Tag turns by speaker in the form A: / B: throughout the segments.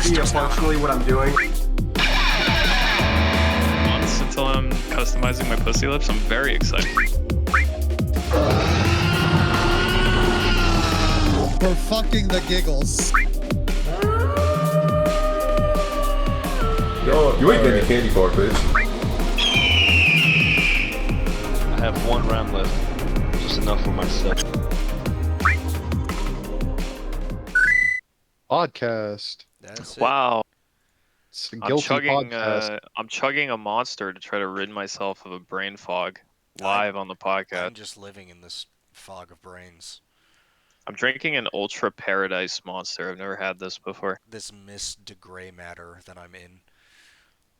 A: idea functionally what I'm doing.
B: Months until I'm customizing my pussy lips. I'm very excited.
C: For fucking the giggles.
D: Yo, you ain't getting a candy bar, bitch.
E: I have 1 round left. Just enough for myself.
F: Podcast.
G: That's it.
B: Wow.
F: It's a guilty podcast.
B: I'm chugging a monster to try to rid myself of a brain fog live on the podcast.
G: I'm just living in this fog of brains.
B: I'm drinking an Ultra Paradise Monster. I've never had this before.
G: This mist de gray matter that I'm in.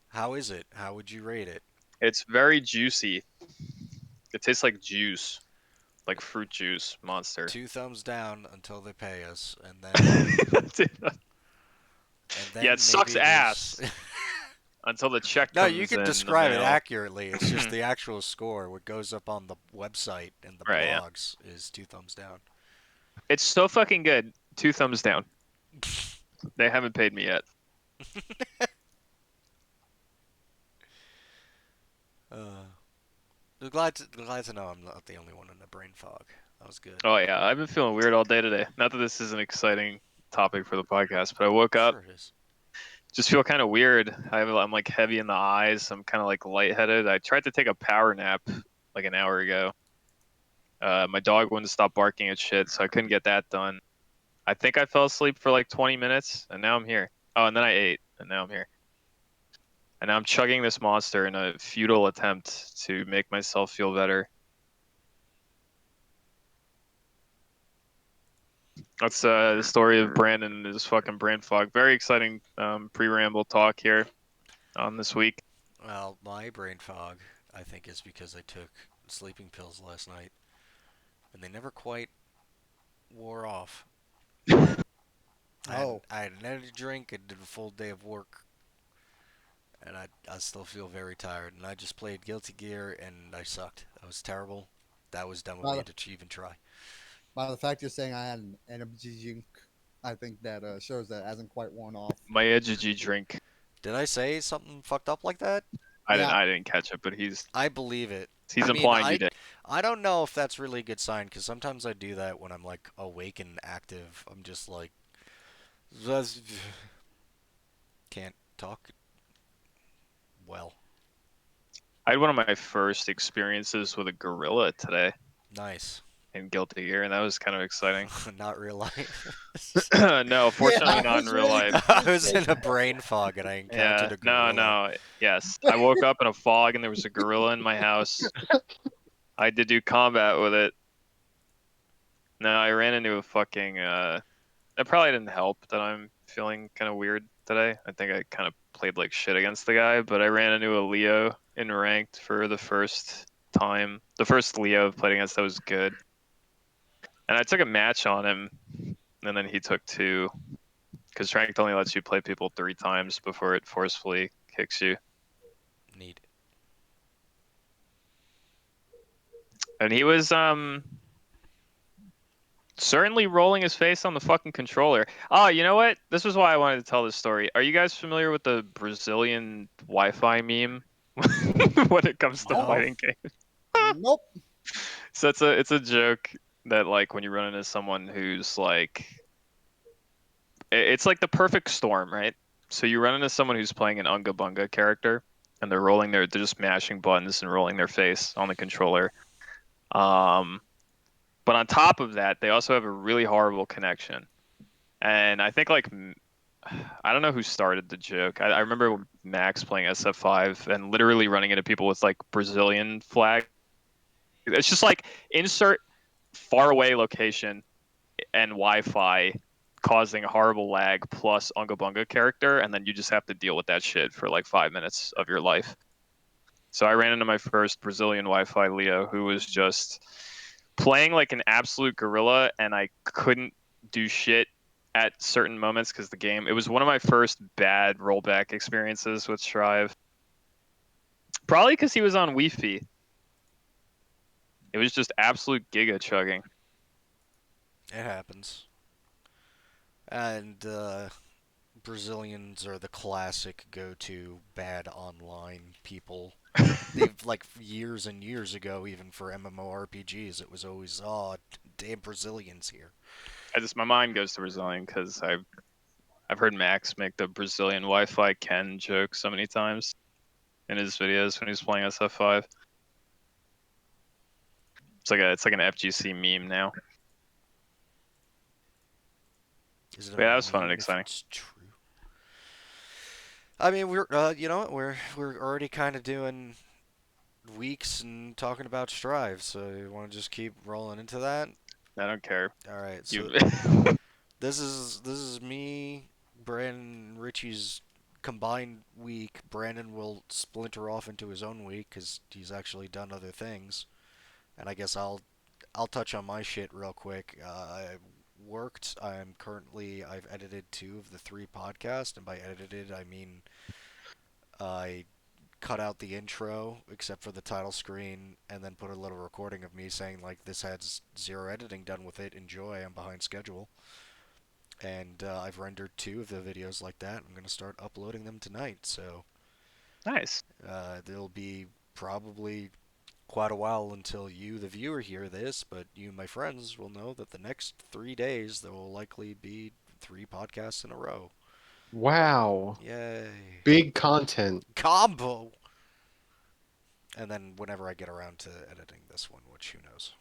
G: How is it? How would you rate it?
B: It's very juicy. It tastes like juice. Like fruit juice Monster.
G: 2 thumbs down until they pay us, and then...
B: Yeah, it sucks ass. Until the check
G: No,
B: comes
G: you can
B: in
G: describe
B: the
G: it
B: mail.
G: accurately. It's just the actual score. What goes up on the website and the
B: Right,
G: blogs is 2 thumbs down.
B: It's so fucking good. 2 thumbs down. They haven't paid me yet.
G: Glad to know I'm not the only one in the brain fog. That was good.
B: Oh yeah, I've been feeling weird all day today. Not that this is an exciting topic for the podcast, but I woke up,
G: Sure it is.
B: just feel kind of weird. I'm like heavy in the eyes. I'm kind of like lightheaded. I tried to take a power nap like an hour ago. My dog wouldn't stop barking at shit, so I couldn't get that done. I think I fell asleep for like 20 minutes, and now I'm here. Oh, and then I ate, and now I'm here. And now I'm chugging this monster in a futile attempt to make myself feel better. That's the story of Brandon and his fucking brain fog. Very exciting pre-ramble talk here on this week.
G: Well, my brain fog, I think, is because I took sleeping pills last night, and they never quite wore off. I had an energy drink, I did a full day of work, and I still feel very tired. And I just played Guilty Gear, and I sucked. That was terrible. That was dumb of me to even try.
C: By the fact you're saying I had an energy drink, I think that shows that it hasn't quite worn off.
B: My energy drink.
G: Did I say something fucked up like that?
B: I didn't catch it, but
G: I believe it.
B: He's implying you did.
G: I don't know if that's really a good sign, because sometimes I do that when I'm like awake and active. I'm just like, can't talk well.
B: I had one of my first experiences with a gorilla today.
G: Nice.
B: In Guilty Gear, and that was kind of exciting.
G: Not real life.
B: No, fortunately not in real life.
G: I was in a brain fog and I encountered a gorilla.
B: No. Yes. I woke up in a fog and there was a gorilla in my house. I had to do combat with it. No, I ran into a fucking that probably didn't help that I'm feeling kind of weird today. I think I kind of played like shit against the guy, but I ran into a Leo in ranked for the first time. The first Leo I've played against that was good. And I took a match on him, and then he took 2. Because ranked only lets you play people 3 times before it forcefully kicks you.
G: Neat.
B: And he was certainly rolling his face on the fucking controller. Oh, you know what? This was why I wanted to tell this story. Are you guys familiar with the Brazilian Wi-Fi meme when it comes to fighting games?
C: Nope.
B: So it's a joke that like when you run into someone who's like, it's like the perfect storm, right? So you run into someone who's playing an Unga Bunga character, and they're just mashing buttons and rolling their face on the controller. But on top of that, they also have a really horrible connection. And I think like, I don't know who started the joke. I remember Max playing SF5 and literally running into people with like Brazilian flag. It's just like insert faraway location and Wi-Fi causing horrible lag plus Unga Bunga character, and then you just have to deal with that shit for like 5 minutes of your life. So I ran into my first Brazilian Wi-Fi Leo who was just playing like an absolute gorilla, and I couldn't do shit at certain moments because it was one of my first bad rollback experiences with Shrive. Probably because he was on Wi-Fi. It was just absolute giga chugging.
G: It happens. And Brazilians are the classic go-to bad online people. They've like years and years ago, even for MMORPGs, it was always damn Brazilians here.
B: My mind goes to Brazilian because I've heard Max make the Brazilian Wi-Fi Ken joke so many times in his videos when he's playing SF5. It's like an FGC meme now.
G: Is it
B: But yeah, that was fun
G: meme
B: and
G: if
B: exciting.
G: it's true? I mean, we're you know what, we're already kind of doing weeks and talking about Strive, so you want to just keep rolling into that?
B: I don't care.
G: All right, so
B: You
G: this is me, Brandon, and Richie's combined week. Brandon will splinter off into his own week because he's actually done other things, and I guess I'll touch on my shit real quick. I worked. I've edited 2 of the 3 podcasts, and by edited I mean I cut out the intro except for the title screen and then put a little recording of me saying like this has 0 editing done with it. Enjoy. I'm behind schedule. And I've rendered 2 of the videos like that. I'm gonna start uploading them tonight. So
B: nice.
G: there'll be probably quite a while until you, the viewer, hear this, but you, my friends, will know that the next 3 days there will likely be 3 podcasts in a row.
F: Wow.
G: Yay.
F: Big content.
G: Combo! And then whenever I get around to editing this one, which who knows.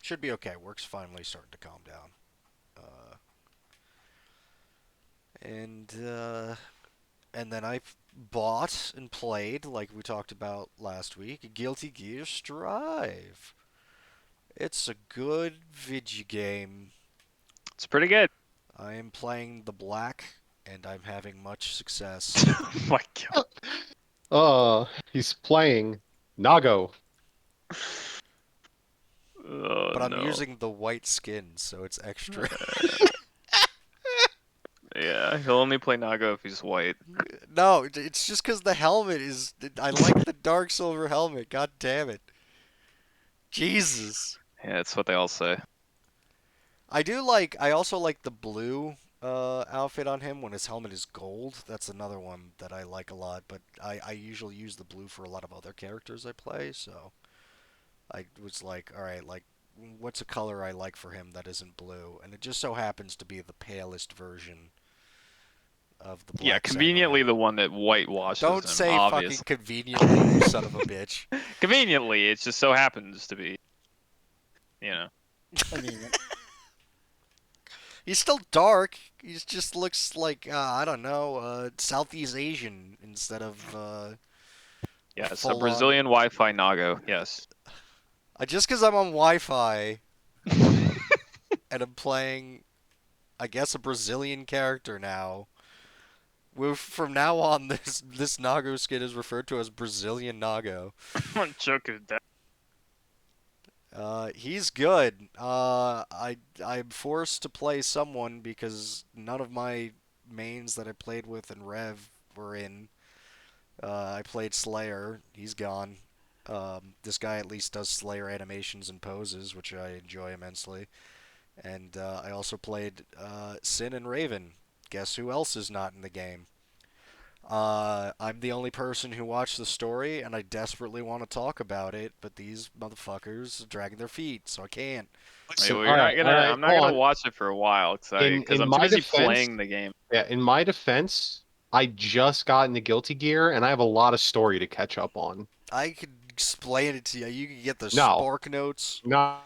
G: Should be okay. Work's finally starting to calm down. And then I bought and played, like we talked about last week, Guilty Gear Strive. It's a good video game.
B: It's pretty good.
G: I am playing the black, and I'm having much success.
B: Oh my god.
F: He's playing Nago.
B: Oh,
G: But I'm
B: no.
G: using the white skin, so it's extra.
B: Yeah, he'll only play Nago if he's white.
G: No, it's just because the helmet is... I like the dark silver helmet, god damn it. Jesus.
B: Yeah, it's what they all say.
G: I also like the blue outfit on him when his helmet is gold. That's another one that I like a lot, but I usually use the blue for a lot of other characters I play, so I was like, alright, like, what's a color I like for him that isn't blue? And it just so happens to be the palest version of the black
B: Yeah, conveniently
G: samurai.
B: the one that whitewashes
G: Don't
B: him,
G: say
B: obviously.
G: fucking conveniently, you son of a bitch.
B: Conveniently, it just so happens to be, you know.
C: I mean,
G: He's still dark. He just looks like, I don't know, Southeast Asian instead of,
B: Yes, a
G: full-on-
B: Brazilian Wi-Fi Nago, yes.
G: Just because I'm on Wi-Fi and I'm playing, I guess, a Brazilian character now. From now on, this Nago skin is referred to as Brazilian Nago.
B: I'm joking.
G: He's good. I'm forced to play someone because none of my mains that I played with in Rev were in. I played Slayer. He's gone. This guy at least does Slayer animations and poses, which I enjoy immensely. And I also played Sin and Raven. Guess who else is not in the game? I'm the only person who watched the story, and I desperately want to talk about it, but these motherfuckers are dragging their feet, so I can't.
B: Wait, well,
F: Alright,
B: I'm not gonna
F: hold on.
B: watch it for a while because
F: In
B: I'm too
F: my
B: busy
F: defense-
B: playing the game.
F: Yeah, in my defense, I just got into Guilty Gear, and I have a lot of story to catch up on.
G: I could explain it to you. You can get the
F: No.
G: Spark notes.
F: No.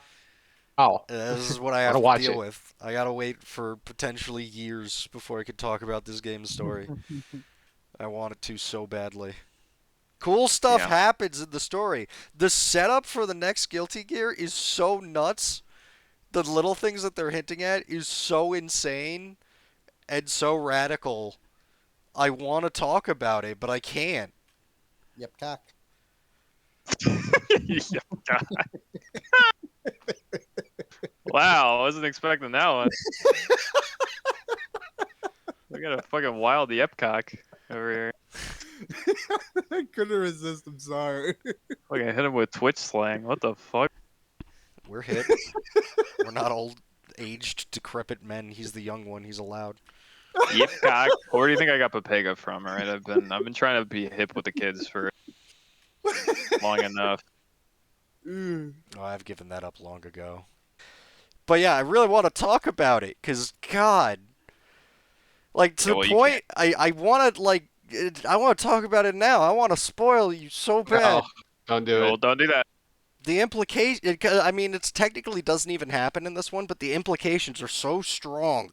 F: Oh.
G: This is what I have to deal with. I gotta wait for potentially years before I can talk about this game's story. I want it to so badly. Cool stuff
B: Yeah.
G: happens in the story. The setup for the next Guilty Gear is so nuts. The little things that they're hinting at is so insane and so radical. I want to talk about it, but I can't.
C: yep, cock.
B: Yeah, God. Wow, I wasn't expecting that one. We got a fucking wild Yepcock over here.
C: I couldn't resist. I'm sorry.
B: Fucking hit him with Twitch slang. What the fuck?
G: We're hit. We're not old, aged, decrepit men. He's the young one. He's allowed.
B: Yip cock. Where do you think I got Papega from? All right, I've been trying to be hip with the kids for long enough.
C: Mm.
G: Oh, I've given that up long ago. But yeah, I really want to talk about it, cause God, like to
B: Yeah,
G: the
B: well, you can't.
G: point, I want to I want to talk about it now. I want to spoil you so
F: No,
G: bad.
F: don't
B: Yeah,
F: do
B: well,
F: it.
B: don't do that.
G: The implication, I mean, it's technically doesn't even happen in this one, but the implications are so strong,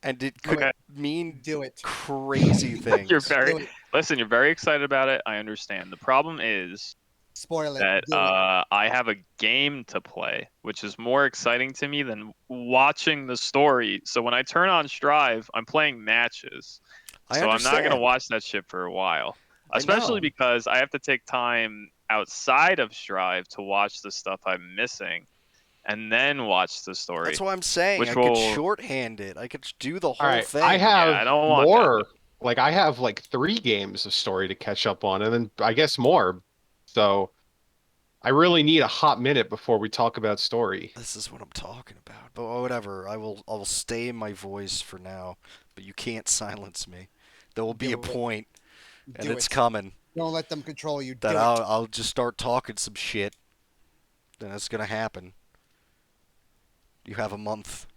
G: and it
C: Do
G: could
C: it.
B: Okay,
G: mean
C: Do it.
G: crazy
B: you're
G: things.
B: very.
C: Do it.
B: Listen, you're very excited about it. I understand. The problem is
C: Spoil it.
B: that
C: Do it.
B: I have a game to play, which is more exciting to me than watching the story. So when I turn on Strive, I'm playing matches.
G: I
B: So I'm not gonna
G: understand.
B: watch that shit for a while,
G: I
B: especially
G: know.
B: because I have to take time outside of Strive to watch the stuff I'm missing, and then watch the
G: That's
B: story,
G: what I'm saying.
B: which
G: I could
B: will.
G: shorthand it. I could do the
F: All
G: whole
F: right, I
G: thing.
B: Yeah, I
F: have
B: don't want that.
F: more. Like I have like 3 games of story to catch up on, and then I guess more. So I really need a hot minute before we talk about story.
G: This is what I'm talking about. But whatever. I will stay in my voice for now, but you can't silence me. There will be a
C: Do it.
G: point, and
C: Do
G: it's
C: it.
G: coming,
C: Don't let them control you.
G: that
C: Do it.
G: I'll just start talking some shit. Then it's gonna happen. You have a month.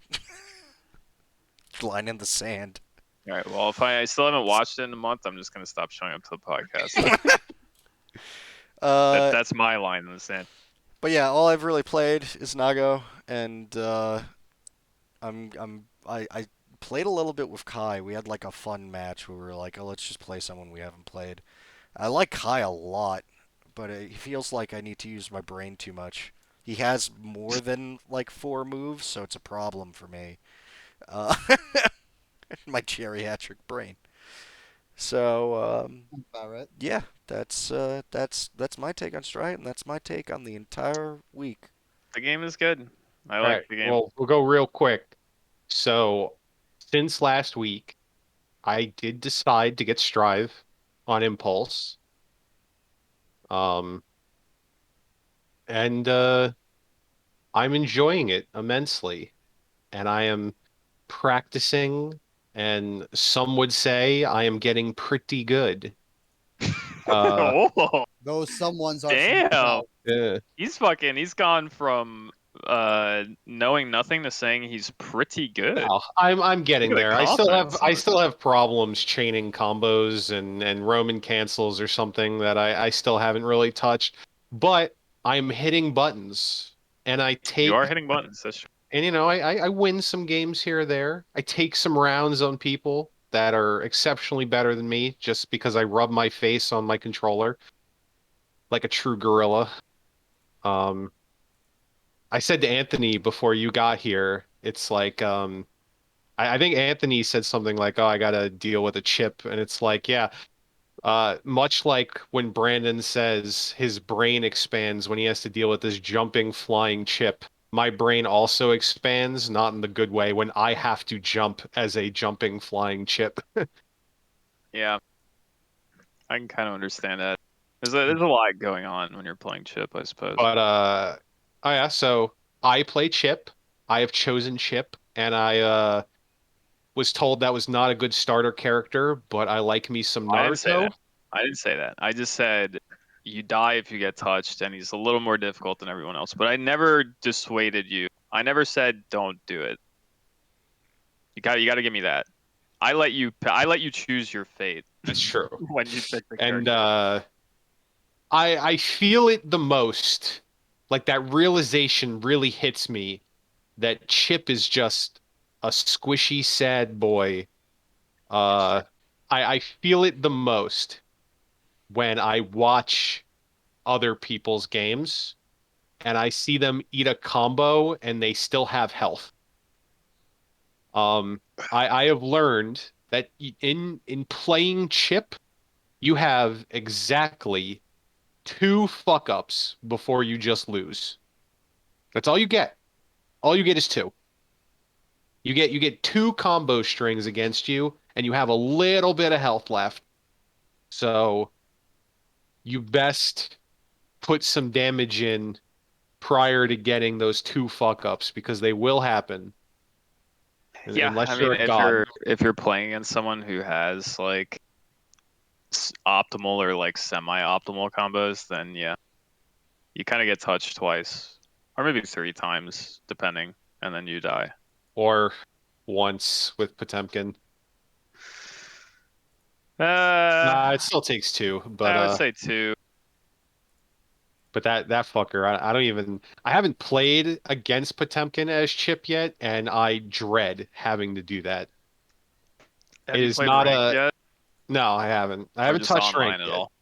G: Line in the sand.
B: All right. Well, if I still haven't watched it in a month, I'm just gonna stop showing up to the podcast. Then.
G: Uh,
B: That's my line in the sand.
G: but yeah, all I've really played is Nago, and I played a little bit with Kai. We had like a fun match where we were like, oh, let's just play someone we haven't played. I like Kai a lot, but it feels like I need to use my brain too much. He has more than like 4 moves, so it's a problem for me. Uh, my geriatric brain. So
C: All right.
G: yeah, that's my take on Stride, and that's my take on the entire week.
B: The game is good. I
F: All
B: like
F: right,
B: the game.
F: well, we'll go real quick. So since last week, I did decide to get Strive on impulse. Um, and I'm enjoying it immensely, and I am practicing, and some would say I am getting pretty good. Uh,
B: Oh,
C: Those someones are from
B: damn.
C: hell.
F: yeah.
B: He's gone from knowing nothing to saying he's pretty good.
F: Well, I'm
B: Look
F: getting
B: at the
F: there.
B: confidence in
F: I
B: this.
F: still have problems chaining combos and Roman cancels or something that I still haven't really touched. But I'm hitting buttons, and I
B: You are
F: take
B: hitting buttons. That's true.
F: and I win some games here or there. I take some rounds on people that are exceptionally better than me just because I rub my face on my controller like a true gorilla. Um, I said to Anthony before you got here, it's like I think Anthony said something like, "Oh, I gotta deal with a chip," and it's like, yeah, much like when Brandon says his brain expands when he has to deal with this jumping flying chip. My brain also expands, not in the good way, when I have to jump as a jumping flying chip.
B: Yeah, I can kind of understand that. There's a lot going on when you're playing chip, I suppose.
F: But oh yeah, so I play Chip. I have chosen Chip, and I was told that was not a good starter character, but I like me some
B: I didn't say that.
F: Naruto.
B: I didn't say that. I just said you die if you get touched, and he's a little more difficult than everyone else. But I never dissuaded you. I never said don't do it. You got to give me that. I let you choose your fate
F: That's true.
B: when you pick the
F: And
B: character.
F: I feel it the most. Like that realization really hits me that Chip is just a squishy, sad boy. Uh, I feel it the most when I watch other people's games and I see them eat a combo and they still have health. I have learned that in playing Chip, you have exactly 2 fuck ups before you just lose. That's all you get. All you get is 2. You get 2 combo strings against you, and you have a little bit of health left. So you best put some damage in prior to getting those 2 fuck ups because they will happen.
B: Yeah, I
F: Unless
B: mean,
F: you're a god.
B: if you're playing against someone who has like optimal or like semi-optimal combos, then yeah, you kind of get touched twice, or maybe three times, depending, and then you die.
F: Or once with Potemkin. Nah, it
B: Uh,
F: still takes two,
B: I would say two.
F: but that fucker, I don't even I haven't played against Potemkin as Chip yet, and I dread having to do that.
B: Have
F: It
B: you
F: is
B: played
F: not
B: ranked
F: a
B: yet,
F: no, I haven't. I
B: or
F: haven't
B: just
F: touched
B: online
F: ranked
B: at
F: yet.
B: all?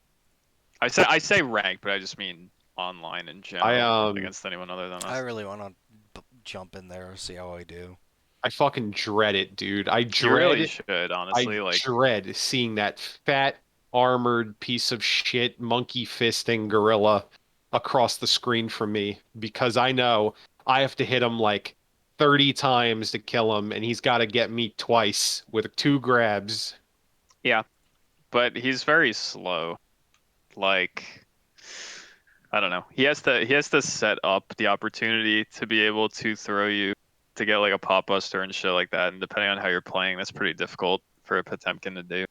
B: I say ranked, but I just mean online in
F: I
B: general against anyone other than
G: I
B: us.
G: really want to jump in there and see how I do.
F: I fucking dread it, dude.
B: You really should,
F: I
B: honestly. Like,
F: dread seeing that fat armored piece of shit monkey fisting gorilla across the screen from me because I know I have to hit him like 30 times to kill him and he's got to get me twice with two grabs.
B: yeah, but he's very slow. Like, I don't know. He has to set up the opportunity to be able to throw you to get like a pop buster and shit like that. And depending on how you're playing, that's pretty difficult for a Potemkin to do.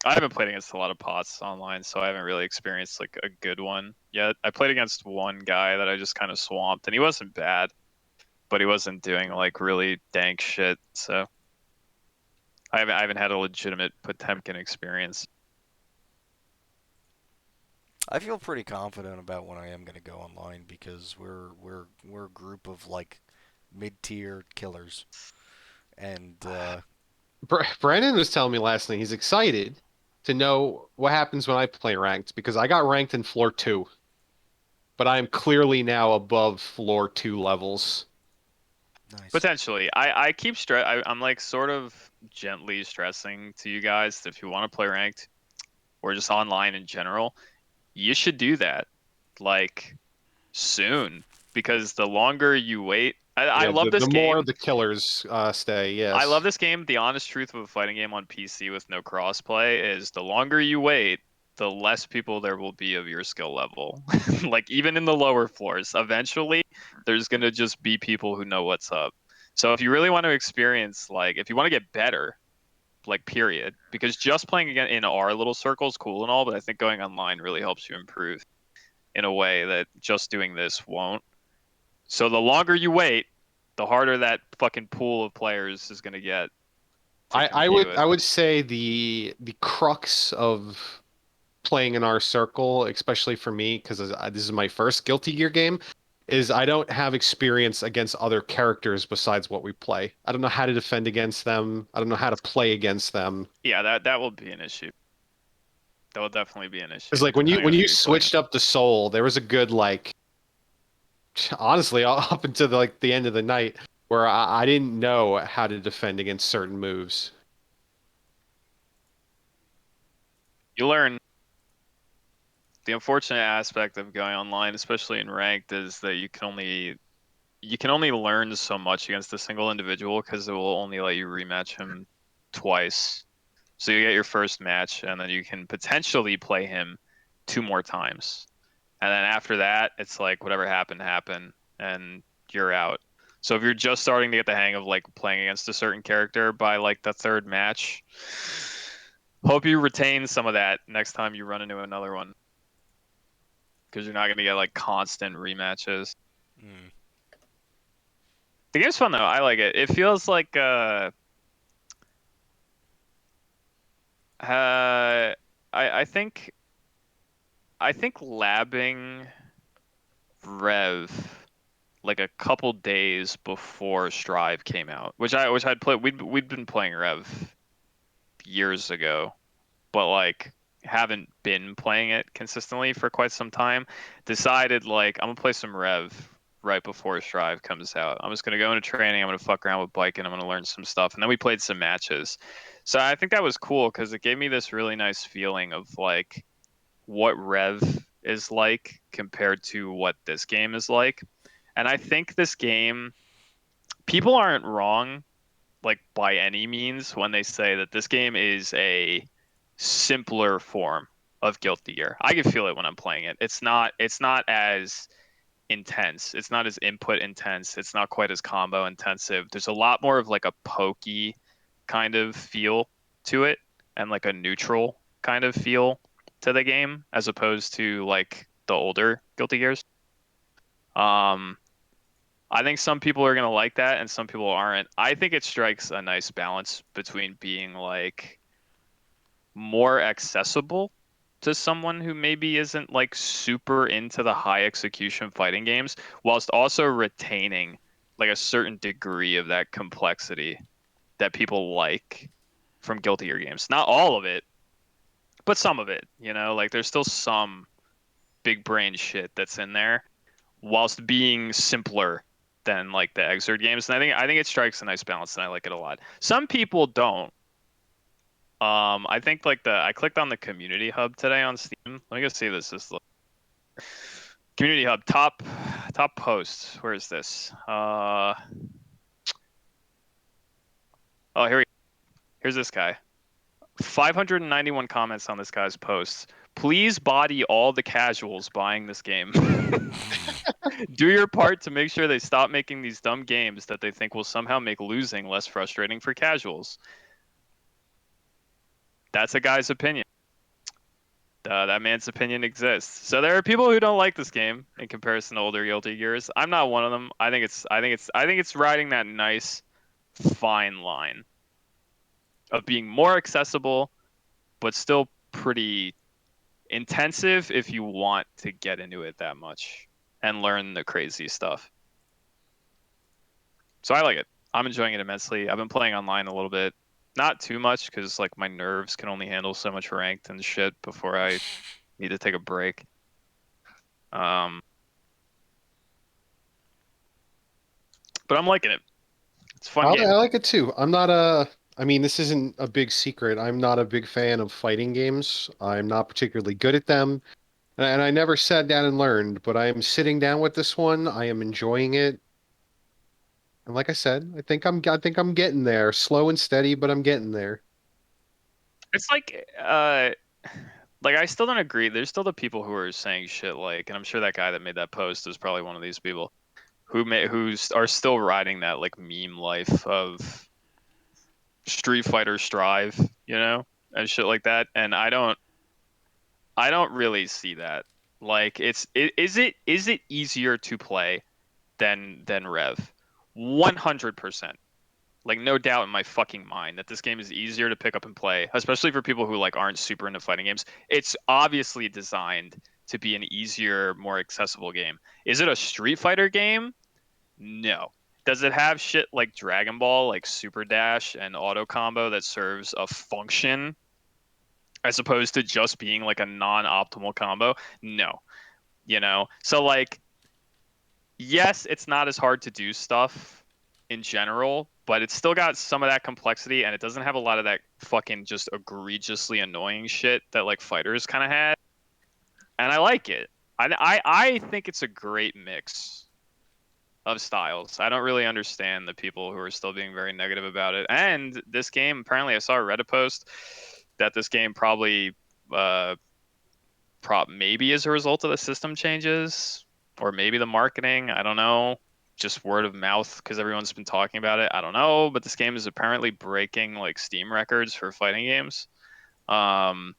B: I haven't played against a lot of pots online, so I haven't really experienced like a good one yet. I played against one guy that I just kind of swamped, and he wasn't bad, but he wasn't doing like really dank shit. So I haven't had a legitimate Potemkin experience.
G: I feel pretty confident about when I am going to go online because we're a group of like mid-tier killers, and
F: Brandon was telling me last night he's excited to know what happens when I play ranked because I got ranked in floor 2, but I am clearly now above floor 2 levels.
G: nice.
B: Potentially, I keep I'm like sort of gently stressing to you guys that if you want to play ranked or just online in general, you should do that like soon because the longer you wait, I
F: Yeah,
B: love
F: the
B: this
F: more
B: game.
F: the killers stay,
B: I love
F: yes.
B: this game. The honest truth of a fighting game on PC with no crossplay is the longer you wait, the less people there will be of your skill level. Like even in the lower floors, eventually there's gonna just be people who know what's up. So if you really want to experience, like if you want to get better, like period, because just playing again in our little circle is cool and all, but I think going online really helps you improve in a way that just doing this won't. So the longer you wait, the harder that fucking pool of players is gonna get to
F: I
B: compete
F: would
B: with.
F: I would say the crux of playing in our circle, especially for me, because this is my first Guilty Gear game, is I don't have experience against other characters besides what we play. I don't know how to defend against them. I don't know how to play against them.
B: Yeah, that will be an issue. That will definitely be an
F: It's
B: issue,
F: like when
B: depending
F: when
B: on who
F: you
B: you play
F: switched
B: against.
F: up to Soul, there was a good like honestly up until like the end of the night where I didn't know how to defend against certain moves.
B: You learn. The unfortunate aspect of going online, especially in ranked, is that you can only learn so much against a single individual because it will only let you rematch him twice. So you get your first match, and then you can potentially play him two more times. And then after that, it's like whatever happened, happened, and you're out. So if you're just starting to get the hang of like playing against a certain character by like the third match, hope you retain some of that next time you run into another one, because you're not going to get like constant rematches.
G: Mm.
B: The game's fun though. I like it. It feels like I think labbing Rev like a couple days before Strive came out, which I'd played. We'd been playing Rev years ago, but like haven't been playing it consistently for quite some time. Decided like I'm gonna play some Rev right before Strive comes out. I'm just gonna go into training. I'm gonna fuck around with biking. I'm gonna learn some stuff, and then we played some matches. So I think that was cool because it gave me this really nice feeling of like what Rev is like compared to what this game is like. And I think this game, people aren't wrong, like by any means, when they say that this game is a simpler form of Guilty Gear. I can feel it when I'm playing it. It's not as intense. It's not as input intense. It's not quite as combo intensive. There's a lot more of like a pokey kind of feel to it and like a neutral kind of feel to the game as opposed to like the older Guilty Gears. Um, I think some people are gonna like that and some people aren't. I think it strikes a nice balance between being like more accessible to someone who maybe isn't like super into the high execution fighting games, whilst also retaining like a certain degree of that complexity that people like from Guilty Gear games. Not all of it, but some of it, you know, like there's still some big brain shit that's in there whilst being simpler than like the Exert games. And I think it strikes a nice balance and I like it a lot. Some people don't. I think like I clicked on the community hub today on Steam. Let me go see this. This is the community hub top posts. Where is this? Oh, here's this guy. 591 comments on this guy's posts. Please body all the casuals buying this game. Do your part to make sure they stop making these dumb games that they think will somehow make losing less frustrating for casuals. That's a guy's opinion. That man's opinion exists. So there are people who don't like this game in comparison to older Guilty Gears. I'm not one of them. I think it's riding that nice fine line of being more accessible, but still pretty intensive if you want to get into it that much and learn the crazy stuff. So I like it. I'm enjoying it immensely. I've been playing online a little bit. Not too much because like my nerves can only handle so much ranked and shit before I need to take a break. But I'm liking it. It's a fun
F: I
B: game.
F: like it too. I'm not a. I mean, this isn't a big secret. I'm not a big fan of fighting games. I'm not particularly good at them, and I never sat down and learned. But I am sitting down with this one. I am enjoying it, and like I said, I think I'm getting there. Slow and steady, but I'm getting there.
B: It's like I still don't agree. There's still the people who are saying shit like, and I'm sure that guy that made that post is probably one of these people who's are still riding that like meme life of Street Fighter Strive, you know, and shit like that. And I don't really see that. Like is it easier to play than Rev? 100%. Like no doubt in my fucking mind that this game is easier to pick up and play, especially for people who like aren't super into fighting games. It's obviously designed to be an easier, more accessible game. Is it a Street Fighter game? No. Does it have shit like Dragon Ball, like Super Dash and auto combo that serves a function as opposed to just being like a non-optimal combo? No. You know? So like yes, it's not as hard to do stuff in general, but it's still got some of that complexity and it doesn't have a lot of that fucking just egregiously annoying shit that like fighters kind of had. And I like it. I think it's a great mix of styles. I don't really understand the people who are still being very negative about it. And this game, apparently I saw a Reddit post that this game probably maybe as a result of the system changes or maybe the marketing, I don't know, just word of mouth because everyone's been talking about it. I don't know, but this game is apparently breaking like Steam records for fighting games. Um,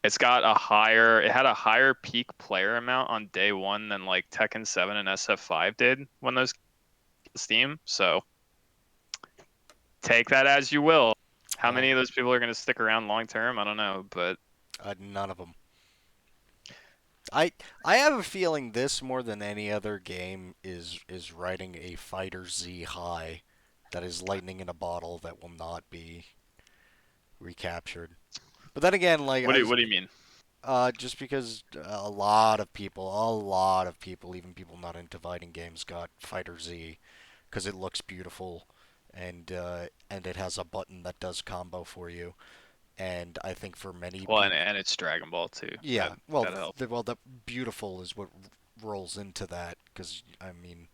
B: it had a higher peak player amount on day one than like Tekken 7 and SF5 did when those Steam. So take that as you will. How many of those people are going to stick around long term? I don't know, but
G: None of them. I have a feeling this more than any other game is riding a Fighter Z high that is lightning in a bottle that will not be recaptured. But then again, like
B: what do you mean?
G: just because a lot of people, even people not into fighting games, got Fighter Z because it looks beautiful and it has a button that does combo for you. And I think for many
B: Well,
G: people,
B: and it's Dragon Ball too.
G: yeah,
B: That helps.
G: well, the beautiful is what rolls into that because I mean,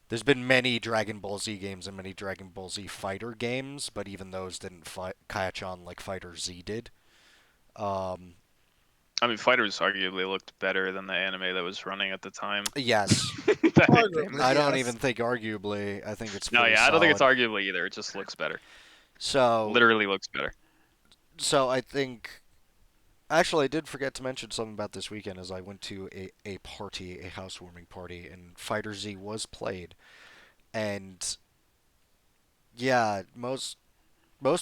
G: there's been many Dragon Ball Z games and many Dragon Ball Z Fighter games, but even those didn't catch on like Fighter Z did. Um,
B: I mean, Fighters arguably looked better than the anime that was running at the time.
G: Yes.
B: That it came
C: Arguably,
B: out.
G: I don't
C: yes.
G: even think arguably. I think it's
B: No,
G: pretty
B: yeah, I don't think it's
G: solid.
B: arguably either. It just looks better.
G: So,
B: Literally looks better.
G: so I think. Actually, I did forget to mention something about this weekend as I went to a party, a housewarming party, and Fighter Z was played. And yeah, most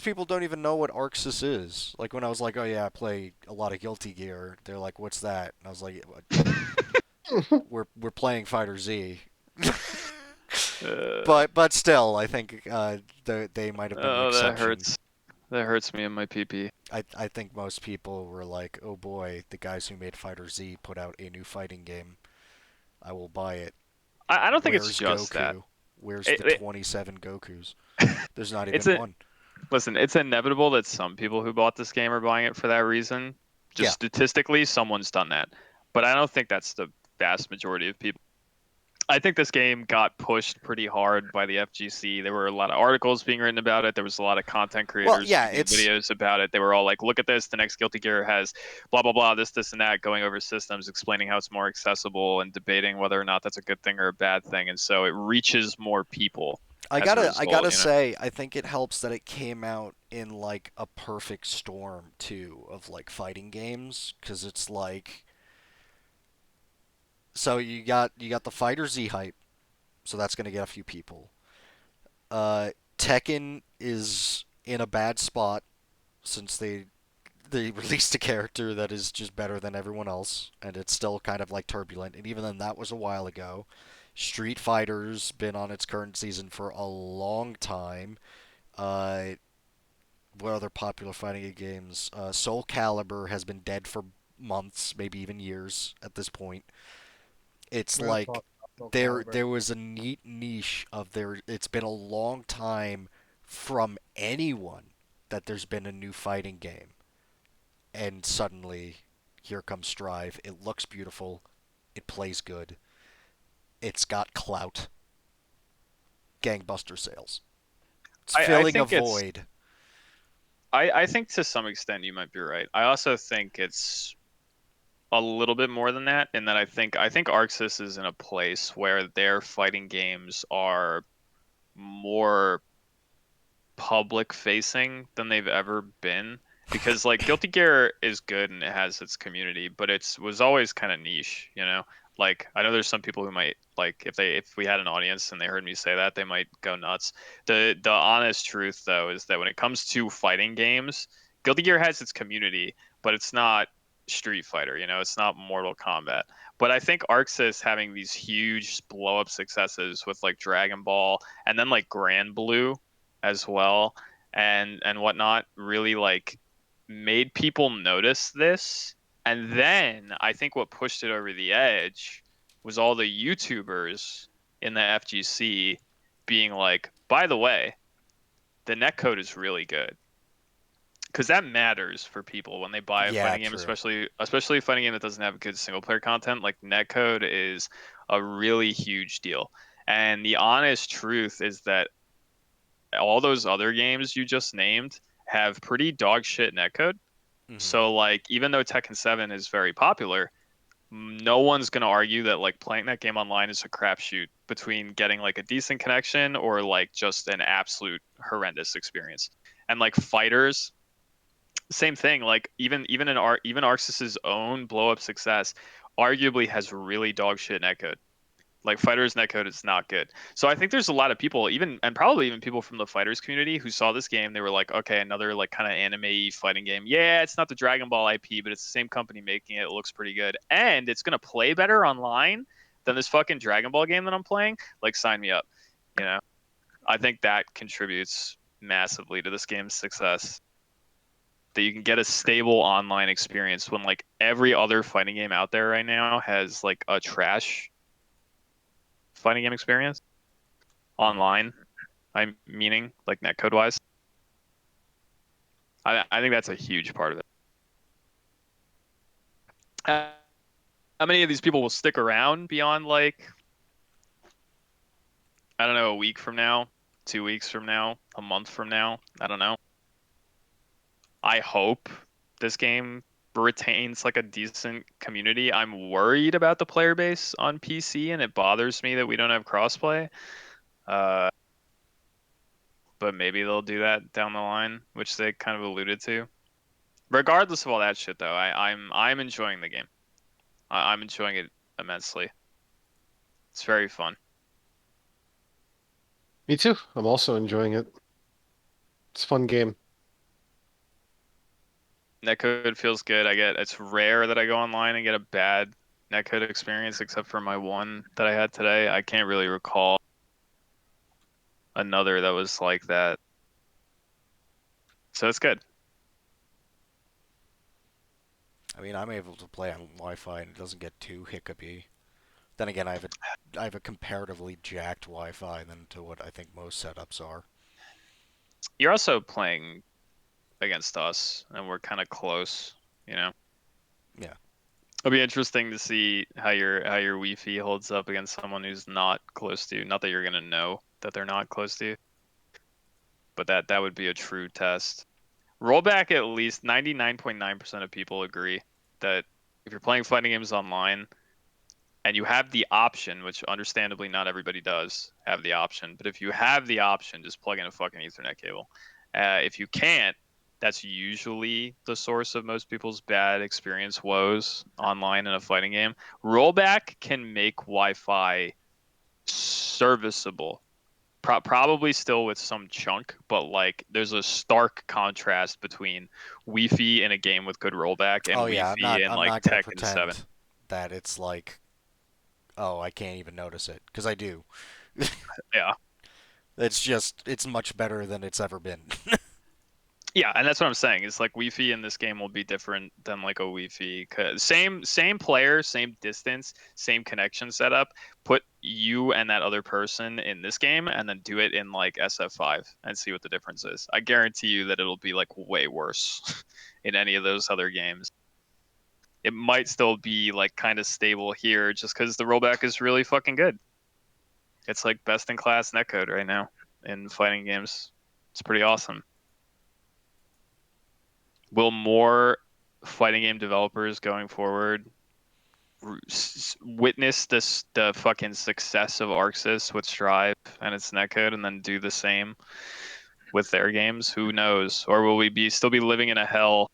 G: people don't even know what Arxis is. Like when I was like, "Oh yeah, I play a lot of Guilty Gear," they're like, "What's that?" And I was like, "We're playing Fighter Z."
B: Uh,
G: But still, I think they might have been an
B: oh, that
G: exception.
B: hurts. That hurts me in my PP.
G: I think most people were like, "Oh boy, the guys who made Fighter Z put out a new fighting game. I will buy it."
B: I don't think it's
G: Where's
B: just that.
G: Goku? Where's
B: It,
G: the
B: it
G: 27 Gokus? There's not
B: it's
G: even
B: a
G: one.
B: listen. It's inevitable that some people who bought this game are buying it for that reason. Just
G: Yeah,
B: statistically, someone's done that. But I don't think that's the vast majority of people. I think this game got pushed pretty hard by the FGC. There were a lot of articles being written about it. There was a lot of content
G: well,
B: creators
G: yeah,
B: making
G: it's
B: videos about it. They were all like, "Look at this! The next Guilty Gear has blah blah blah, this and that," going over systems, explaining how it's more accessible, and debating whether or not that's a good thing or a bad thing. And so it reaches more people as a
G: I gotta
B: result.
G: say, I think it helps that it came out in like a perfect storm too of like fighting games, because it's like, so you got the Fighter Z hype, so that's gonna get a few people. Tekken is in a bad spot since they released a character that is just better than everyone else, and it's still kind of like turbulent. And even then, that was a while ago. Street Fighter's been on its current season for a long time. Uh, what other popular fighting games? Soul Calibur has been dead for months, maybe even years at this point. It's
C: We don't
G: like
C: talk about Soul Calibur.
G: there was a neat niche of there. It's been a long time from anyone that there's been a new fighting game, and suddenly here comes Strive. It looks beautiful. It plays good. It's got clout. Gangbuster sales. It's
B: I
G: filling a
B: think it's
G: void.
B: I think to some extent you might be right. I also think it's a little bit more than that, in that I think Arxis is in a place where their fighting games are more public facing than they've ever been. Because like Guilty Gear is good and it has its community, but it's was always kind of niche, you know? Like I know there's some people who might like if we had an audience and they heard me say that, they might go nuts. The honest truth though is that when it comes to fighting games, Guilty Gear has its community, but it's not Street Fighter, you know, it's not Mortal Kombat. But I think Arxis having these huge blow up successes with like Dragon Ball and then like Grand Blue as well and whatnot really like made people notice this. And then I think what pushed it over the edge was all the YouTubers in the FGC being like, by the way, the netcode is really good. Because that matters for people when they buy a
G: Yeah,
B: fighting game,
G: true.
B: especially a fighting game that doesn't have good single player content. Like netcode is a really huge deal. And the honest truth is that all those other games you just named have pretty dog shit netcode.
G: Hmm.
B: So like even though Tekken 7 is very popular, no one's gonna argue that like playing that game online is a crapshoot between getting like a decent connection or like just an absolute horrendous experience. And like fighters, same thing. Like even Arxis's own blow up success arguably has really dog shit netcode. Like Fighters netcode is not good. So I think there's a lot of people, even and probably even people from the Fighters community who saw this game, they were like, okay, another like kind of anime fighting game. Yeah, it's not the Dragon Ball IP, but it's the same company making it. It looks pretty good. And it's gonna play better online than this fucking Dragon Ball game that I'm playing. Like sign me up. You know? I think that contributes massively to this game's success. That you can get a stable online experience when like every other fighting game out there right now has like a trash fighting game experience online. I'm meaning like netcode wise. I think that's a huge part of it. How many of these people will stick around beyond like I don't know a week from now, 2 weeks from now, a month from now? I don't know. I hope this game retains like a decent community. I'm worried about the player base on PC, and it bothers me that we don't have crossplay. But maybe they'll do that down the line, which they kind of alluded to. Regardless of all that shit, though, I'm enjoying the game. I'm enjoying it immensely. It's very fun.
F: Me too. I'm also enjoying it. It's a fun game.
B: Netcode feels good. It's rare that I go online and get a bad netcode experience, except for my one that I had today. I can't really recall another that was like that. So it's good.
G: I mean, I'm able to play on Wi-Fi and it doesn't get too hiccupy. Then again, I have a comparatively jacked Wi-Fi than to what I think most setups are.
B: You're also playing against us, and we're kind of close, you know.
G: Yeah.
B: It'll be interesting to see how your Wi-Fi holds up against someone who's not close to you. Not that you're gonna know that they're not close to you, but that would be a true test. Rollback, at least 99.9% of people agree that if you're playing fighting games online and you have the option, which understandably not everybody does have the option, but if you have the option, just plug in a fucking Ethernet cable. If you can't, that's usually the source of most people's bad experience woes online in a fighting game. Rollback can make Wi-Fi serviceable. Probably still with some chunk, but like there's a stark contrast between Wi-Fi in a game with good rollback and
G: Oh yeah,
B: Wi-Fi in
G: I'm
B: like
G: not gonna
B: Tekken 7.
G: pretend that it's like, oh, I can't even notice it, because I do.
B: Yeah.
G: It's much better than it's ever been.
B: Yeah, and that's what I'm saying. It's like Wi-Fi in this game will be different than like a Wi-Fi. Same player, same distance, same connection setup. Put you and that other person in this game, and then do it in like SF5 and see what the difference is. I guarantee you that it'll be like way worse in any of those other games. It might still be like kind of stable here, just because the rollback is really fucking good. It's like best in class netcode right now in fighting games. It's pretty awesome. Will more fighting game developers going forward witness the fucking success of Arxis with Strive and its netcode and then do the same with their games? Who knows? Or will we still be living in a hell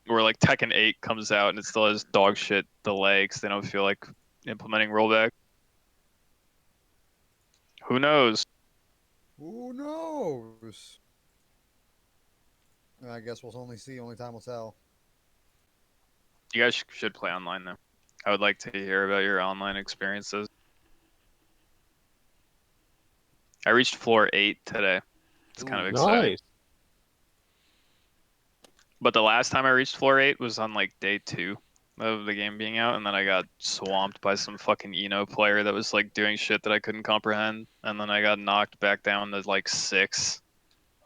B: where like Tekken 8 comes out and it still has dog shit delay because they don't feel like implementing rollback? Who knows?
C: Who knows? I guess we'll only see. Only time will tell.
B: You guys should play online though. I would like to hear about your online experiences. I reached floor 8 today. It's kind of
G: Ooh.
B: exciting.
F: Nice.
B: But the last time I reached floor 8 was on like day 2 of the game being out, and then I got swamped by some fucking Eno player that was like doing shit that I couldn't comprehend, and then I got knocked back down to like 6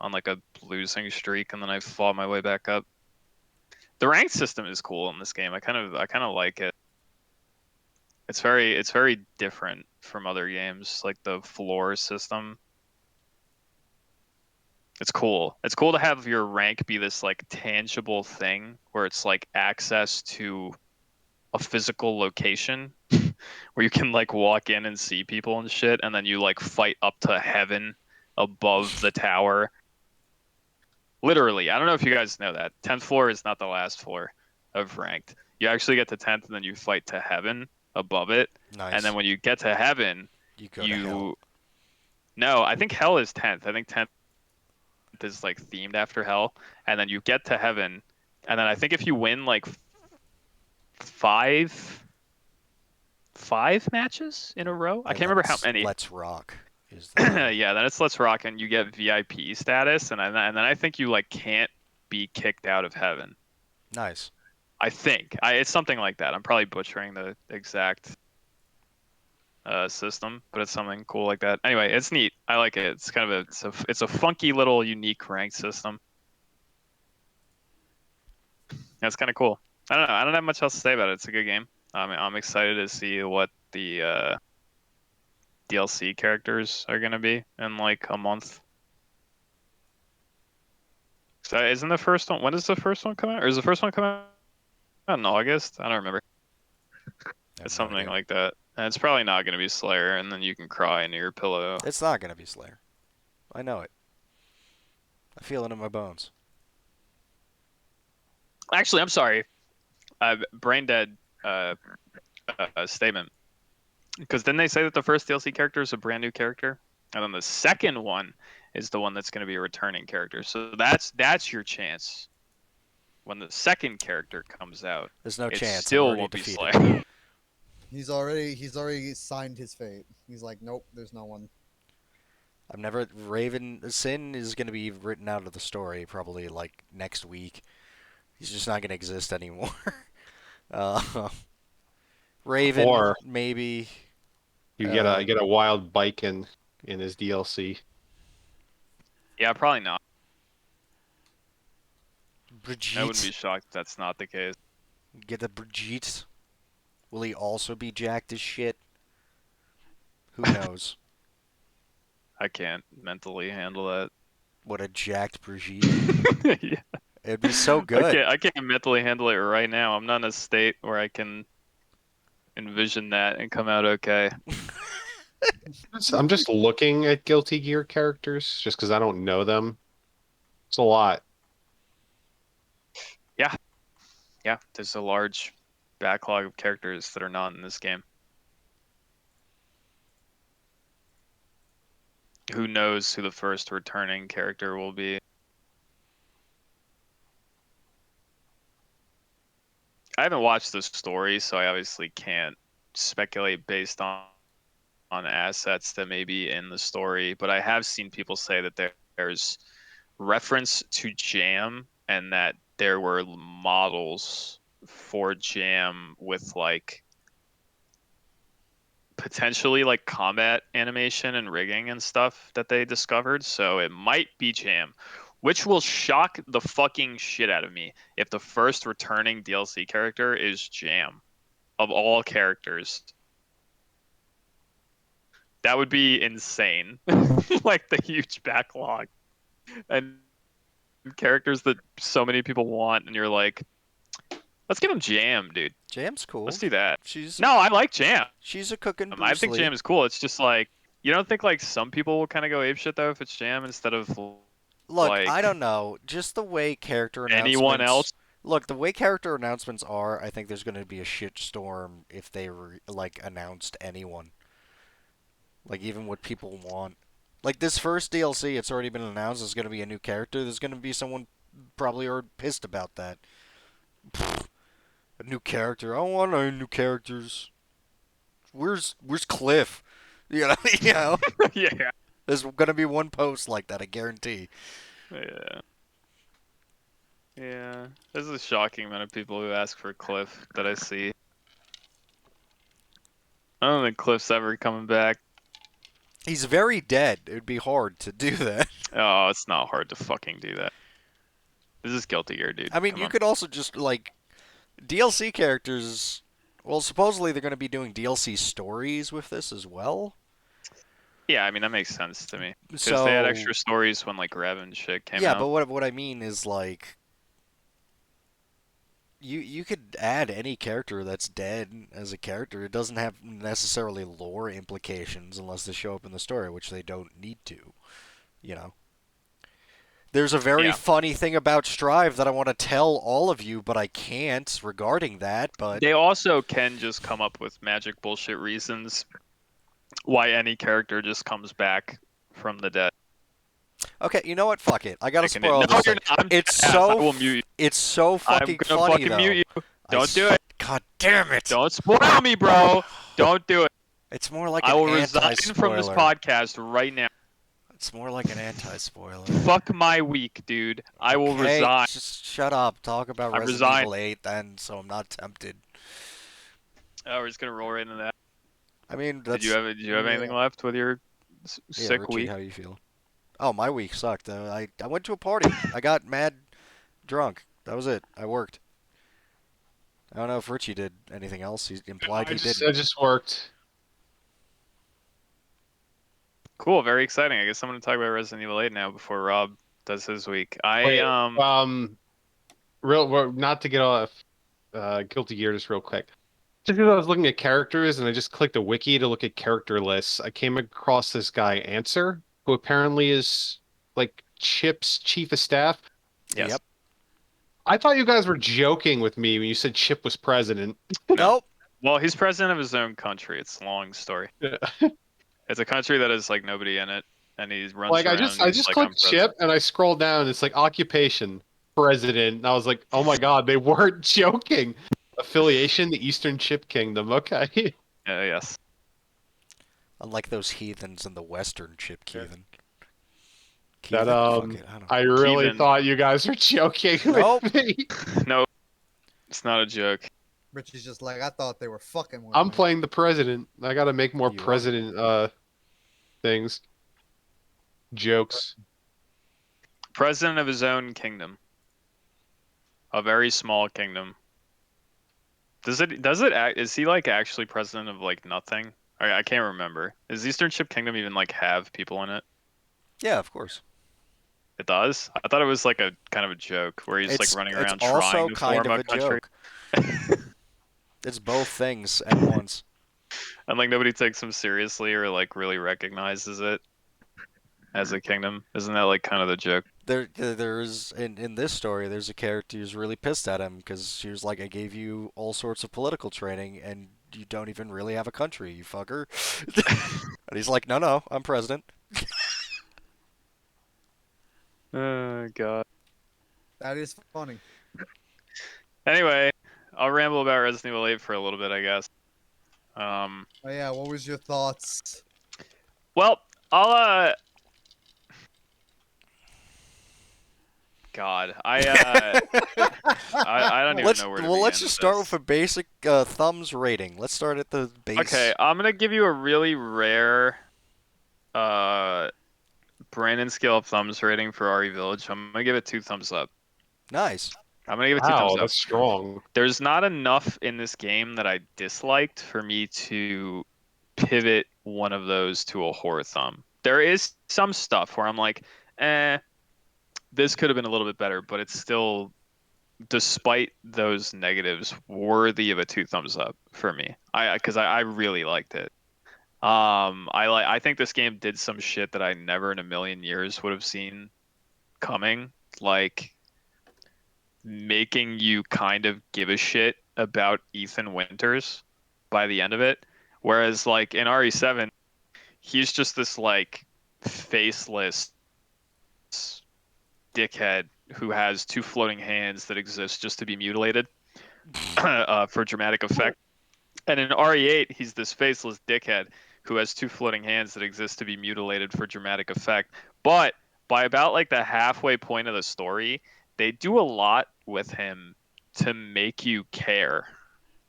B: on like a losing streak, and then I fought my way back up. The rank system is cool in this game. I kind of like it. It's very different from other games, like the floor system. It's cool. It's cool to have your rank be this like tangible thing where it's like access to a physical location where you can like walk in and see people and shit, and then you like fight up to heaven above the tower. Literally, I don't know if you guys know that. 10th floor is not the last floor of ranked. You actually get to 10th and then you fight to heaven above it. And then
G: Nice.
B: when you get to heaven,
G: You go to hell.
B: No, I think hell is 10th. I think 10th is like themed after hell. And then you get to heaven, and then I think if you win like five matches in a row, I
G: And
B: can't
G: then
B: remember how
G: it's
B: many.
G: Let's Rock is the
B: Yeah, then it's Let's Rock, and you get VIP status, and then I think you like can't be kicked out of heaven.
G: nice.
B: I think it's something like that. I'm probably butchering the exact system, but it's something cool like that. Anyway, it's neat. I like it. It's kind of it's a funky little unique ranked system. That's kind of cool. I don't know. I don't have much else to say about it. It's a good game. I'm excited to see what the DLC characters are gonna be in like a month. So isn't the first one? When does the first one come out? Or is the first one come out in August? I don't remember.
G: I have
B: It's
G: no
B: something
G: idea.
B: like that. And it's probably not going to be Slayer, and then you can cry into your pillow.
G: It's not gonna be Slayer. I know it. I feel it in my bones.
B: Actually, I'm sorry. Brain dead statement. Because didn't they say that the first DLC character is a brand new character, and then the second one is the one that's going to be a returning character. So that's your chance. When the second character comes out,
G: There's no
B: it
G: chance. I'm
B: still
G: already
B: won't be
G: defeated.
B: Slayer.
C: He's already signed his fate. He's like, nope, there's no one.
G: I'm never Raven Sin is gonna be written out of the story probably like next week. He's just not gonna exist anymore. uh, Raven
F: Or
G: maybe.
F: you
G: Uh,
F: get a wild bike in his DLC.
B: Yeah, probably not. I wouldn't be
G: Brigitte.
B: shocked if that's not the case.
G: Get a Brigitte. Will he also be jacked as shit? Who knows?
B: I can't mentally handle that.
G: What a jacked Brigitte.
B: Yeah.
G: It'd be so good.
B: I can't mentally handle it right now. I'm not in a state where I can envision that and come out okay.
F: I'm just looking at Guilty Gear characters just because I don't know them. It's a lot.
B: Yeah, there's a large backlog of characters that are not in this game. Who knows who the first returning character will be? I haven't watched the story, so I obviously can't speculate based on assets that may be in the story, but I have seen people say that there's reference to Jam and that there were models for Jam with like potentially like combat animation and rigging and stuff that they discovered, so it might be Jam, which will shock the fucking shit out of me if the first returning DLC character is Jam of all characters. That would be insane. Like the huge backlog and characters that so many people want, and you're like, let's give him Jam, dude.
G: Jam's cool.
B: Let's do that.
G: She's
B: No, I like Jam.
G: she's a cooking
B: I
G: Bruce
B: think
G: Lee.
B: Jam is cool. It's just like, you don't think like some people will kind of go apeshit though if it's Jam instead of
G: Look,
B: like
G: I don't know. Just the way character announcements.
B: anyone else?
G: Look, the way character announcements are, I think there's going to be a shitstorm if they like announced anyone. Like even what people want. Like this first DLC, it's already been announced. There's going to be a new character. There's going to be someone probably are pissed about that. Pfft, a new character. I don't want any new characters. Where's Cliff? You know, you know.
B: Yeah.
G: There's going to be one post like that, I guarantee.
B: Yeah. Yeah. There's a shocking amount of people who ask for Cliff that I see. I don't think Cliff's ever coming back.
G: He's very dead. It would be hard to do that.
B: Oh, it's not hard to fucking do that. This is Guilty Gear, dude.
G: I mean,
B: Come
G: you
B: on.
G: could also just like DLC characters. Well, supposedly they're going to be doing DLC stories with this as well.
B: Yeah, I mean that makes sense to me. Because
G: So
B: they had extra stories when like Rev and shit came
G: yeah,
B: out.
G: but what I mean is like you could add any character that's dead as a character. It doesn't have necessarily lore implications unless they show up in the story, which they don't need to. You know. There's a very
B: Yeah.
G: funny thing about Strive that I want to tell all of you, but I can't regarding that. But
B: They also can just come up with magic bullshit reasons why any character just comes back from the dead.
G: okay, you know what? Fuck it. I gotta
B: Taking
G: spoil
B: No,
G: this
B: you're
G: thing.
B: not. I'm
G: It's
B: ass.
G: so
B: I will mute you.
G: It's so
B: I'm
G: fucking
B: gonna
G: funny
B: fucking
G: though.
B: mute you. Don't do it.
G: God damn it!
B: Don't spoil me, bro. Don't do it.
G: It's more like
B: I
G: an
B: will resign from this
G: anti-spoiler.
B: podcast right now.
G: It's more like an anti-spoiler.
B: Fuck my week, dude. I will
G: Okay,
B: resign.
G: just shut up. Talk about
B: I
G: Resident
B: resign.
G: Evil 8 then, so I'm not tempted.
B: Oh, we're just gonna roll right into that.
G: I mean, that's...
B: Did you have anything left with your
G: Yeah,
B: sick
G: Richie,
B: week?
G: how you feel? Oh, my week sucked. I went to a party. I got mad drunk. That was it. I worked. I don't know if Richie did anything else. He implied he
F: I
G: didn't.
F: just worked.
B: Cool, very exciting. I guess I'm gonna talk about Resident Evil 8 now before Rob That's his week.
F: Wait, not to get off Guilty Gear just real quick. Just because I was looking at characters and I just clicked a wiki to look at character lists, I came across this guy, Answer, who apparently is like Chip's chief of staff.
B: Yes.
G: Yep.
F: I thought you guys were joking with me when you said Chip was president.
G: Nope.
B: Well, he's president of his own country. It's a long story. It's a country that has like nobody in it, and he runs
F: Like
B: around.
F: I
B: And he's
F: just
B: like, I'm
F: clicked Chip
B: president.
F: and I scrolled down. It's like occupation, president. And I was like, oh my god, they weren't joking. Affiliation, the Eastern Chip Kingdom. Okay.
B: Yes.
G: Unlike those heathens in the Western Chip Heathen.
F: That
G: Fuck it, I don't.
F: I really
B: Keevan.
F: thought you guys were joking
G: Nope.
F: with me.
B: No, it's not a joke.
C: Richie's just like, I thought they were fucking with
F: I'm
C: me.
F: playing the president. I gotta make more
G: You are.
F: president things. Jokes.
B: President of his own kingdom. A very small kingdom. Is he like actually president of like nothing? I can't remember. Does Eastern Chip Kingdom even like have people in it?
G: Yeah, of course.
B: It does? I thought it was like a kind of a joke where he's like running around
G: It's also
B: trying to
G: kind
B: form
G: of
B: a
G: a
B: country.
G: joke. It's both things at once.
B: And like nobody takes him seriously or like really recognizes it as a kingdom. Isn't that like kind of the joke?
G: There's in this story, there's a character who's really pissed at him because she was like, "I gave you all sorts of political training, and you don't even really have a country, you fucker." And he's like, "No, I'm president."
B: Oh god.
C: That is funny.
B: Anyway, I'll ramble about Resident Evil 8 for a little bit, I guess.
C: Oh yeah, what was your thoughts?
B: Well, I'll God, I don't even know where to
G: let's
B: begin
G: just start
B: this.
G: with a basic thumbs rating. Let's start at the base.
B: Okay, I'm gonna give you a really rare Brandon scale of thumbs rating for RE Village. I'm gonna give it 2 thumbs up.
G: Nice.
B: I'm gonna give it 2
F: Wow,
B: thumbs up.
F: that's strong.
B: There's not enough in this game that I disliked for me to pivot one of those to a horror thumb. There is some stuff where I'm like, this could have been a little bit better, but it's still, despite those negatives, worthy of a 2 thumbs up for me. Because I really liked it. I think this game did some shit that I never in a million years would have seen coming, like making you kind of give a shit about Ethan Winters by the end of it. Whereas like in RE7, he's just this like faceless dickhead who has 2 floating hands that exist just to be mutilated for dramatic effect. And in RE8, he's this faceless dickhead who has 2 floating hands that exist to be mutilated for dramatic effect. But by about like the halfway point of the story, they do a lot with him to make you care.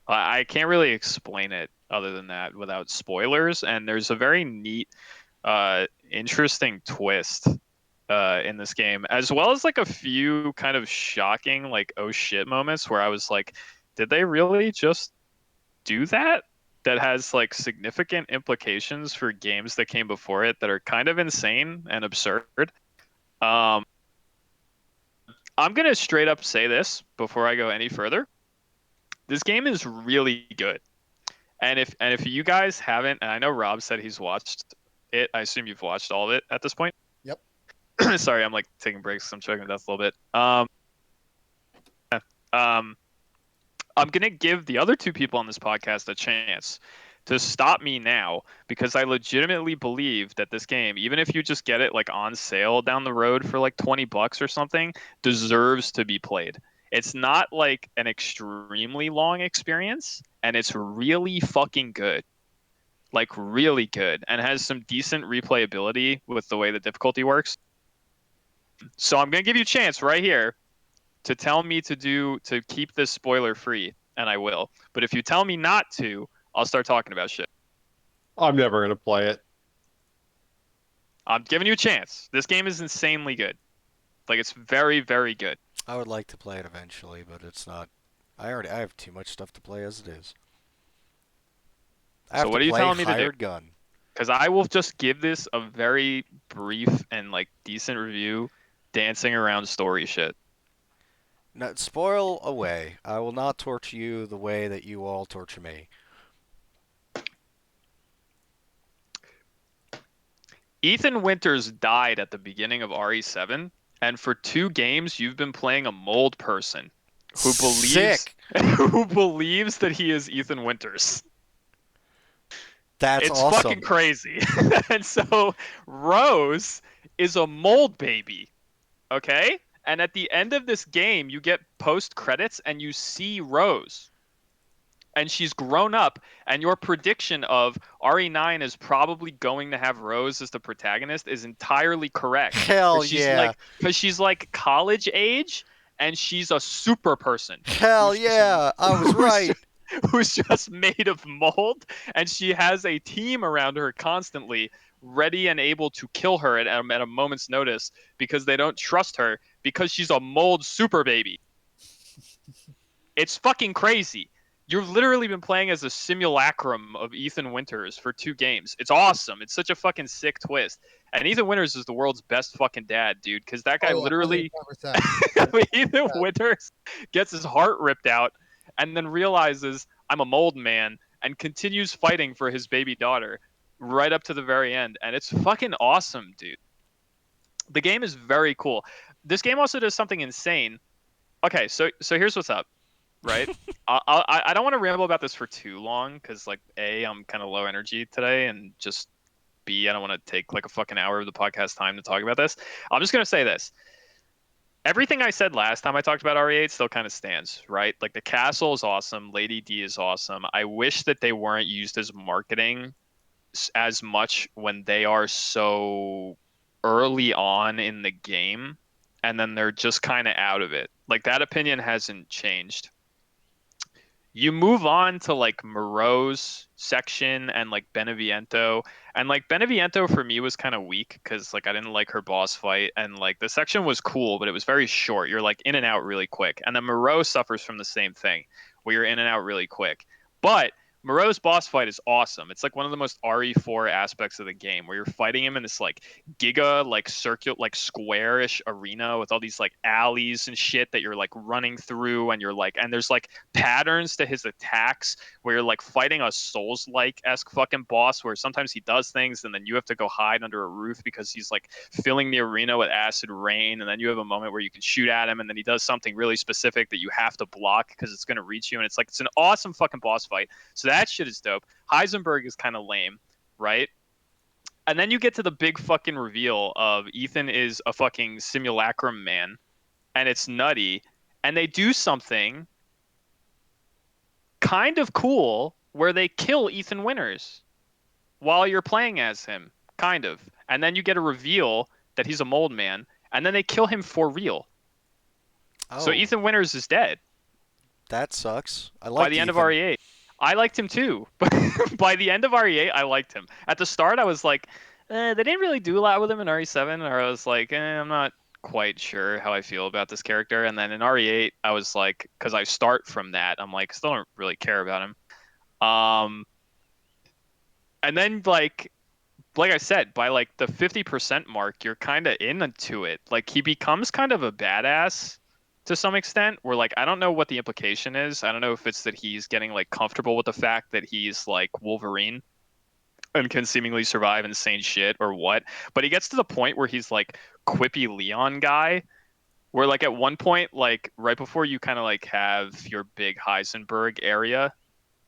B: I can't really explain it other than that without spoilers. And there's a very neat, interesting twist in this game, as well as like a few kind of shocking, like, oh shit moments where I was like, did they really just do that? That has like significant implications for games that came before it that are kind of insane and absurd. I'm gonna straight up say this before I go any further. This game is really good. And if you guys haven't, and I know Rob said he's watched it, I assume you've watched all of it at this point.
C: Yep.
B: Sorry, I'm like taking breaks. I'm choking to death a little bit. I'm gonna give the other 2 people on this podcast a chance to stop me now, because I legitimately believe that this game, even if you just get it like on sale down the road for like $20 or something, deserves to be played. It's not like an extremely long experience, and it's really fucking good. Like really good, and has some decent replayability with the way the difficulty works. So I'm gonna give you a chance right here to tell me to keep this spoiler free, and I will. But if you tell me not to, I'll start talking about shit.
F: I'm never gonna play it.
B: I'm giving you a chance. This game is insanely good. Like, it's very, very good.
G: I would like to play it eventually, but it's not. I have too much stuff to play as it is. I have
B: So what
G: to
B: are you
G: play
B: telling me to do?
G: Hired Gun.
B: Because I will just give this a very brief and like decent review dancing around story shit.
G: Now, spoil away. I will not torture you the way that you all torture me.
B: Ethan Winters died at the beginning of RE7, and for 2 games you've been playing a mold person who believes
G: Sick.
B: who believes that he is Ethan Winters.
G: That's
B: It's
G: awesome.
B: fucking crazy. And so Rose is a mold baby, okay? And at the end of this game, you get post credits and you see Rose. And she's grown up, and your prediction of RE9 is probably going to have Rose as the protagonist is entirely correct.
G: Hell
B: She's
G: yeah.
B: because she's like college age, and she's a super person.
G: Hell
B: who's just-
G: yeah. I was
B: who's
G: right.
B: Who's just made of mold, and she has a team around her constantly, ready and able to kill her at a moment's notice because they don't trust her because she's a mold super baby. It's fucking crazy. You've literally been playing as a simulacrum of Ethan Winters for 2 games. It's awesome. It's such a fucking sick twist. And Ethan Winters is the world's best fucking dad, dude, because that guy
C: Oh, yeah,
B: literally
C: 100%.
B: Ethan Winters gets his heart ripped out and then realizes I'm a mold man and continues fighting for his baby daughter right up to the very end. And it's fucking awesome, dude. The game is very cool. This game also does something insane. Okay, so here's what's up, right? I don't want to ramble about this for too long because, like, A, I'm kind of low energy today, and just B, I don't want to take like a fucking hour of the podcast time to talk about this. I'm just going to say this. Everything I said last time I talked about RE8 still kind of stands, right? Like, the castle is awesome. Lady D is awesome. I wish that they weren't used as marketing as much when they are so early on in the game, and then they're just kind of out of it. Like, that opinion hasn't changed. You move on to like Moreau's section and like Beneviento. And like Beneviento for me was kind of weak because like I didn't like her boss fight. And like the section was cool, but it was very short. You're like in and out really quick. And then Moreau suffers from the same thing where you're in and out really quick. But Moreau's boss fight is awesome. It's like one of the most RE4 aspects of the game where you're fighting him in this like giga like circular like square-ish arena with all these like alleys and shit that you're like running through, and you're like, and there's like patterns to his attacks where you're like fighting a Souls-like esque fucking boss where sometimes he does things and then you have to go hide under a roof because he's like filling the arena with acid rain, and then you have a moment where you can shoot at him and then he does something really specific that you have to block because it's going to reach you, and it's like it's an awesome fucking boss fight. So that shit is dope. Heisenberg is kind of lame, right? And then you get to the big fucking reveal of Ethan is a fucking simulacrum man, and it's nutty. And they do something kind of cool where they kill Ethan Winters while you're playing as him, kind of. And then you get a reveal that he's a mold man, and then they kill him for real.
G: Oh,
B: So Ethan Winters is dead
G: that sucks. I like
B: by the end of RE8. I liked him too. But by the end of RE8, I liked him. At the start, I was like, they didn't really do a lot with him in RE7, or I was like, I'm not quite sure how I feel about this character. And then in RE8, I was like, because I start from that, I'm like, still don't really care about him. And then like I said, by like the 50% mark, you're kind of into it. Like, he becomes kind of a badass to some extent, where like I don't know what the implication is. I don't know if it's that he's getting like comfortable with the fact that he's like Wolverine and can seemingly survive insane shit or what. But he gets to the point where he's like quippy Leon guy, where like at one point, like right before you kind of like have your big Heisenberg area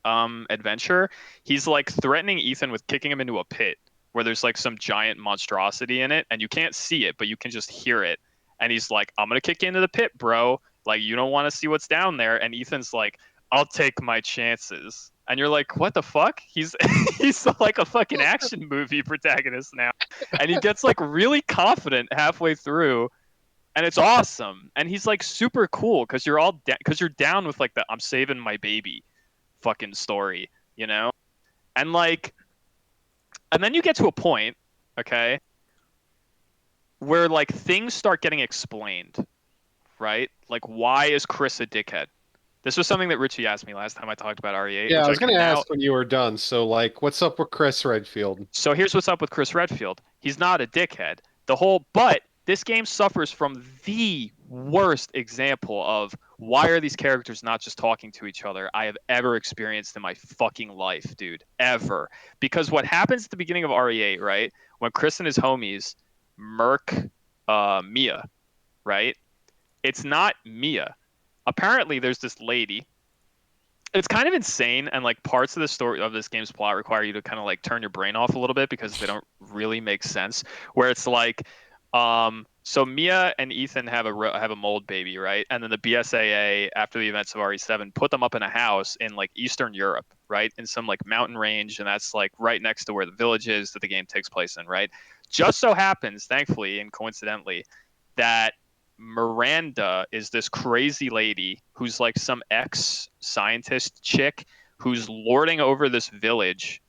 B: adventure, he's like threatening Ethan with kicking him into a pit where there's like some giant monstrosity in it, and you can't see it, but you can just hear it. And he's like, I'm going to kick you into the pit, bro. Like, you don't want to see what's down there. And Ethan's like, I'll take my chances. And you're like, what the fuck? He's he's like a fucking action movie protagonist now. And he gets like really confident halfway through. And it's awesome. And he's like super cool because you're all because you're down with like the I'm saving my baby fucking story, you know? And like, and then you get to a point, okay, where like things start getting explained, right? Like, why is Chris a dickhead? This was something that Richie asked me last time I talked about RE8.
F: Yeah,
B: which
F: I was going to
B: can now...
F: ask when you were done. So, like, what's up with Chris Redfield?
B: So here's what's up with Chris Redfield. He's not a dickhead. But This game suffers from the worst example of why are these characters not just talking to each other I have ever experienced in my fucking life, dude. Ever. Because what happens at the beginning of RE8, right? When Chris and his homies murk Mia, right? It's not Mia. Apparently, there's this lady. It's kind of insane, and like parts of the story of this game's plot require you to kind of like turn your brain off a little bit because they don't really make sense. Where it's like, so Mia and Ethan have a mold baby, right? And then the BSAA, after the events of RE7, put them up in a house in like Eastern Europe, right, in some like mountain range, and that's like right next to where the village is that the game takes place in, right? Just so happens, thankfully and coincidentally, that Miranda is this crazy lady who's like some ex-scientist chick who's lording over this village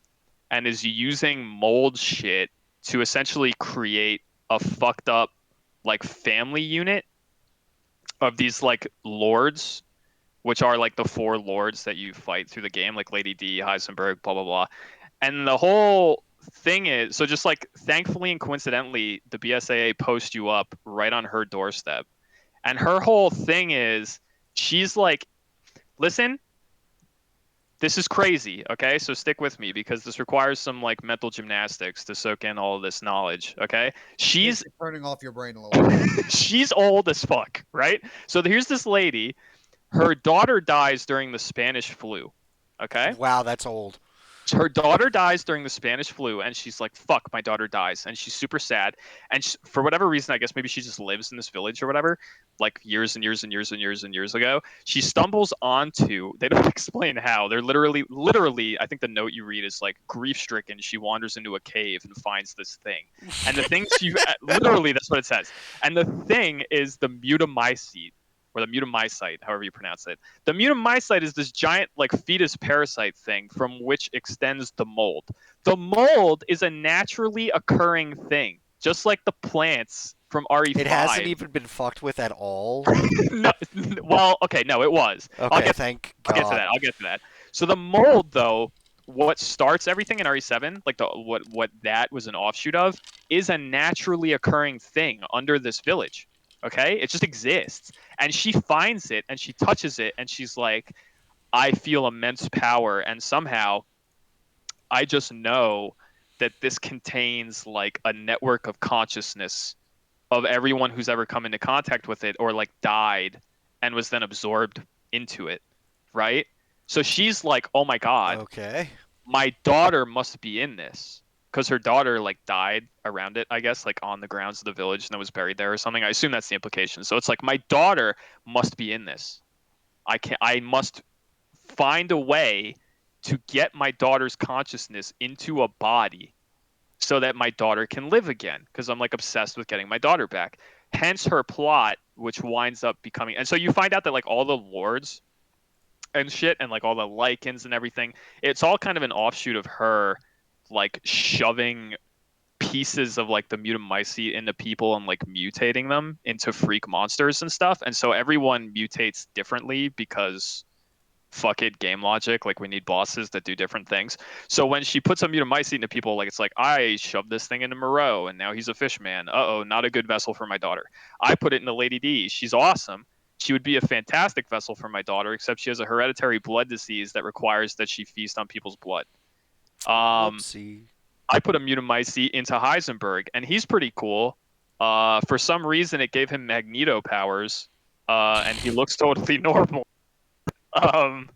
B: and is using mold shit to essentially create a fucked up like family unit of these like lords, which are like the four lords that you fight through the game, like Lady D, Heisenberg, blah blah blah. And the whole thing is, so just like thankfully and coincidentally, the BSAA post you up right on her doorstep. And her whole thing is she's like, listen, this is crazy, okay? So stick with me because this requires some like mental gymnastics to soak in all of this knowledge, okay? She's
C: It's turning off your brain a little bit.
B: she's old as fuck, right? So here's this lady, her daughter dies during the Spanish flu, okay?
G: Wow, that's old.
B: Her daughter dies during the Spanish flu, and she's like, "Fuck, my daughter dies," and she's super sad. And for whatever reason, I guess maybe she just lives in this village or whatever, like years and years and years and years and years ago. She stumbles onto. They don't explain how. They're literally. I think the note you read is like grief-stricken. She wanders into a cave and finds this thing, and the thing she literally that's what it says. And the thing is the mutamycete or the mutamycite, however you pronounce it. The mutamycite is this giant like fetus parasite thing from which extends the mold. The mold is a naturally occurring thing, just like the plants from RE5.
G: It hasn't even been fucked with at all.
B: No, well, okay, no, it was.
G: Okay, thank
B: I'll get to
G: God.
B: that. I'll get to that. So the mold, though, what starts everything in RE7, like what that was an offshoot of, is a naturally occurring thing under this village. Okay, it just exists, and she finds it and she touches it, and she's like, "I feel immense power," and somehow, I just know that this contains like a network of consciousness of everyone who's ever come into contact with it or like died and was then absorbed into it, right? So she's like, "Oh my God,
G: Okay.
B: my daughter must be in this." Because her daughter like died around it, I guess, like on the grounds of the village and then was buried there or something. I assume that's the implication. So it's like my daughter must be in this. I must find a way to get my daughter's consciousness into a body so that my daughter can live again because I'm like obsessed with getting my daughter back. Hence her plot, which winds up becoming. And so you find out that like all the lords and shit and like all the lichens and everything, it's all kind of an offshoot of her like shoving pieces of like the mutamycete into people and like mutating them into freak monsters and stuff. And so everyone mutates differently because fuck it, game logic. Like we need bosses that do different things. So when she puts a mutamycete into people, like it's like I shoved this thing into Moreau and now he's a fish man. Uh-oh, not a good vessel for my daughter. I put it into Lady D. She's awesome. She would be a fantastic vessel for my daughter, except she has a hereditary blood disease that requires that she feast on people's blood.
G: Whoopsie.
B: I put a mutamycete into Heisenberg, and he's pretty cool. For some reason, it gave him Magneto powers, and he looks totally normal. Um,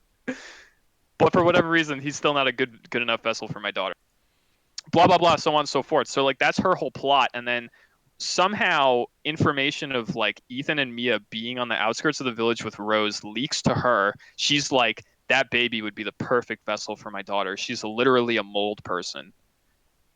B: but for whatever reason, he's still not a good enough vessel for my daughter. Blah blah blah, so on and so forth. So like that's her whole plot, and then somehow information of like Ethan and Mia being on the outskirts of the village with Rose leaks to her. She's like, that baby would be the perfect vessel for my daughter. She's literally a mold person.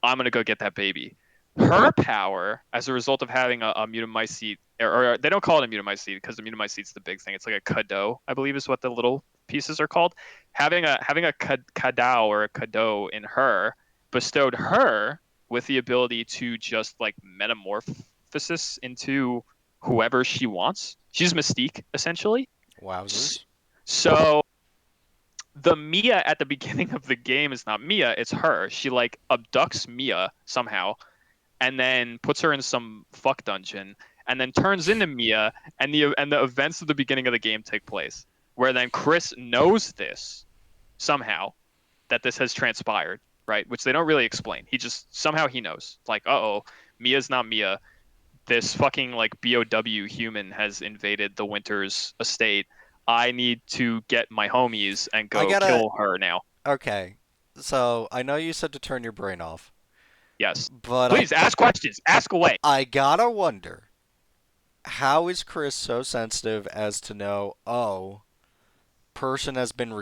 B: I'm gonna go get that baby. Her power, as a result of having a mutamycete, or they don't call it a mutamycete because the mutamycete's the big thing. It's like a Kado, I believe, is what the little pieces are called. Having a Kadao or a Kado in her bestowed her with the ability to just like metamorphosis into whoever she wants. She's Mystique essentially.
G: Wowzers.
B: So the Mia at the beginning of the game is not Mia, it's her. She like abducts Mia somehow and then puts her in some fuck dungeon, and then turns into Mia, and the events of the beginning of the game take place, where then Chris knows this somehow, that this has transpired, right? Which they don't really explain. He just somehow he knows, like, uh-oh, Mia's not Mia. This fucking like BOW human has invaded the Winter's estate. I need to get my homies and
G: I
B: go
G: gotta.
B: kill her now.
G: Okay. So I know you said to turn your brain off,
B: Yes.
G: but
B: Please ask questions. Ask away.
G: I gotta wonder, how is Chris so sensitive as to know, oh, person has been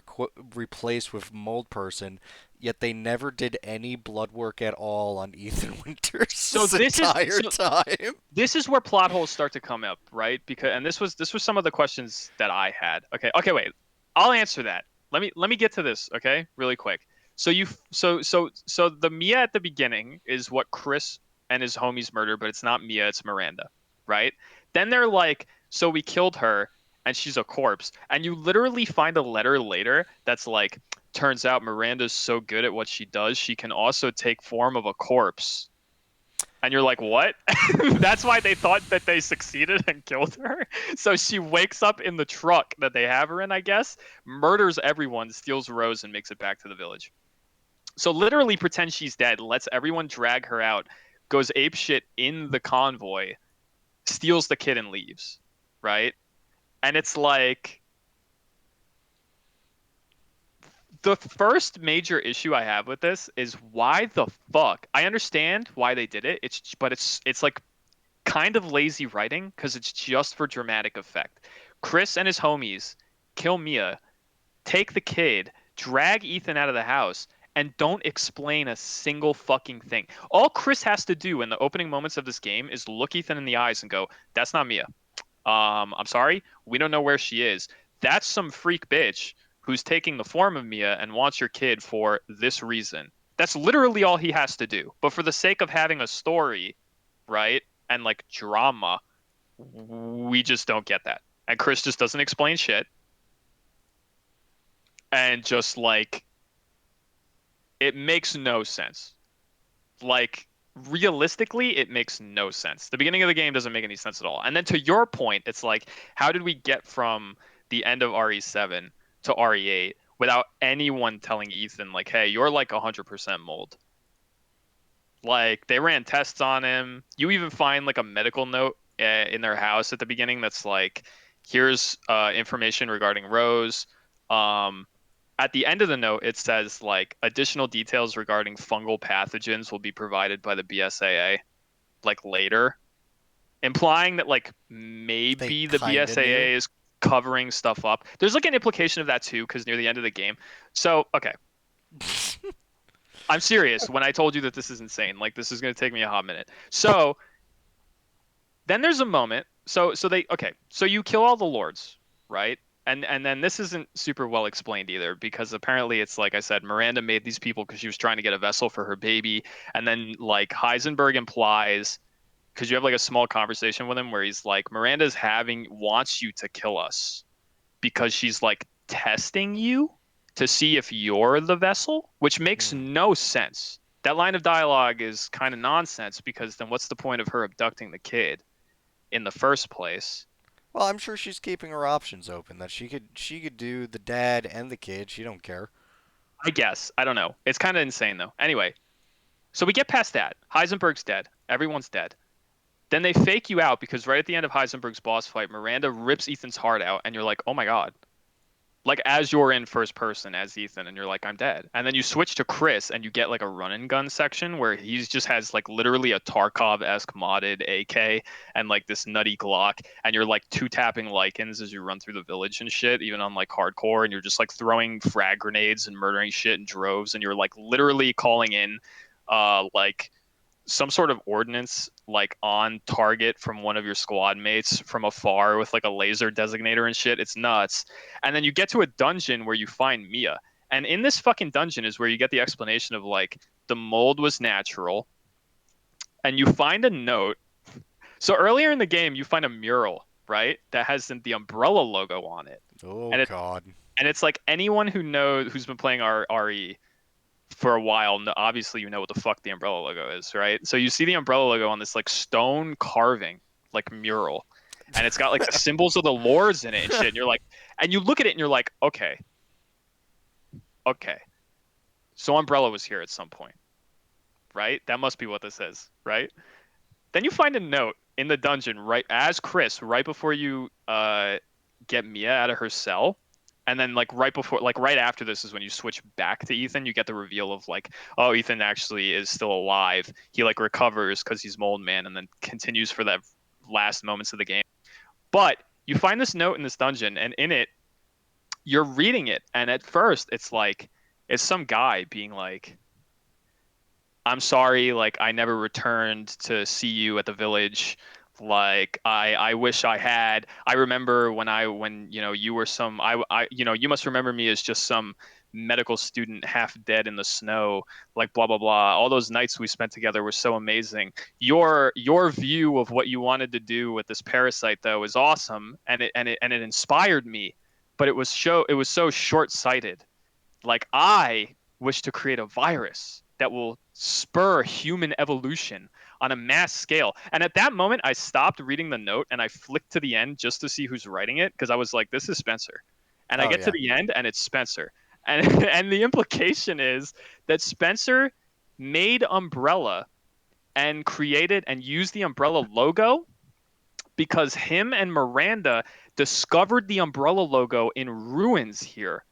G: replaced with mold person, yet they never did any blood work at all on Ethan Winters
B: So
G: entire time.
B: this is where plot holes start to come up, right? Because and this was some of the questions that I had. Okay, wait. I'll answer that. Let me get to this, okay? Really quick. So the Mia at the beginning is what Chris and his homies murder, but it's not Mia, it's Miranda, right? Then they're like, so we killed her and she's a corpse. And you literally find a letter later that's like, turns out Miranda's so good at what she does, she can also take form of a corpse. And you're like, what? That's why they thought that they succeeded and killed her. So she wakes up in the truck that they have her in, I guess, murders everyone, steals Rose, and makes it back to the village. So literally pretends she's dead, lets everyone drag her out, goes apeshit in the convoy, steals the kid, and leaves. Right? And it's like, the first major issue I have with this is why the fuck? I understand why they did it. It's like kind of lazy writing because it's just for dramatic effect. Chris and his homies kill Mia, take the kid, drag Ethan out of the house, and don't explain a single fucking thing. All Chris has to do in the opening moments of this game is look Ethan in the eyes and go, "That's not Mia. I'm sorry, we don't know where she is. That's some freak bitch who's taking the form of Mia and wants your kid for this reason." That's literally all he has to do. But for the sake of having a story, right, and like drama, we just don't get that. And Chris just doesn't explain shit. And just like, it makes no sense. Like, realistically, it makes no sense. The beginning of the game doesn't make any sense at all. And then to your point, it's like, how did we get from the end of RE7 to RE8 without anyone telling Ethan, like, hey, you're like 100% mold? Like, they ran tests on him. You even find like a medical note in their house at the beginning that's like, here's information regarding Rose. At the end of the note, it says like additional details regarding fungal pathogens will be provided by the BSAA, like later, implying that like maybe the BSAA is covering stuff up. There's like an implication of that too, because near the end of the game. So, okay. I'm serious when I told you that this is insane. Like, this is going to take me a hot minute. So then there's a moment. So you kill all the lords, right? And then this isn't super well explained either, because apparently it's like I said, Miranda made these people because she was trying to get a vessel for her baby. And then like Heisenberg implies, because you have like a small conversation with him where he's like, Miranda's wants you to kill us because she's like testing you to see if you're the vessel, which makes no sense. That line of dialogue is kind of nonsense, because then what's the point of her abducting the kid in the first place?
G: Well, I'm sure she's keeping her options open. That she could do the dad and the kid. She don't care.
B: I guess. I don't know. It's kind of insane though. Anyway, so we get past that. Heisenberg's dead. Everyone's dead. Then they fake you out because right at the end of Heisenberg's boss fight, Miranda rips Ethan's heart out, and you're like, oh my god. Like, as you're in first person as Ethan, and you're like, I'm dead. And then you switch to Chris, and you get like a run and gun section where he just has like literally a Tarkov-esque modded AK and like this nutty Glock, and you're like two-tapping Lycans as you run through the village and shit, even on like hardcore, and you're just like throwing frag grenades and murdering shit in droves, and you're like literally calling in like some sort of ordnance like on target from one of your squad mates from afar with like a laser designator and shit. It's nuts. And then you get to a dungeon where you find Mia. And in this fucking dungeon is where you get the explanation of like the mold was natural. And you find a note. So earlier in the game, you find a mural, right? That has the Umbrella logo on it.
G: Oh,
B: and
G: God.
B: And it's like anyone who's been playing RE for a while, obviously you know what the fuck the Umbrella logo is, right? So you see the Umbrella logo on this like stone carving, like mural, and it's got like the symbols of the lords in it and shit. And you're like, and you look at it and you're like, okay, okay, so Umbrella was here at some point, right? That must be what this is, right? Then you find a note in the dungeon right as Chris, right before you get Mia out of her cell. And then like right before, like right after this is when you switch back to Ethan, you get the reveal of like, oh, Ethan actually is still alive. He like recovers because he's Mold Man and then continues for that last moments of the game. But you find this note in this dungeon, and in it, you're reading it. And at first it's like, it's some guy being like, I'm sorry, like I never returned to see you at the village. Like I wish I had. I remember when you know you were some I you know you must remember me as just some medical student half dead in the snow, like blah blah blah. All those nights we spent together were so amazing. Your view of what you wanted to do with this parasite though is awesome, and it inspired me, but it was so short-sighted. Like I wish to create a virus that will spur human evolution on a mass scale. And at that moment, I stopped reading the note and I flicked to the end just to see who's writing it because I was like, this is Spencer. And I
G: Oh
B: get to
G: yeah.
B: the end and it's Spencer. And and the implication is that Spencer made Umbrella and created and used the Umbrella logo because him and Miranda discovered the Umbrella logo in ruins here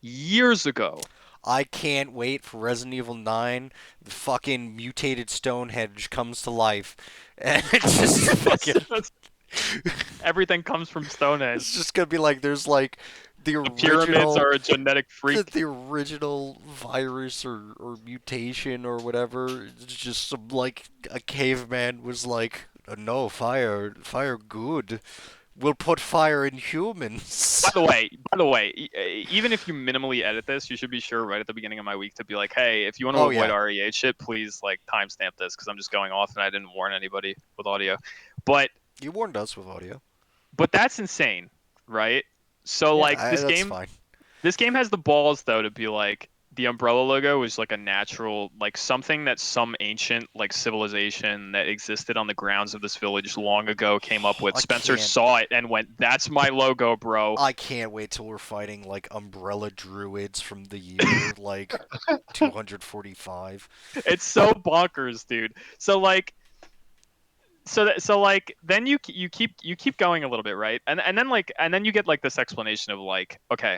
B: years ago.
G: I can't wait for Resident Evil 9. The fucking mutated Stonehenge comes to life, and it's just fucking.
B: Everything comes from Stonehenge.
G: It's just gonna be like there's like the
B: The pyramids
G: original
B: are a genetic freak.
G: the original virus or mutation or whatever. It's just some like a caveman was like, no, fire good. We'll put fire in humans.
B: By the way, even if you minimally edit this, you should be sure right at the beginning of my week to be like, hey, if you want to
G: Oh,
B: avoid
G: yeah.
B: REH shit, please like timestamp this because I'm just going off and I didn't warn anybody with audio. But
G: You warned us with audio.
B: that's insane, right? So like
G: That's fine.
B: this game has the balls though to be like the Umbrella logo is like a natural, like something that some ancient like civilization that existed on the grounds of this village long ago came up with.
G: I
B: Spencer
G: can't.
B: saw it and went, "That's my logo, bro."
G: I can't wait till we're fighting like umbrella druids from the year like 245.
B: It's so bonkers, dude. So like so like then you keep going a little bit, right? And then you get like this explanation of like, okay,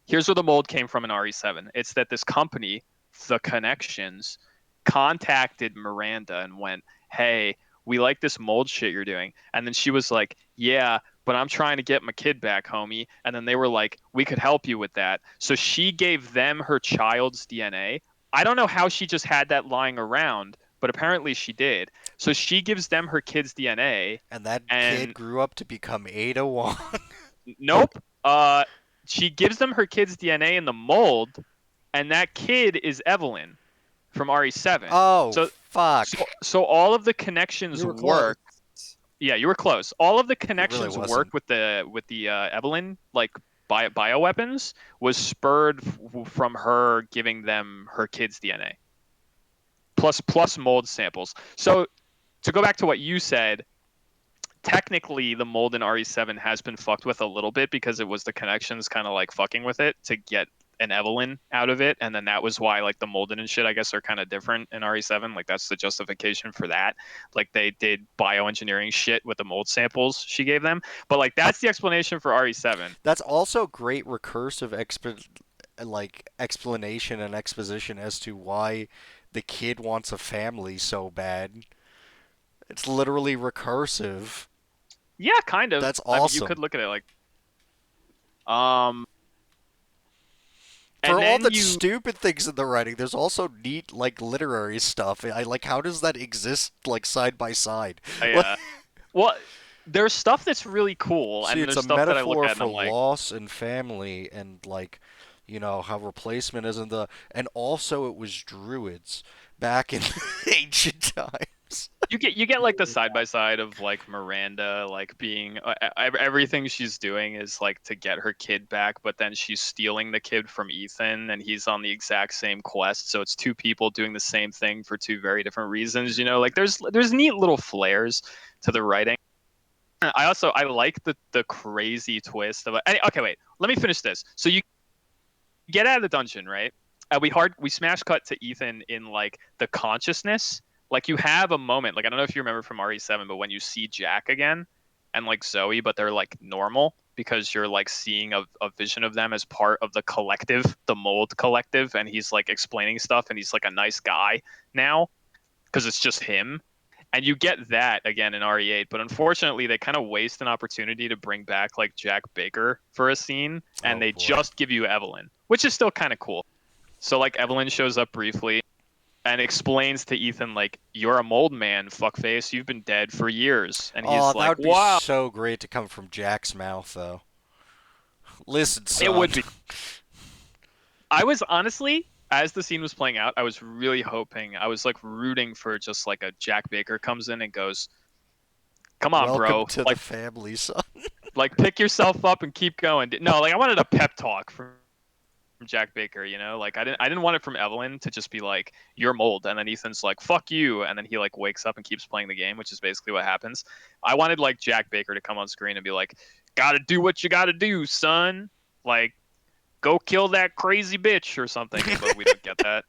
B: here's where the mold came from in RE7. It's that this company, The Connections, contacted Miranda and went, "Hey, we like this mold shit you're doing." And then she was like, "Yeah, but I'm trying to get my kid back, homie." And then they were like, "We could help you with that." So she gave them her child's DNA. I don't know how she just had that lying around, but apparently she did. So she gives them her kid's DNA.
G: And that kid
B: And
G: grew up to become Ada Wong.
B: nope. She gives them her kid's DNA in the mold, and that kid is Evelyn from RE7.
G: Oh,
B: So
G: fuck.
B: so all of the connections
C: You were
B: work.
C: close.
B: Yeah, you were close. All of the
G: really
B: connections
G: wasn't.
B: work with the Evelyn like bioweapons was spurred from her giving them her kid's DNA plus mold samples. So to go back to what you said, technically the mold in RE7 has been fucked with a little bit because it was the connections kind of like fucking with it to get an Evelyn out of it, and then that was why like the molded and shit I guess are kind of different in RE7. Like that's the justification for that. Like they did bioengineering shit with the mold samples she gave them, but like that's the explanation for RE7.
G: That's also great recursive explanation and exposition as to why the kid wants a family so bad. It's literally recursive.
B: Yeah, kind of.
G: That's
B: I mean, you
G: awesome.
B: could look at it like, um,
G: For
B: and
G: all
B: then
G: the
B: you,
G: stupid things in the writing, there's also neat like literary stuff. I like how does that exist like side by side?
B: yeah. Well, there's stuff that's really cool,
G: See,
B: and
G: it's
B: there's
G: a
B: stuff that I look
G: metaphor
B: at and
G: for
B: I'm like,
G: loss and family and like how replacement isn't the and also it was druids back in ancient times.
B: You get like the side by side of like Miranda like being everything she's doing is like to get her kid back, but then she's stealing the kid from Ethan and he's on the exact same quest, so it's two people doing the same thing for two very different reasons, you know? Like there's neat little flares to the writing. I like the crazy twist of okay, wait, let me finish this. So you get out of the dungeon, right? We smash cut to Ethan in like the consciousness. Like you have a moment, like I don't know if you remember from RE7, but when you see Jack again and like Zoe, but they're like normal because you're like seeing a vision of them as part of the collective, the mold collective, and he's like explaining stuff and he's like a nice guy now because it's just him. And you get that again in RE8, but unfortunately they kind of waste an opportunity to bring back like Jack Baker for a scene, and
G: Oh,
B: they
G: boy.
B: just give you Evelyn, which is still kind of cool. So like Evelyn shows up briefly and explains to Ethan like, "You're a mold man, fuckface. You've been dead for years." And
G: Oh,
B: he's
G: that
B: like,
G: would be
B: "Wow."
G: so great to come from Jack's mouth, though. Listen,
B: It
G: son.
B: would be. I was honestly, as the scene was playing out, I was really hoping, I was like rooting for just like a Jack Baker comes in and goes, "Come on,
G: Welcome
B: bro.
G: to the family, son.
B: Like pick yourself up and keep going." No, like I wanted a pep talk from Jack Baker, you know? Like I didn't want it from Evelyn to just be like, "You're mold," and then Ethan's like, "Fuck you," and then he like wakes up and keeps playing the game, which is basically what happens. I wanted like Jack Baker to come on screen and be like, "Gotta do what you gotta do, son. Like go kill that crazy bitch or something," but we don't get that,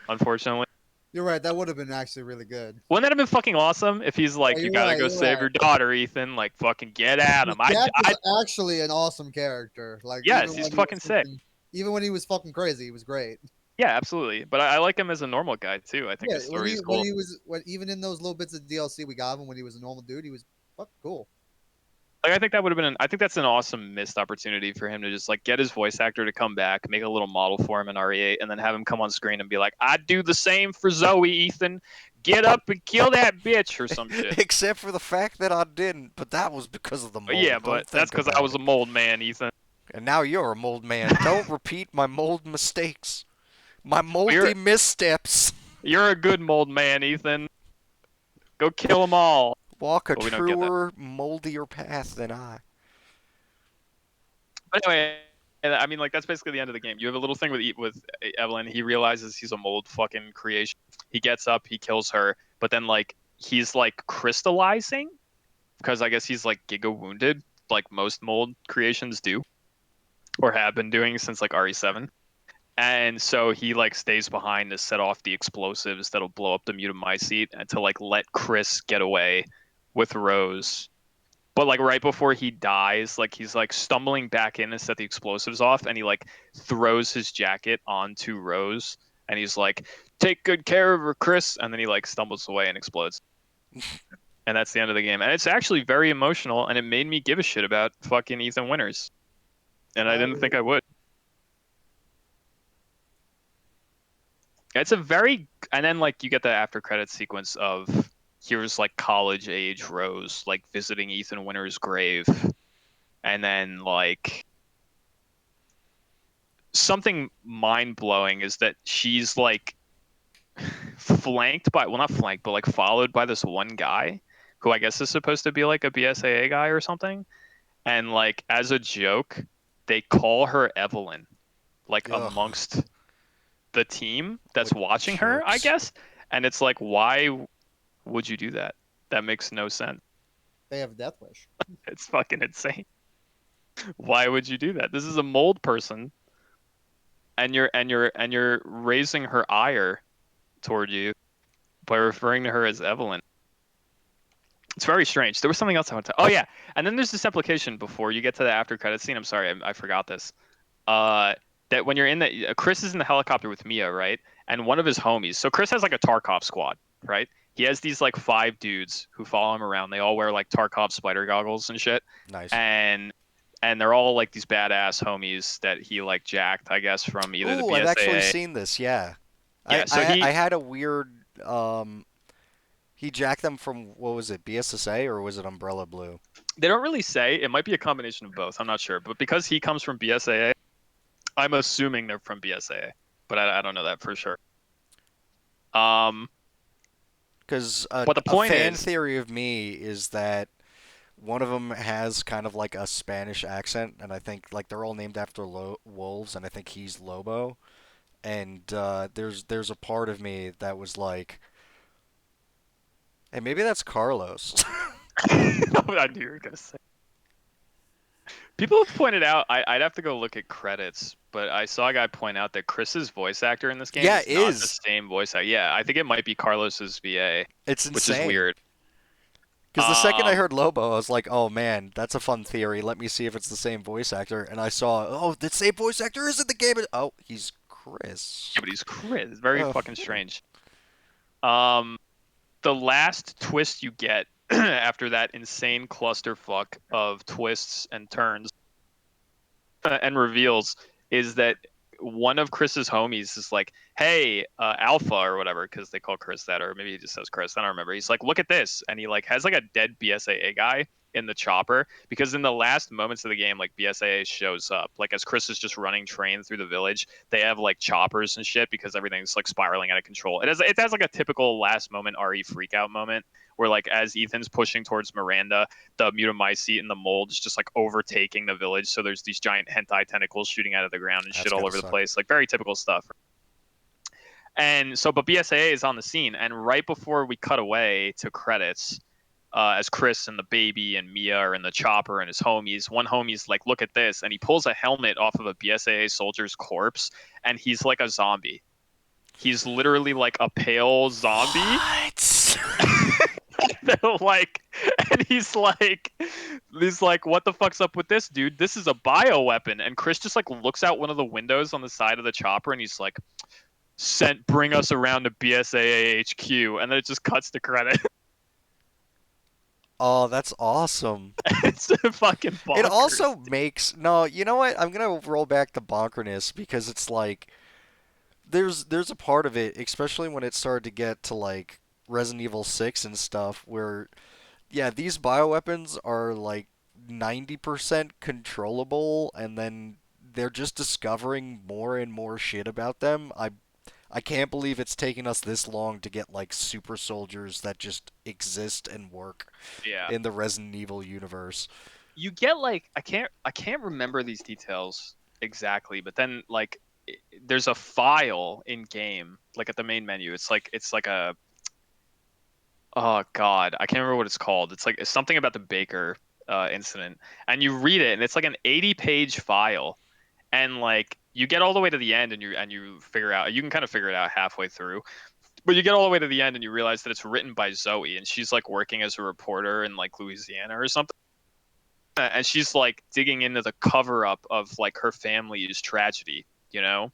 B: unfortunately.
C: You're right. That would have been actually really good.
B: Wouldn't that have been fucking awesome if he's like,
C: Yeah,
B: "You
C: you're
B: gotta
C: right.
B: go
C: You're
B: save
C: right.
B: your daughter, Ethan. Like fucking get at him."
C: Jack is actually an awesome character. Like
B: Yes, he's fucking sick.
C: Even when he was fucking crazy, he was great.
B: Yeah, absolutely. But I like him as a normal guy too. I think
C: Yeah,
B: his story is cool.
C: even in those little bits of DLC we got him when he was a normal dude, he was fucking cool.
B: Like I think that would have been I think that's an awesome missed opportunity for him to just like get his voice actor to come back, make a little model for him in RE8, and then have him come on screen and be like, "I do the same for Zoe, Ethan. Get up and kill that bitch," or some shit.
G: Except for the fact that I didn't, but that was because of the mold.
B: Yeah,
G: Don't
B: but
G: think
B: that's because I
G: about
B: was
G: it.
B: a mold man, Ethan.
G: And now you're a mold man. Don't repeat my mold mistakes. My moldy
B: You're
G: missteps.
B: you're a good mold man, Ethan. Go kill them all.
G: Walk a
B: But we don't get that.
G: truer, moldier path than I.
B: But anyway, and I mean, like that's basically the end of the game. You have a little thing with Evelyn. He realizes he's a mold fucking creation. He gets up, he kills her, but then like he's like crystallizing because I guess he's like giga wounded, like most mold creations do or have been doing since like RE7. And so he like stays behind to set off the explosives that'll blow up the mutamycete and to like let Chris get away with Rose. But like right before he dies, like he's like stumbling back in to set the explosives off, and he like throws his jacket onto Rose, and he's like, "Take good care of her, Chris," and then he like stumbles away and explodes. And that's the end of the game. And it's actually very emotional, and it made me give a shit about fucking Ethan Winters. And I didn't think I would. It's a very, and then like you get the after credits sequence of here's like college age Rose like visiting Ethan Winter's grave, and then like something mind blowing is that she's like flanked by, well, not flanked, but like followed by this one guy who I guess is supposed to be like a BSAA guy or something, and like as a joke they call her Evelyn, like
G: Ugh.
B: amongst the team that's
G: What
B: watching her, I
G: jerks.
B: guess. And it's like, why would you do that? That makes no sense.
C: They have a death wish.
B: It's fucking insane. Why would you do that? This is a mold person, and you're raising her ire toward you by referring to her as Evelyn. It's very strange. There was something else I want to. Oh yeah, and then there's this implication before you get to the after credit scene. I'm sorry, I forgot this. That when you're in the Chris is in the helicopter with Mia, right? And one of his homies. So Chris has like a Tarkov squad, right? He has these like 5 dudes who follow him around. They all wear like Tarkov spider goggles and shit.
G: Nice.
B: And they're all like these badass homies that he like jacked, I guess, from either the
G: Ooh,
B: BSAA.
G: I've actually seen this. Yeah.
B: Yeah, so
G: I had a weird. He jacked them from what was it, BSSA or was it Umbrella Blue?
B: They don't really say. It might be a combination of both. I'm not sure. But because he comes from BSAA, I'm assuming they're from BSAA. But I don't know that for sure.
G: Because Because
B: But the
G: a
B: point
G: fan
B: is,
G: theory of me is that one of them has kind of like a Spanish accent, and I think like they're all named after wolves, and I think he's Lobo. And there's a part of me that was like, hey, maybe that's Carlos.
B: I knew you were gonna say. People have pointed out, I'd have to go look at credits, but I saw a guy point out that Chris's voice actor in this game
G: Yeah,
B: is
G: it
B: not the
G: is.
B: same voice actor. Yeah, I think it might be Carlos's VA,
G: It's
B: which is
G: insane.
B: weird.
G: Because the second I
B: Um,
G: heard Lobo, I was like, oh man, that's a fun theory. Let me see if it's the same voice actor. And I saw, oh, the same voice actor is in the game. Oh, he's Chris.
B: yeah, but he's Chris. It's very
G: Oh.
B: fucking strange. Um, the last twist you get after that insane clusterfuck of twists and turns and reveals is that one of Chris's homies is like, "Hey, Alpha or whatever," because they call Chris that, or maybe he just says Chris. I don't remember. He's like, "Look at this," and he like has like a dead BSAA guy in the chopper because in the last moments of the game, like BSAA shows up, like as Chris is just running train through the village, they have like choppers and shit because everything's like spiraling out of control. It has like a typical last moment RE freakout moment where like as Ethan's pushing towards Miranda, the Mutamycete and the mold is just like overtaking the village. So there's these giant hentai tentacles shooting out of the ground and
G: That's
B: shit all
G: gotta
B: over the
G: suck.
B: place. Like very typical stuff. And so, but BSAA is on the scene, and right before we cut away to credits, as Chris and the baby and Mia are in the chopper and his homies, one homie's like, "Look at this," and he pulls a helmet off of a BSAA soldier's corpse, and he's like a zombie. He's literally like a pale zombie.
G: What?
B: They're like, and he's like, what the fuck's up with this dude? This is a bio weapon. And Chris just like looks out one of the windows on the side of the chopper, and he's like, bring us around to BSAA HQ, and then it just cuts to credit.
G: Oh, that's awesome.
B: It's fucking bonkers.
G: It also makes no. You know what? I'm gonna roll back the bonkerness because it's like there's a part of it, especially when it started to get to like Resident Evil 6 and stuff, where yeah, these bioweapons are like 90% controllable, and then they're just discovering more and more shit about them. I can't believe it's taken us this long to get like super soldiers that just exist and work
B: Yeah.
G: in the Resident Evil universe.
B: You get like I can't remember these details exactly, but then like there's a file in game, like at the main menu. It's like a oh god, I can't remember what it's called. It's something about the Baker incident, and you read it, and it's like an 80-page file, and like you get all the way to the end, and you figure out you can kind of figure it out halfway through, but you get all the way to the end, and you realize that it's written by Zoe, and she's like working as a reporter in like Louisiana or something. And she's like digging into the cover up of like her family's tragedy,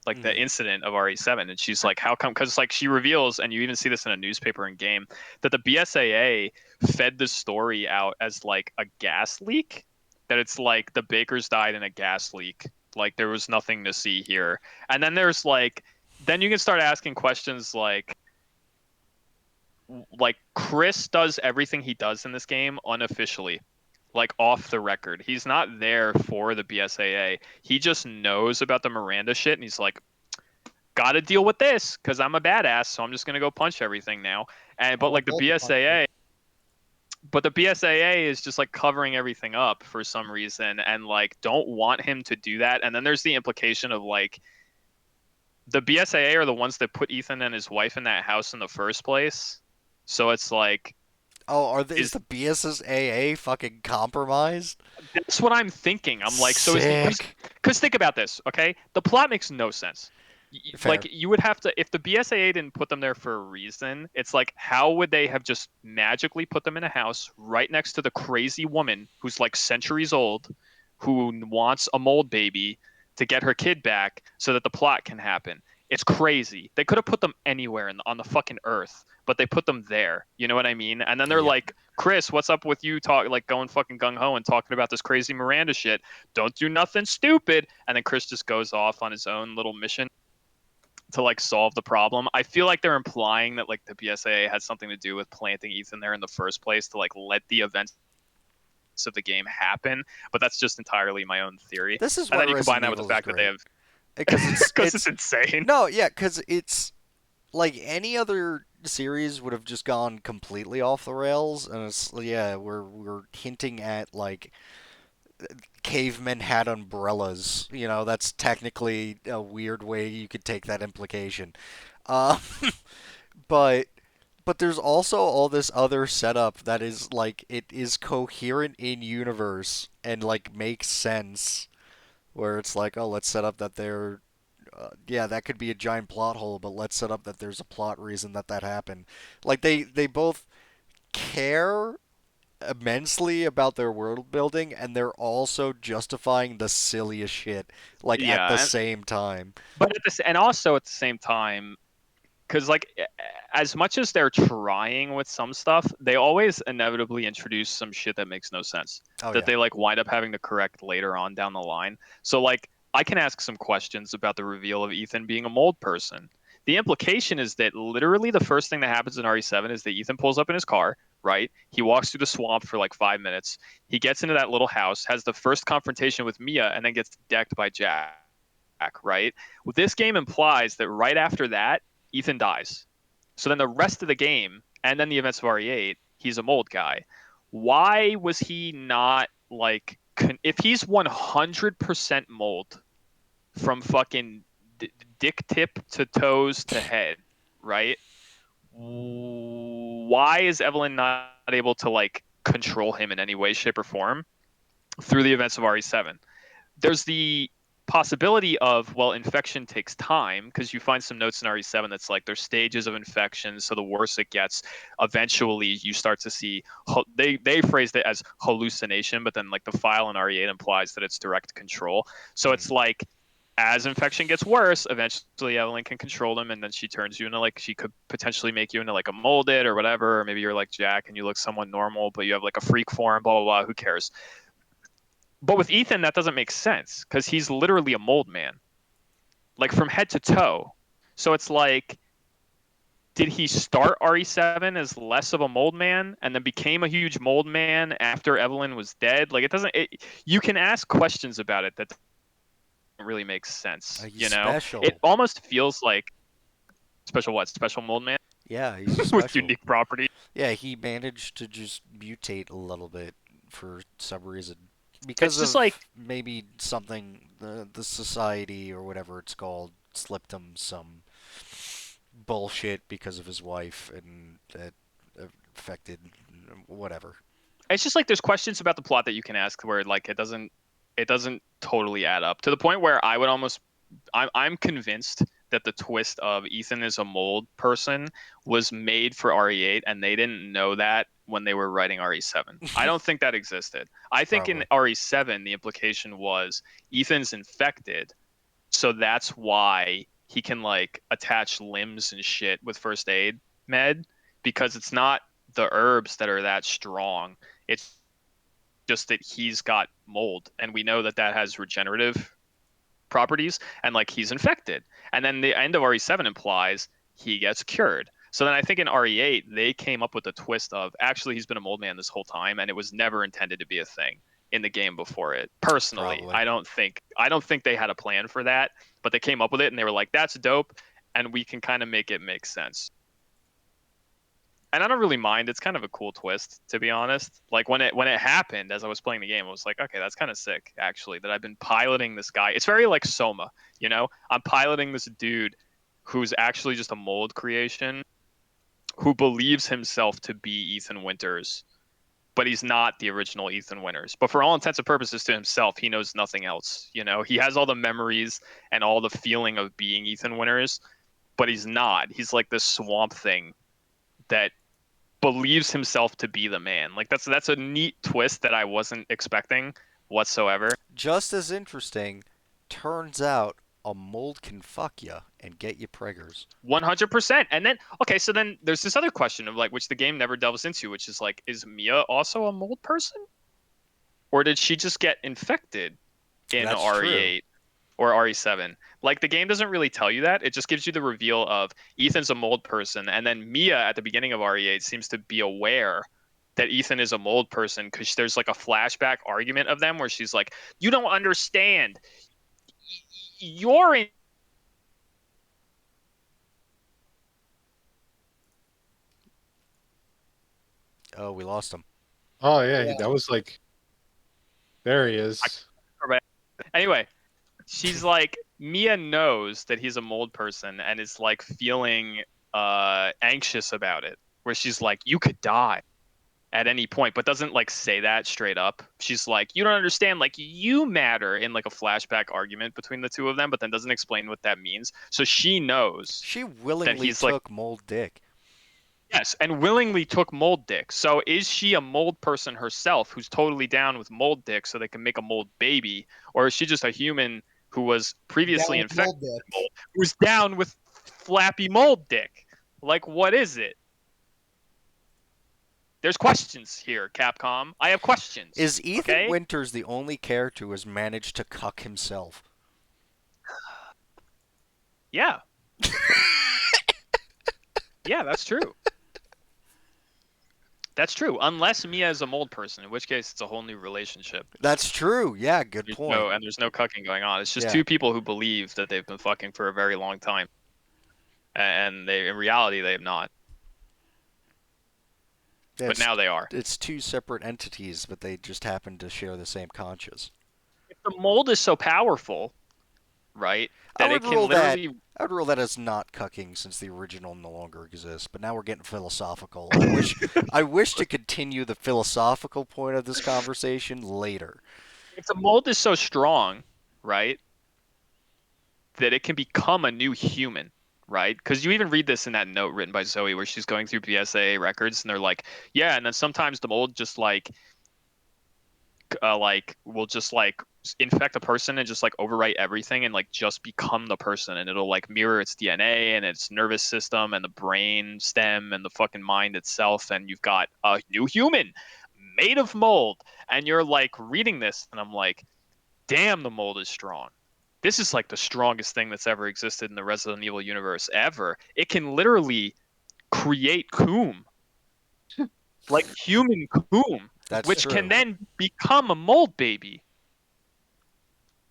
B: like the incident of RE7. And she's like, how come? Because like she reveals, and you even see this in a newspaper in game, that the BSAA fed the story out as like a gas leak, that it's like the Bakers died in a gas leak. Like there was nothing to see here. And then there's like, then you can start asking questions like Chris does everything he does in this game unofficially, like off the record. He's not there for the BSAA. He just knows about the Miranda shit, and he's like, "Got to deal with this because I'm a badass, so I'm just gonna go punch everything now." And but like the BSAA is just like covering everything up for some reason, and like don't want him to do that. And then there's the implication of like the BSAA are the ones that put Ethan and his wife in that house in the first place. So it's like,
G: Oh, is the BSAA fucking compromised?
B: that's what I'm thinking. I'm like, so is
G: Sick.
B: because think about this, okay? The plot makes no sense.
G: Fair.
B: Like you would have to, if the BSAA didn't put them there for a reason, it's like how would they have just magically put them in a house right next to the crazy woman who's like centuries old, who wants a mold baby to get her kid back so that the plot can happen? It's crazy. They could have put them anywhere on the fucking earth, but they put them there. You know what I mean? And then they're
G: Yep.
B: like, Chris, what's up with you like going fucking gung ho and talking about this crazy Miranda shit? Don't do nothing stupid. And then Chris just goes off on his own little mission to like solve the problem. I feel like they're implying that like the BSAA had something to do with planting Ethan there in the first place to like let the events of the game happen, but that's just entirely my own theory.
G: This is
B: And
G: why
B: then you combine
G: Resident
B: that with the
G: Evil is
B: fact that they
G: great.
B: have
G: Because
B: because it's insane.
G: no, yeah, because it's like any other series would have just gone completely off the rails, and it's yeah, we're hinting at like cavemen had umbrellas. You know, that's technically a weird way you could take that implication. Uh, but there's also all this other setup that is like it is coherent in universe and like makes sense. Where it's like, oh, let's set up that they're yeah, that could be a giant plot hole, but let's set up that there's a plot reason that happened. Like they both care immensely about their world building, and they're also justifying the silliest shit like at the
B: Yeah, and
G: same time.
B: but and also at the same time, because like as much as they're trying with some stuff, they always inevitably introduce some shit that makes no sense
G: Oh
B: that
G: yeah.
B: they like wind up having to correct later on down the line. So like I can ask some questions about the reveal of Ethan being a mold person. The implication is that literally the first thing that happens in RE7 is that Ethan pulls up in his car, right? He walks through the swamp for like 5 minutes. He gets into that little house, has the first confrontation with Mia, and then gets decked by Jack, right? Well, this game implies that right after that, Ethan dies. So then the rest of the game, and then the events of RE8, he's a mold guy. Why was he not like, if he's 100% mold from fucking dick tip to toes to head, right? Why is Evelyn not able to like control him in any way, shape, or form through the events of RE7? There's the possibility of, well, infection takes time because you find some notes in RE7 that's like there's stages of infection, so the worse it gets, eventually you start to see, they phrased it as hallucination, but then like the file in RE8 implies that it's direct control. So
G: Mm.
B: it's like as infection gets worse, eventually Evelyn can control them, and then she turns you into like she could potentially make you into like a molded or whatever, or maybe you're like Jack and you look somewhat normal, but you have like a freak form, blah blah blah. Who cares? But with Ethan, that doesn't make sense because he's literally a mold man, like from head to toe. So it's like, did he start RE7 as less of a mold man and then became a huge mold man after Evelyn was dead? Like, it doesn't, you can ask questions about it that don't really make sense,
G: He's
B: you know? It
G: special.
B: almost feels like special what? Special mold man
G: Yeah, he's
B: with
G: special.
B: unique property.
G: Yeah, he managed to just mutate a little bit for some reason. Because
B: It's just like,
G: of maybe something, the society or whatever it's called slipped him some bullshit because of his wife, and that affected whatever.
B: it's just like there's questions about the plot that you can ask where like it doesn't totally add up to the point where I would almost I'm convinced that the twist of Ethan is a mold person was made for RE8 and they didn't know that when they were writing RE7. I don't think that existed. I think in
G: Probably.
B: RE7 the implication was Ethan's infected, so that's why he can like attach limbs and shit with first aid med because it's not the herbs that are that strong. It's just that he's got mold, and we know that that has regenerative properties, and like he's infected. And then the end of RE7 implies he gets cured. So then I think in RE8 they came up with the twist of actually he's been a mold man this whole time, and it was never intended to be a thing in the game before it. Personally,
G: Probably.
B: I don't think they had a plan for that, but they came up with it and they were like, "That's dope," and we can kind of make it make sense. And I don't really mind. It's kind of a cool twist, to be honest. Like when it happened, as I was playing the game, I was like, okay, that's kind of sick, actually. That I've been piloting this guy. It's very like Soma, you know. I'm piloting this dude who's actually just a mold creation, who believes himself to be Ethan Winters, but he's not the original Ethan Winters. But for all intents and purposes, to himself, he knows nothing else. You know, he has all the memories and all the feeling of being Ethan Winters, but he's not. He's like this swamp thing that believes himself to be the man. Like that's a neat twist that I wasn't expecting whatsoever.
G: Just as interesting, turns out a mold can fuck ya and get you preggers.
B: 100%. And then okay, so then there's this other question of like which the game never delves into, which is like, is Mia also a mold person? Or did she just get infected in
G: That's true.
B: RE8 or RE7? Like the game doesn't really tell you that. It just gives you the reveal of Ethan's a mold person, and then Mia at the beginning of RE8 seems to be aware that Ethan is a mold person because there's like a flashback argument of them where she's like, "You don't understand. You're in
G: Oh, we lost him.
F: Oh yeah,
C: Yeah.
F: that was like. There he is.
B: Anyway, she's like, Mia knows that he's a mold person and is like feeling anxious about it, where she's like, you could die at any point, but doesn't like say that straight up. She's like, you don't understand, like you matter, in like a flashback argument between the two of them, but then doesn't explain what that means. So she knows
G: She
B: that
G: willingly
B: he's like,
G: took mold dick.
B: yes, and willingly took mold dick. So is she a mold person herself who's totally down with mold dick so they can make a mold baby? Or is she just a human who was previously
C: Down with
B: infected
C: mold
B: with
C: dick.
B: mold, who's down with flappy mold dick? Like, what is it? There's questions here, Capcom. I have questions.
G: Is Ethan
B: okay?
G: Winters the only character who has managed to cuck himself?
B: Yeah. Yeah, that's true. That's true. Unless Mia is a mold person, in which case it's a whole new relationship.
G: That's true. Yeah, good
B: There's
G: point.
B: there's no cucking going on. It's just
G: Yeah.
B: two people who believe that they've been fucking for a very long time, and they, in reality, they have not.
G: Yeah,
B: But now they are.
G: it's two separate entities, but they just happen to share the same conscious.
B: If the mold is so powerful, right,
G: I
B: that
G: would
B: it can
G: rule that.
B: literally.
G: I would rule that as not cucking since the original no longer exists. But now we're getting philosophical. I wish to continue the philosophical point of this conversation later.
B: If the mold is so strong, right, that it can become a new human, right? Because you even read this in that note written by Zoe where she's going through PSA records and they're like, yeah, and then sometimes the mold just like will just like infect a person and just like overwrite everything and like just become the person, and it'll like mirror its DNA and its nervous system and the brain stem and the fucking mind itself, and you've got a new human made of mold. And you're like reading this and I'm like, damn, the mold is strong. This is like the strongest thing that's ever existed in the Resident Evil universe ever. It can literally create coom, like human coom,
G: That's
B: which
G: true.
B: can then become a mold baby.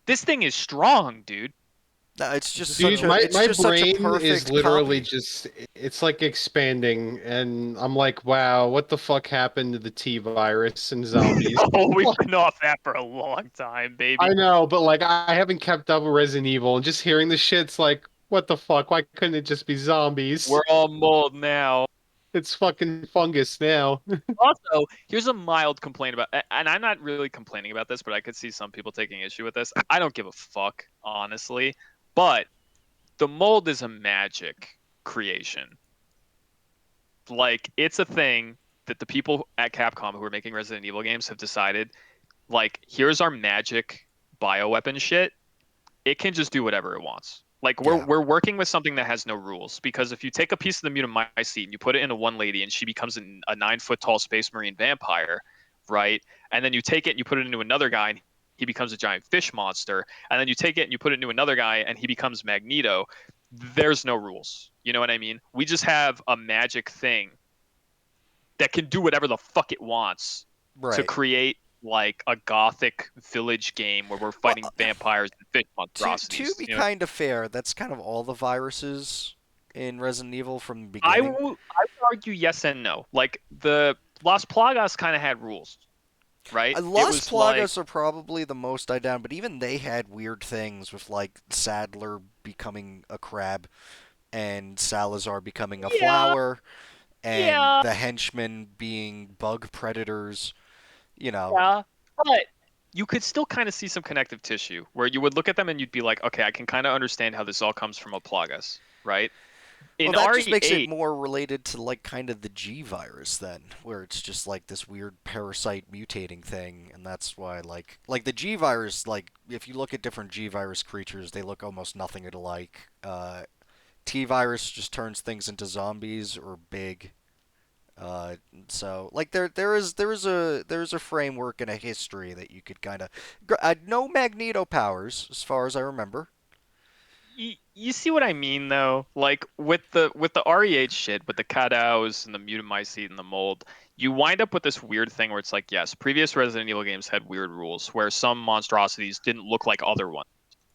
B: This thing is strong, dude.
G: No, it's just
F: Dude,
G: such a.
F: my
G: It's
F: my
G: just such a
F: brain
G: perfect
F: is literally
G: copy.
F: just it's like expanding, and I'm like, wow, what the fuck happened to the T virus and zombies?
B: Oh, we've been off that for a long time, baby.
F: I know, but like I haven't kept up with Resident Evil, and just hearing the shit's like, what the fuck? Why couldn't it just be zombies?
B: We're all mold now.
F: It's fucking fungus now.
B: Also, here's a mild complaint about, and I'm not really complaining about this, but I could see some people taking issue with this. I don't give a fuck, honestly. But the mold is a magic creation. Like, it's a thing that the people at Capcom who are making Resident Evil games have decided, like, here's our magic bioweapon shit. It can just do whatever it wants. Like, we're working with something that has no rules, because if you take a piece of the mutant mycete and you put it into one lady and she becomes a 9-foot tall space marine vampire, right? And then you take it and you put it into another guy and he becomes a giant fish monster, and then you take it and you put it into another guy and he becomes Magneto. There's no rules. You know what I mean? We just have a magic thing that can do whatever the fuck it wants to create like a gothic village game where we're fighting vampires and fish monstrosities.
G: To be kind of fair, that's kind of all the viruses in Resident Evil from the
B: I
G: beginning.
B: would argue yes and no. Like the Las Plagas kind of had rules, right?
G: Las Plagas are probably the most I down, but even they had weird things with like Sadler becoming a crab and Salazar becoming a flower and the henchmen being bug predators. You know.
B: Yeah, but you could still kind of see some connective tissue where you would look at them and you'd be like, okay, I can kind of understand how this all comes from a Plagas, right? In
G: Well, that
B: RE8,
G: just makes it more related to like kind of the G virus then, where it's just like this weird parasite mutating thing, and that's why like the G virus, like if you look at different G virus creatures, they look almost nothing alike. T virus just turns things into zombies or big. So like there is a framework and a history that you could kind of no Magneto powers as far as I remember.
B: You see what I mean though? Like with the RE8 shit, with the Kadaos and the mutant mycete and the mold, you wind up with this weird thing where it's like, yes, previous Resident Evil games had weird rules where some monstrosities didn't look like other ones,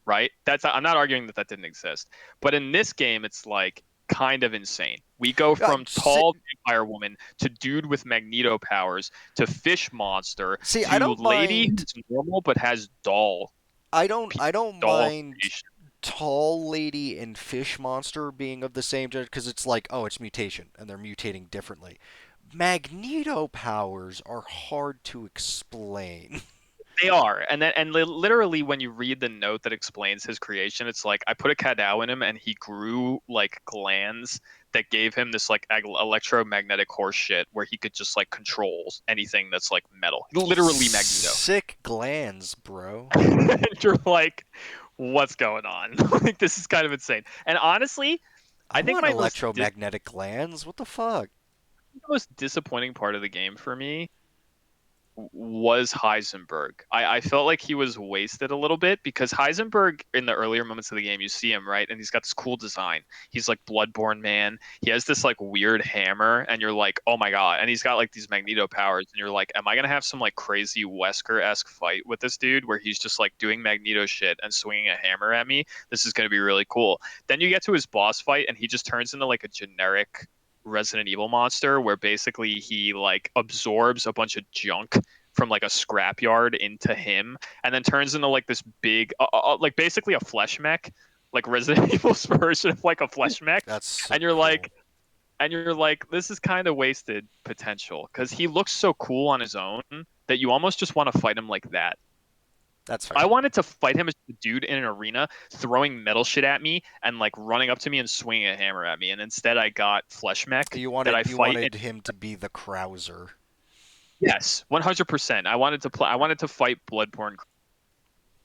B: right? I'm not arguing that didn't exist, but in this game, it's like kind of insane. We go from tall vampire woman to dude with magneto powers to fish monster
G: See, I
B: to
G: don't
B: lady
G: mind.
B: who's normal but has
G: I don't
B: doll
G: mind
B: creation.
G: tall lady and fish monster being of the same gender because it's like, oh, it's mutation and they're mutating differently. Magneto powers are hard to explain.
B: They are, and literally when you read the note that explains his creation, it's like I put a cow in him, and he grew like glands that gave him this like electromagnetic horse shit where he could just like control anything that's like metal. Literally Magneto.
G: Sick glands, bro.
B: And you're like, what's going on? Like this is kind of insane. And honestly,
G: I
B: I think
G: want
B: my
G: electromagnetic glands. What the fuck?
B: most disappointing part of the game for me was Heisenberg. I felt like he was wasted a little bit because Heisenberg in the earlier moments of the game, you see him, right? And he's got this cool design. He's like Bloodborne man. He has this like weird hammer, and you're like, oh my God. And he's got like these magneto powers, and you're like, am I gonna have some like crazy Wesker-esque fight with this dude where he's just like doing magneto shit and swinging a hammer at me? This is gonna be really cool. Then you get to his boss fight, and he just turns into like a generic Resident Evil monster where basically he like absorbs a bunch of junk from like a scrapyard into him and then turns into like this big like basically a flesh mech, like Resident Evil's version of like a flesh mech.
G: That's so
B: And you're
G: cool.
B: like this is kind of wasted potential because he looks so cool on his own that you almost just want to fight him like that.
G: That's fair.
B: I wanted to fight him as a dude in an arena, throwing metal shit at me and like running up to me and swinging a hammer at me. And instead, I got Flesh Mech
G: You
B: that I
G: wanted
B: fight.
G: him to be the Krauser.
B: Yes, 100%. I wanted to play. I wanted to fight Bloodborne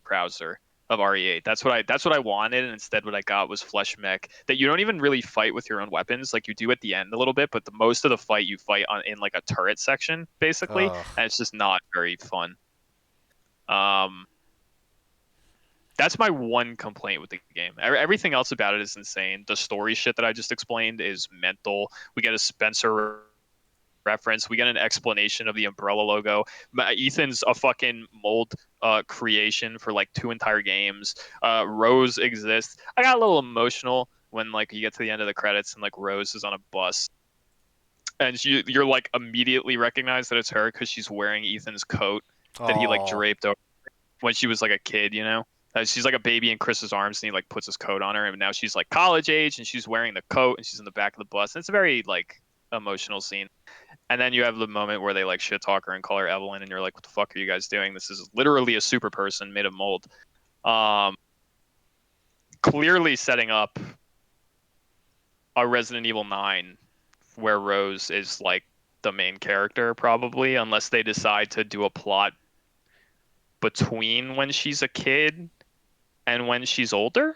B: Krauser of RE8. That's what I wanted, and instead, what I got was Flesh Mech that you don't even really fight with your own weapons, like you do at the end a little bit, but the most of the fight you fight on in like a turret section, basically,
G: Ugh.
B: and it's just not very fun. Um, That's my one complaint with the game. Everything else about it is insane. The story shit that I just explained is mental. We get a Spencer reference. We get an explanation of the Umbrella logo. Ethan's a fucking mold creation for like 2 entire games. Rose exists. I got a little emotional when like you get to the end of the credits and like Rose is on a bus. And you're like immediately recognize that it's her because she's wearing Ethan's coat that he like
G: Aw.
B: draped over when she was like a kid, you know? She's like a baby in Chris's arms, and he like puts his coat on her, and now she's like college age, and she's wearing the coat, and she's in the back of the bus. And it's a very like emotional scene. And then you have the moment where they like shit talk her and call her Evelyn, and you're like, "What the fuck are you guys doing? This is literally a super person made of mold." Clearly setting up a Resident Evil 9 where Rose is like the main character, probably, unless they decide to do a plot between when she's a kid and when she's older,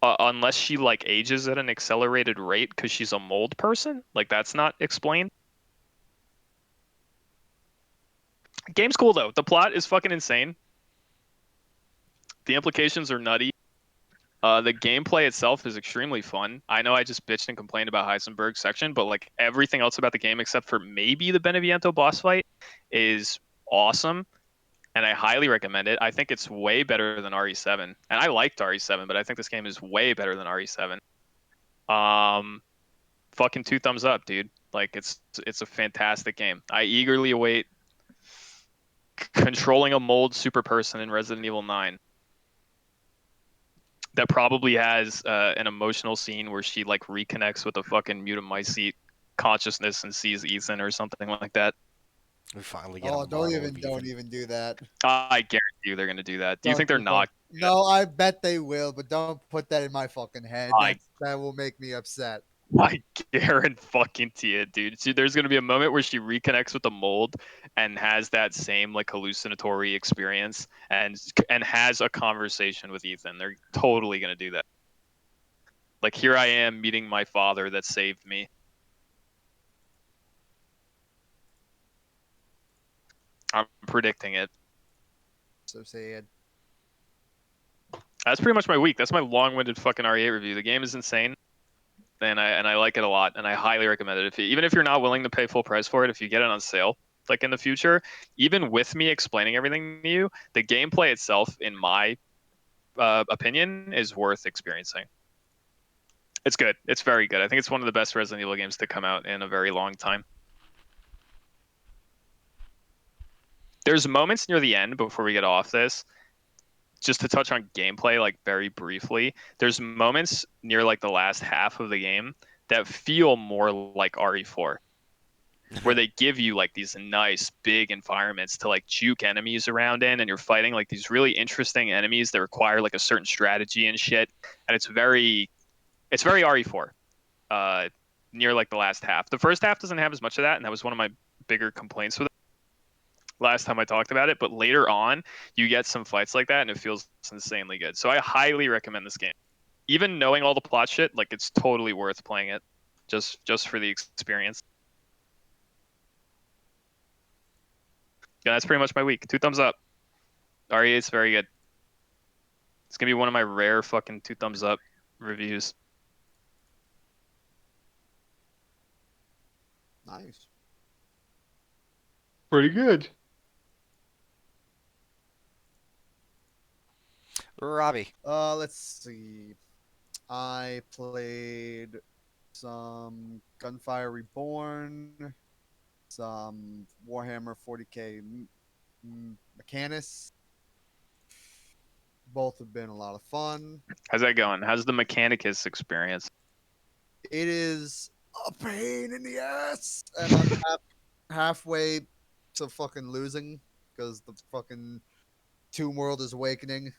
B: unless she like ages at an accelerated rate because she's a mold person. Like that's not explained. Game's cool though. The plot is fucking insane. The implications are nutty. The gameplay itself is extremely fun. I know I just bitched and complained about Heisenberg's section, but like everything else about the game except for maybe the Beneviento boss fight is awesome. And I highly recommend it. I think it's way better than RE7. And I liked RE7, but I think this game is way better than RE7. Fucking 2 thumbs up, dude. Like it's a fantastic game. I eagerly await controlling a mold super person in Resident Evil 9. That probably has an emotional scene where she like reconnects with a fucking Mutamycete consciousness and sees Ethan or something like that.
G: We finally get a
C: Oh,
G: model of
C: don't even do that.
B: I guarantee you they're gonna do that. Do you think they're not?
C: No, I bet they will, but don't put that in my fucking head.
B: I-
C: That will make me upset.
B: I guarantee it, dude. See, there's gonna be a moment where she reconnects with the mold and has that same like hallucinatory experience and has a conversation with Ethan. They're totally gonna do that. Like here I am meeting my father that saved me. I'm predicting it.
C: So sad.
B: That's pretty much my week. That's my long-winded fucking RE8 review. The game is insane, and I like it a lot, and I highly recommend it. Even if you're not willing to pay full price for it, if you get it on sale, like in the future, even with me explaining everything to you, the gameplay itself, in my opinion, is worth experiencing. It's good. It's very good. I think it's one of the best Resident Evil games to come out in a very long time. There's moments near the end before we get off this, just to touch on gameplay, like very briefly. There's moments near like the last half of the game that feel more like RE4, where they give you like these nice big environments to like juke enemies around in, and you're fighting like these really interesting enemies that require like a certain strategy and shit. And it's very RE4. Near like the last half. The first half doesn't have as much of that, and that was one of my bigger complaints with it last time I talked about it. But later on, you get some fights like that, and it feels insanely good. So I highly recommend this game. Even knowing all the plot shit, like it's totally worth playing it, just for the experience. Yeah, that's pretty much my week. 2 thumbs up. RE8 is very good. It's gonna be one of my rare fucking 2 thumbs up reviews.
C: Nice.
F: Pretty good.
G: Robbie.
C: Let's see. I played some Gunfire Reborn, some Warhammer 40k Mechanicus. Both have been a lot of fun.
B: How's that going? How's the Mechanicus experience?
C: It is a pain in the ass, and I'm halfway to fucking losing because the fucking Tomb World is awakening,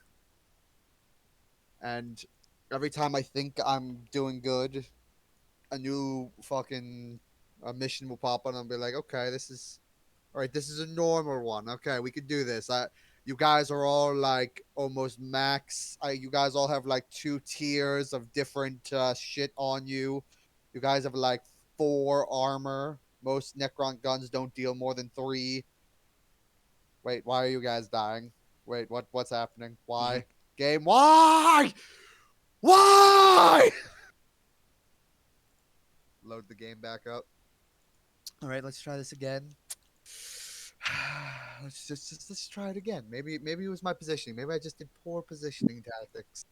C: and every time I think I'm doing good, a new fucking mission will pop up, and I'll be like, okay, this is all right. This is a normal one. Okay, we could do this. You guys are all like almost max. You guys all have like 2 tiers of different shit on you. You guys have like 4 armor. Most Necron guns don't deal more than 3. Wait, why are you guys dying? Wait, what's happening? Why? Game, why? Why? Load the game back up. All right, let's try this again. Let's try it again. Maybe it was my positioning. Maybe I just did poor positioning tactics.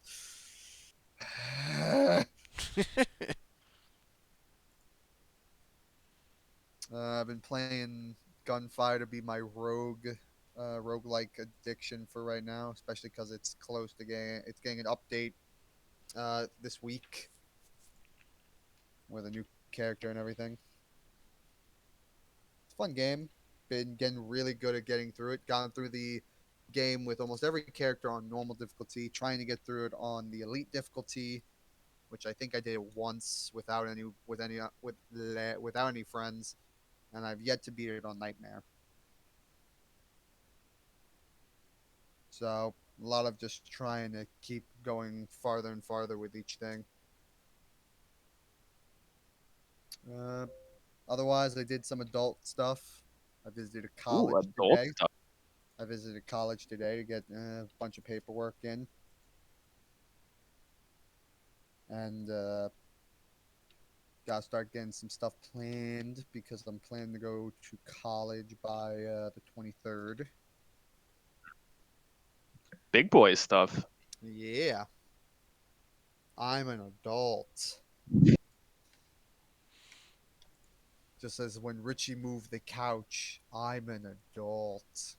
C: I've been playing Gunfire to be my roguelike addiction for right now, especially because it's close to getting an update this week with a new character and everything. It's a fun game. Been getting really good at getting through it. Gone through the game with almost every character on normal difficulty, trying to get through it on the elite difficulty, which I think I did once without any friends, and I've yet to beat it on nightmare. So a lot of just trying to keep going farther and farther with each thing. Otherwise, I did some adult stuff. I visited college
B: adult
C: today.
B: stuff.
C: I visited college today to get a bunch of paperwork in. And gotta start getting some stuff planned because I'm planning to go to college by the 23rd.
B: Big boy stuff.
C: Yeah. I'm an adult. Just as when Richie moved the couch, I'm an adult.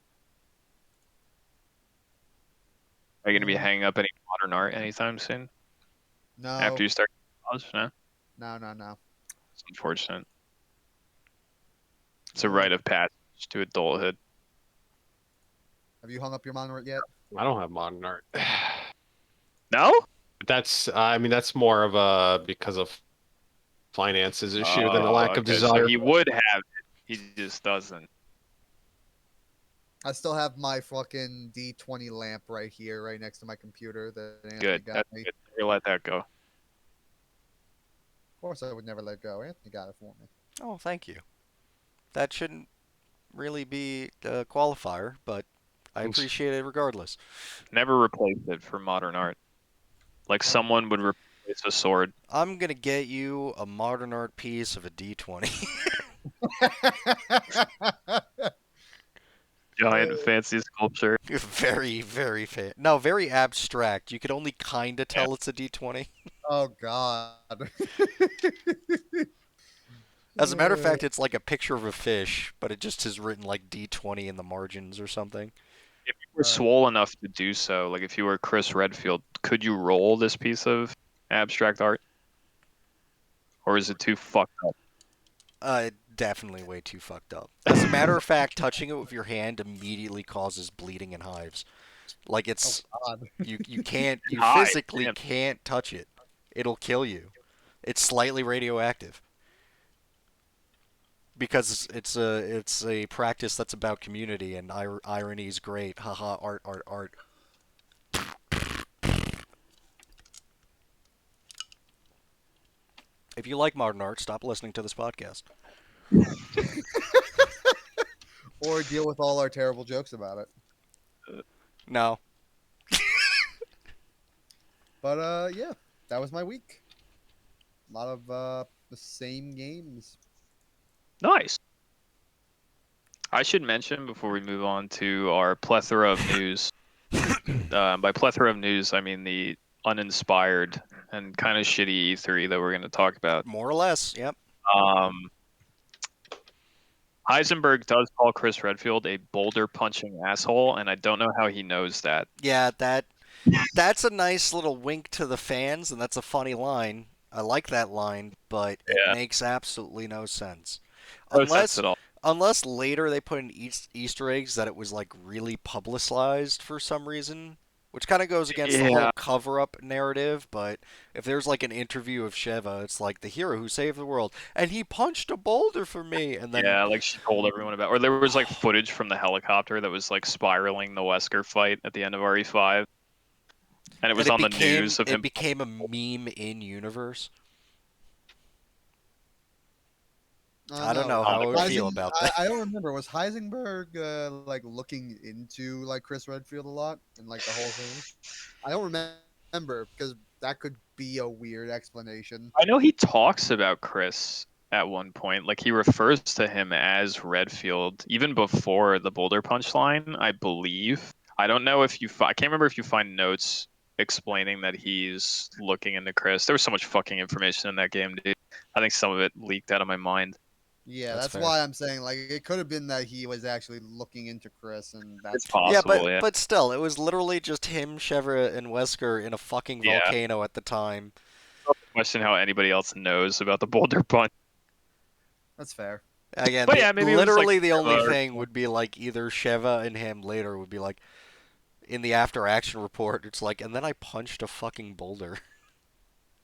B: Are you going to be hanging up any modern art anytime soon?
C: No.
B: After you start college? No?
C: No.
B: It's unfortunate. It's a rite of passage to adulthood.
C: Have you hung up your monitor yet?
F: I don't have modern art.
B: No?
F: That's more of a because of finances issue than a lack of
B: Okay,
F: desire.
B: so he would have it. He just doesn't.
C: I still have my fucking D20 lamp right here, right next to my computer that Anthony
B: Good.
C: got
B: That's
C: me.
B: good. Never let that go.
C: Of course, I would never let go. Anthony got it for me.
G: Oh, thank you. That shouldn't really be a qualifier, but I appreciate it regardless.
B: Never replace it for modern art. Like someone would replace a sword.
G: I'm gonna get you a modern art piece of a D20.
B: giant fancy sculpture.
G: Very, very no, very abstract. You could only kind of tell it's a D20.
C: Oh God.
G: As a matter of fact, it's like a picture of a fish, but it just is written like D20 in the margins or something.
B: If you were swole enough to do so, like if you were Chris Redfield, could you roll this piece of abstract art? Or is it too fucked up?
G: Definitely way too fucked up. As a matter of fact, touching it with your hand immediately causes bleeding and hives. Like it's
C: God.
G: you can't you
B: Hive,
G: physically
B: damn.
G: can't touch it. It'll kill you. It's slightly radioactive. Because it's a practice that's about community and irony is great. Haha, art, art, art. If you like modern art, stop listening to this podcast.
C: Or deal with all our terrible jokes about it.
G: No.
C: But yeah, that was my week. A lot of the same games.
B: Nice. I should mention before we move on to our plethora of news. By plethora of news, I mean the uninspired and kind of shitty E3 that we're going to talk about.
G: More or less, yep.
B: Heisenberg does call Chris Redfield a boulder punching asshole, and I don't know how he knows that.
G: Yeah, that's a nice little wink to the fans, and that's a funny line. I like that line, but it makes absolutely no sense.
B: No sense at all.
G: Unless later they put in Easter eggs that it was like really publicized for some reason, which kind of goes against the whole cover-up narrative. But if there's like an interview of Sheva, it's like the hero who saved the world, and he punched a boulder for me, and then
B: like she told everyone about. Or there was like footage from the helicopter that was like spiraling the Wesker fight at the end of RE5, and it was on the news of him.
G: It became a meme in universe. I don't know how I would feel about that.
C: I don't remember. Was Heisenberg like looking into like Chris Redfield a lot and like the whole thing? I don't remember because that could be a weird explanation.
B: I know he talks about Chris at one point. Like he refers to him as Redfield even before the Boulder Punch line, I believe. I don't know if I can't remember if you find notes explaining that he's looking into Chris. There was so much fucking information in that game, dude. I think some of it leaked out of my mind.
C: Yeah, that's
G: fair.
C: why I'm saying like it could have been that he was actually looking into Chris, and that's
B: It's possible.
G: Yeah, but still, it was literally just him, Sheva, and Wesker in a fucking volcano at the time.
B: Question how anybody else knows about the Boulder Punch.
C: That's fair.
G: Again,
B: But yeah, maybe it was,
G: literally
B: like,
G: the only
B: Sheva or
G: thing would be like either Sheva and him later would be like in the after action report. It's like, and then I punched a fucking boulder.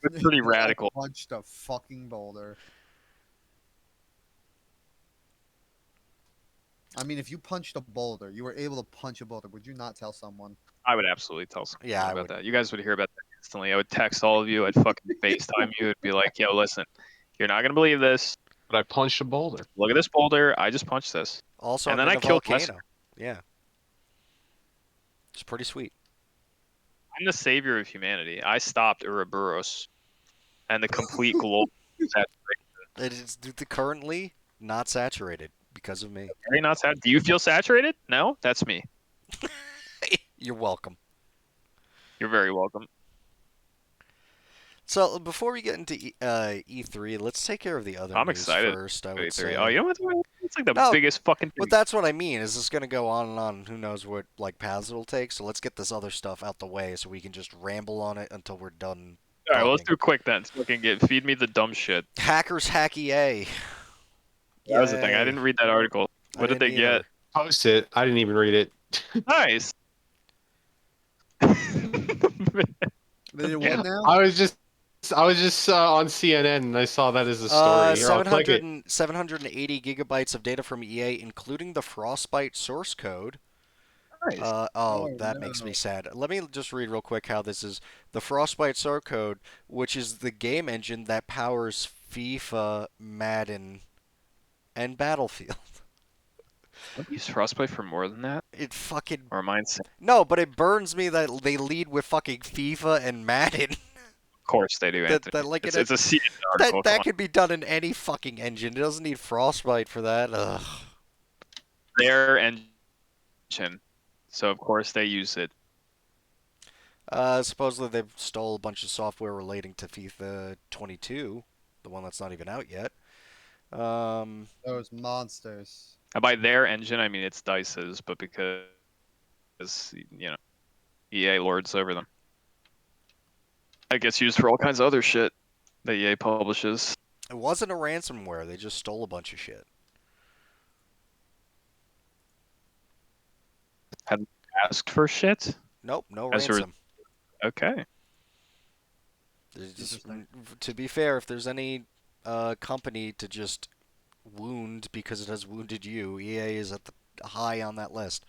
B: It's pretty radical.
C: Punched a fucking boulder. I mean, if you punched a boulder, you were able to punch a boulder. Would you not tell someone?
B: I would absolutely tell someone
G: Yeah, I
B: about
G: would.
B: that. You guys would hear about that instantly. I would text all of you. I'd fucking FaceTime you. It'd be like, yo, listen, you're not gonna believe this.
F: But I punched a boulder.
B: Look at this boulder. I just punched this.
G: Also,
B: And
G: I'm
B: then
G: in
B: I
G: a
B: killed
G: volcano. Yeah, it's pretty sweet.
B: I'm the savior of humanity. I stopped Ouroboros and the complete global saturation.
G: It is currently not saturated because of me.
B: Very not sat. Do you feel saturated? No, that's me.
G: You're welcome.
B: You're very welcome.
G: So before we get into E3, let's take care of the other
B: I'm
G: news
B: excited.
G: first. I would say.
B: Oh, you know what? It's like the
G: No,
B: biggest fucking thing.
G: But that's what I mean. Is this going to go on and on? Who knows what like paths it'll take? So let's get this other stuff out the way so we can just ramble on it until we're done.
B: All right, well, let's
G: talking.
B: do quick then. So we can feed me the dumb shit.
G: Hackers hack EA.
B: That was the thing. I
G: Yay.
B: didn't read that article. What did they
G: didn't
B: get?
G: either.
F: Post it. I didn't even read it.
B: Nice.
C: They did
B: Yeah.
C: what now?
F: I was just on CNN and I saw that as a story. Here, I'll click it.
G: 780 gigabytes of data from EA, including the Frostbite source code.
B: Nice.
G: That makes me sad. Let me just read real quick how this is. The Frostbite source code, which is the game engine that powers FIFA, Madden, and Battlefield.
B: Don't use Frostbite for more than that?
G: It fucking...
B: Or am I insane?
G: No, but it burns me that they lead with fucking FIFA and Madden.
B: Of course they do, Anthony.
G: like
B: it's
G: it-
B: a CNN article.
G: that
B: come
G: could be done in any fucking engine. It doesn't need Frostbite for that. Ugh.
B: on. Their engine engine, so of course they use it.
G: Supposedly they've stole a bunch of software relating to FIFA 22, the one that's not even out yet.
C: Those monsters.
B: And by their engine, I mean it's Dice's, but because EA lords over them. It gets used for all kinds of other shit that EA publishes.
G: It wasn't a ransomware. They just stole a bunch of shit.
B: Hadn't asked for shit.
G: Nope, no
B: As a
G: ransom.
B: Okay.
G: Just,
C: Interesting.
G: to be fair, if there's any company to just wound because it has wounded you, EA is at the high on that list.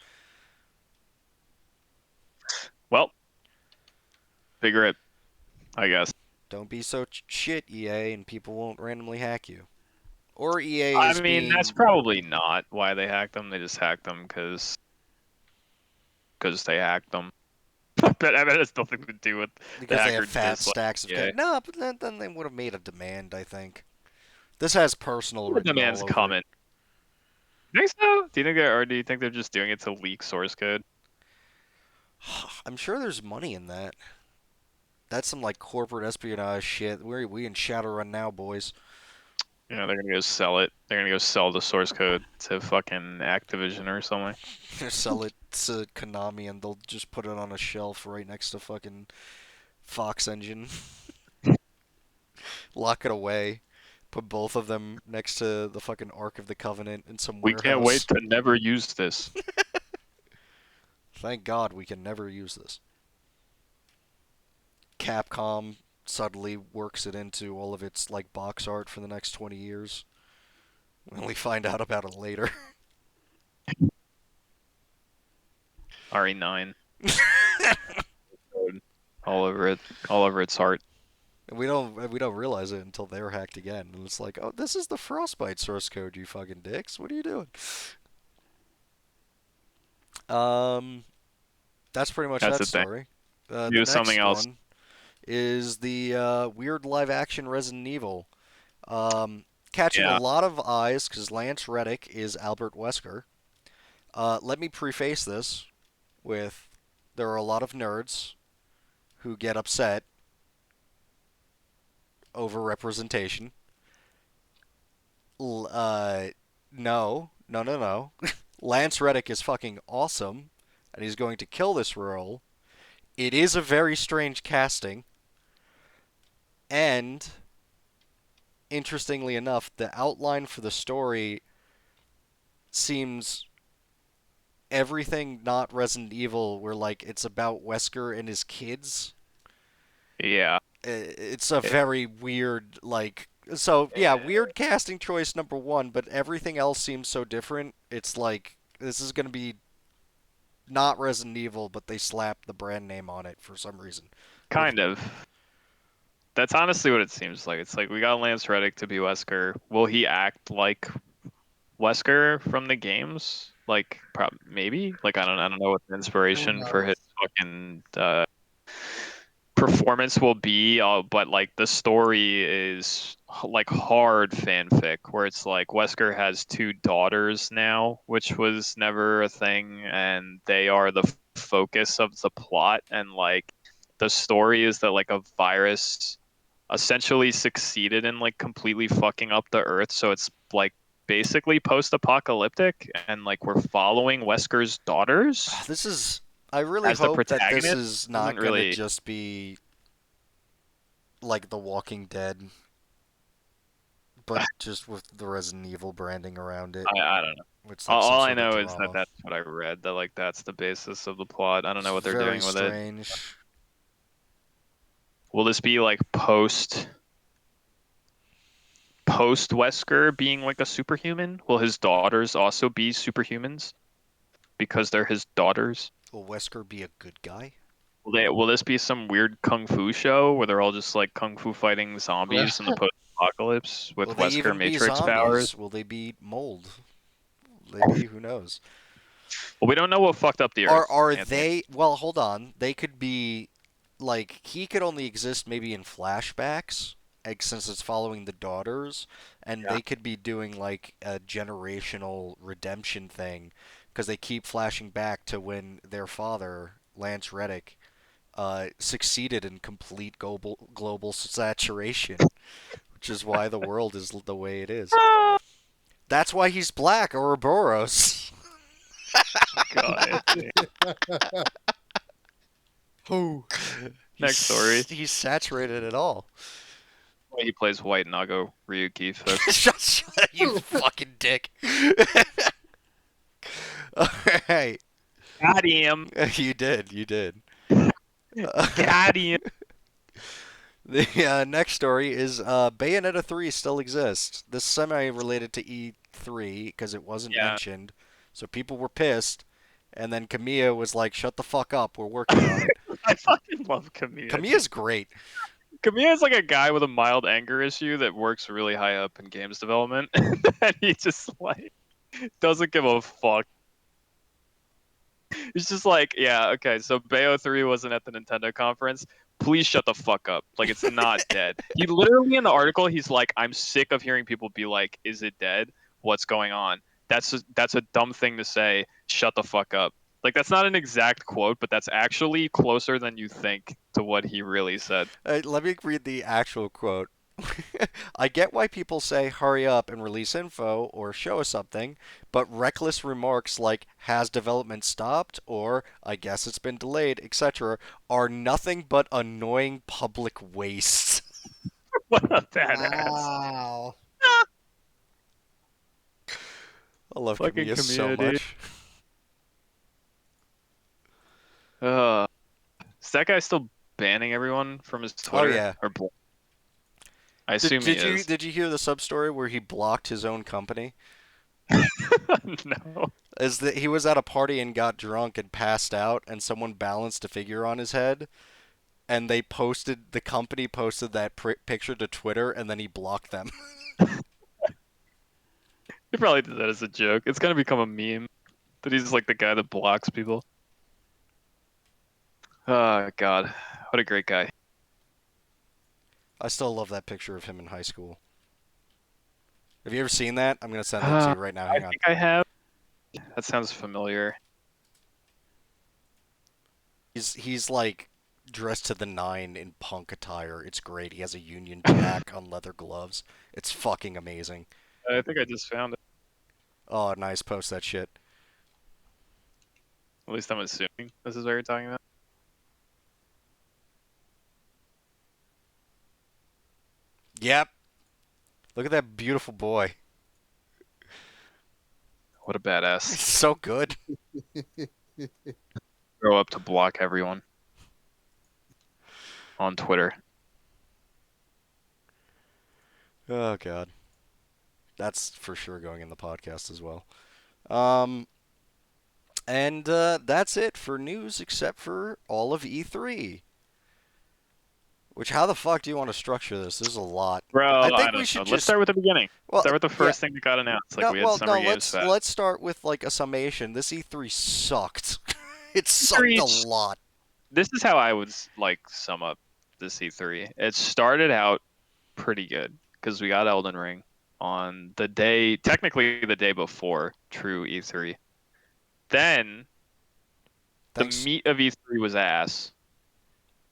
B: Well, figure it, I guess.
G: Don't be so shit, EA, and people won't randomly hack you. Or EA
B: I
G: is
B: mean, that's
G: being
B: probably not why they hacked them. They just hacked them because they hacked them. But I mean, it has nothing to do with the
G: because they
B: hacker
G: have fat
B: dislike
G: stacks of
B: EA.
G: cash. No, but then they would have made a demand, I think. This has personal
B: The
G: written all
B: demand's
G: over it.
B: coming. Think so? Do you think they're just doing it to leak source code?
G: I'm sure there's money in that. That's some like corporate espionage shit. We in Shadowrun now, boys.
B: They're gonna go sell it. They're gonna go sell the source code to fucking Activision or something.
G: Sell it to Konami and they'll just put it on a shelf right next to fucking Fox Engine. Lock it away. Put both of them next to the fucking Ark of the Covenant in some
B: We
G: warehouse.
B: can't wait to never use this.
G: Thank God we can never use this. Capcom suddenly works it into all of its like box art for the next 20 years. We only find out about it later.
B: RE9 all over it, all over its heart.
G: And we don't realize it until they're hacked again. And it's like, oh, this is the Frostbite source code, you fucking dicks. What are you doing? That's pretty much
B: That's
G: that
B: the thing.
G: story.
B: Do
G: The
B: something
G: next
B: else.
G: one is the weird live action Resident Evil. Catching a
B: Yeah.
G: lot of eyes because Lance Reddick is Albert Wesker. Let me preface this with there are a lot of nerds who get upset over representation. No. Lance Reddick is fucking awesome, and he's going to kill this role. It is a very strange casting, and interestingly enough, the outline for the story seems everything not Resident Evil, where like it's about Wesker and his kids.
B: Yeah.
G: It's a very weird like. So yeah, weird casting choice number one, but everything else seems so different. It's like this is gonna be not Resident Evil, but they slapped the brand name on it for some reason.
B: Kind of. That's honestly what it seems like. It's like we got Lance Reddick to be Wesker. Will he act like Wesker from the games? Like, maybe. Like, I don't know what the inspiration for his fucking performance will be. But like the story is like hard fanfic, where it's like Wesker has two daughters now, which was never a thing, and they are the focus of the plot. And like the story is that like a virus essentially succeeded in like completely fucking up the earth, so it's like basically post-apocalyptic, and like we're following Wesker's daughters
G: This is. I really
B: as the
G: hope that this
B: protagonist.
G: is not
B: Doesn't
G: gonna
B: really
G: just be like The Walking Dead, but just with the Resident Evil branding around it.
B: I don't know.
G: It's like
B: All
G: some
B: I
G: sort of
B: know is that
G: drama.
B: that's what I read, that like that's the basis of the plot. I don't know what they're
G: Very
B: doing with it.
G: strange.
B: Will this be like post Wesker being like a superhuman? Will his daughters also be superhumans because they're his daughters?
G: Will Wesker be a good guy?
B: Will this be some weird kung fu show where they're all just like kung fu fighting zombies in the post-apocalypse with
G: Will they
B: Wesker
G: even be
B: Matrix
G: zombies?
B: powers?
G: Will they be mold? Maybe, who knows?
B: Well, we don't know what fucked up the Earth.
G: Are
B: Anthony.
G: they? Well, hold on. They could be like he could only exist maybe in flashbacks, like, since it's following the daughters, and
B: Yeah.
G: they could be doing like a generational redemption thing because they keep flashing back to when their father, Lance Reddick, succeeded in complete global saturation, which is why the world is the way it is. That's why he's black, Ouroboros.
B: God, Anthony.
C: Who?
B: Next story.
G: He's saturated it all.
B: He plays White Nago Ryuki.
G: Shut up, you fucking dick. Alright.
B: Got him.
G: You did.
B: Got him.
G: The next story is Bayonetta 3 still exists. This semi-related to E3 because it wasn't mentioned, so people were pissed. And then Kamiya was like, "Shut the fuck up, we're working on it."
B: I fucking love Kamiya.
G: Kamiya's great.
B: Kamiya is like a guy with a mild anger issue that works really high up in games development, and he just like doesn't give a fuck. He's just like, yeah, okay, so Bayo 3 wasn't at the Nintendo conference. Please shut the fuck up. Like, it's not dead. He literally, in the article, he's like, I'm sick of hearing people be like, is it dead? What's going on? That's a dumb thing to say. Shut the fuck up. Like, that's not an exact quote, but that's actually closer than you think to what he really said.
G: Let me read the actual quote. I get why people say hurry up and release info or show us something, but reckless remarks like has development stopped or I guess it's been delayed, etc. are nothing but annoying public waste.
B: What a badass.
C: Wow.
G: I love
B: Fucking
G: Kamiya so
B: Kamiya, dude.
G: much.
B: Is that guy still banning everyone from his Twitter?
G: Oh yeah.
B: Or I assume he is.
G: Did you hear the sub story where he blocked his own company?
B: No.
G: Is that he was at a party and got drunk and passed out, and someone balanced a figure on his head, and the company posted that picture to Twitter, and then he blocked them.
B: He probably did that as a joke. It's gonna become a meme that he's like the guy that blocks people. Oh God, what a great guy.
G: I still love that picture of him in high school. Have you ever seen that? I'm gonna send it to you right now. Hang
B: I
G: on.
B: think I have. That sounds familiar.
G: He's like dressed to the nine in punk attire. It's great. He has a Union Jack on leather gloves. It's fucking amazing.
B: I think I just found it.
G: Oh, nice. Post that shit.
B: At least I'm assuming this is what you're talking about.
G: Yep. Look at that beautiful boy.
B: What a badass.
G: So good.
B: Grow up to block everyone on Twitter.
G: Oh God. That's for sure going in the podcast as well. And that's it for news except for all of E3. Which, how the fuck do you want to structure this? There's a lot.
B: Bro,
G: I
B: I
G: think
B: don't
G: we should
B: know.
G: just
B: Let's start with the beginning.
G: Well,
B: Start with the first thing that got announced. Like we had Summer Games Fest.
G: let's start with like a summation. This E3 sucked. It sucked a lot.
B: This is how I would like sum up this E3. It started out pretty good because we got Elden Ring on the day, technically the day before true E3. Then the meat of E3 was ass.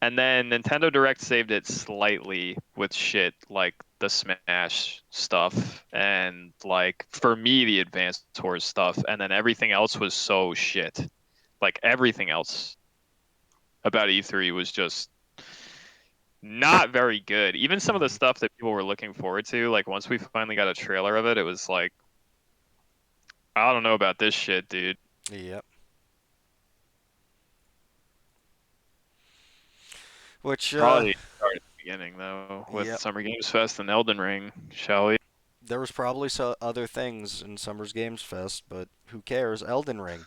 B: And then Nintendo Direct saved it slightly with shit like the Smash stuff and like for me the Advanced Wars stuff, and then everything else was so shit. Like everything else about E3 was just not very good. Even some of the stuff that people were looking forward to, like once we finally got a trailer of it, it was like, I don't know about this shit, dude.
G: Yep. Which
B: probably start at the beginning though with Summer Games Fest and Elden Ring, shall we?
G: There was probably other things in Summer's Games Fest, but who cares? Elden Ring.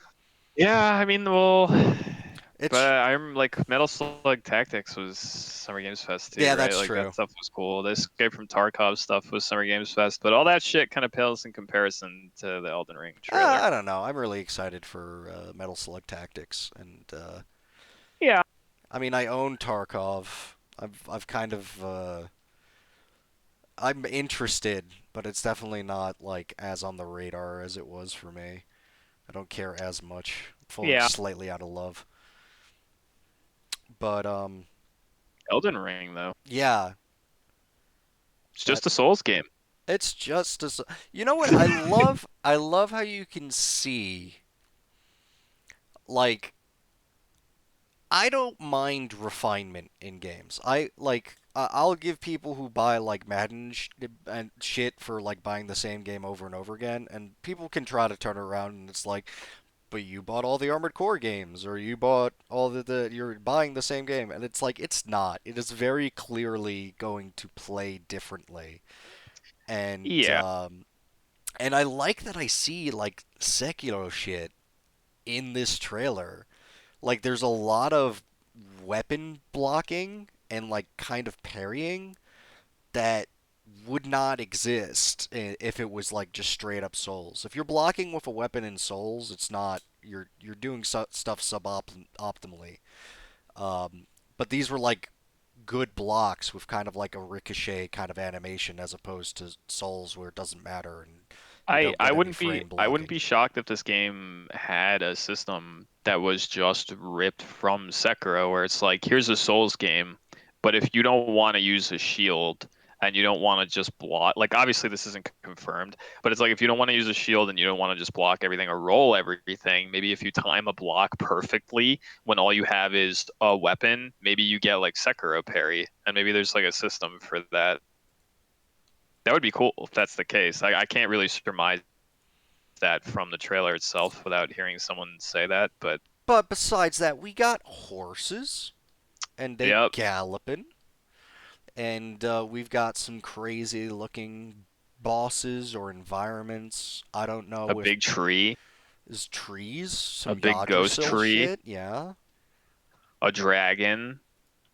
B: Yeah, I mean, well, but I'm like Metal Slug Tactics was Summer Games Fest too.
G: Yeah,
B: right?
G: that's
B: like,
G: true.
B: That stuff was cool. The Escape from Tarkov stuff was Summer Games Fest, but all that shit kind of pales in comparison to the Elden Ring trailer.
G: I don't know. I'm really excited for Metal Slug Tactics, and
B: yeah.
G: I mean, I own Tarkov. I've kind of I'm interested, but it's definitely not like as on the radar as it was for me. I don't care as much. Falling
B: Yeah,
G: slightly out of love. But
B: Elden Ring though.
G: yeah,
B: It's
G: that
B: just a Souls game.
G: it's just as you know what I love how you can see like I don't mind refinement in games. I'll give people who buy like Madden and shit for like buying the same game over and over again, and people can try to turn around and it's like, but you bought all the Armored Core games, or you bought all you're buying the same game, and it's like it's not. It is very clearly going to play differently, and
B: Yeah,
G: and I like that I see like Sekiro shit in this trailer. Like there's a lot of weapon blocking and like kind of parrying that would not exist if it was like just straight up Souls. If you're blocking with a weapon in Souls, it's not you're doing stuff suboptimally. But these were like good blocks with kind of like a ricochet kind of animation as opposed to Souls where it doesn't matter and you
B: I
G: don't
B: I
G: get any
B: wouldn't be
G: frame
B: I wouldn't
G: blocking.
B: be shocked if this game had a system that was just ripped from Sekiro, where it's like, here's a Souls game, but if you don't want to use a shield and you don't want to just block, like obviously this isn't confirmed, but it's like if you don't want to use a shield and you don't want to just block everything or roll everything, maybe if you time a block perfectly when all you have is a weapon, maybe you get like Sekiro parry, and maybe there's like a system for that. That would be cool if that's the case. I can't really surmise that from the trailer itself without hearing someone say that, but
G: But besides that, we got horses and they
B: yep,
G: galloping, and we've got some crazy looking bosses or environments. I don't
B: a
G: know if
B: big tree,
G: is trees,
B: a
G: some
B: big ghost
G: Yggdrasil
B: tree,
G: shit. Yeah,
B: a dragon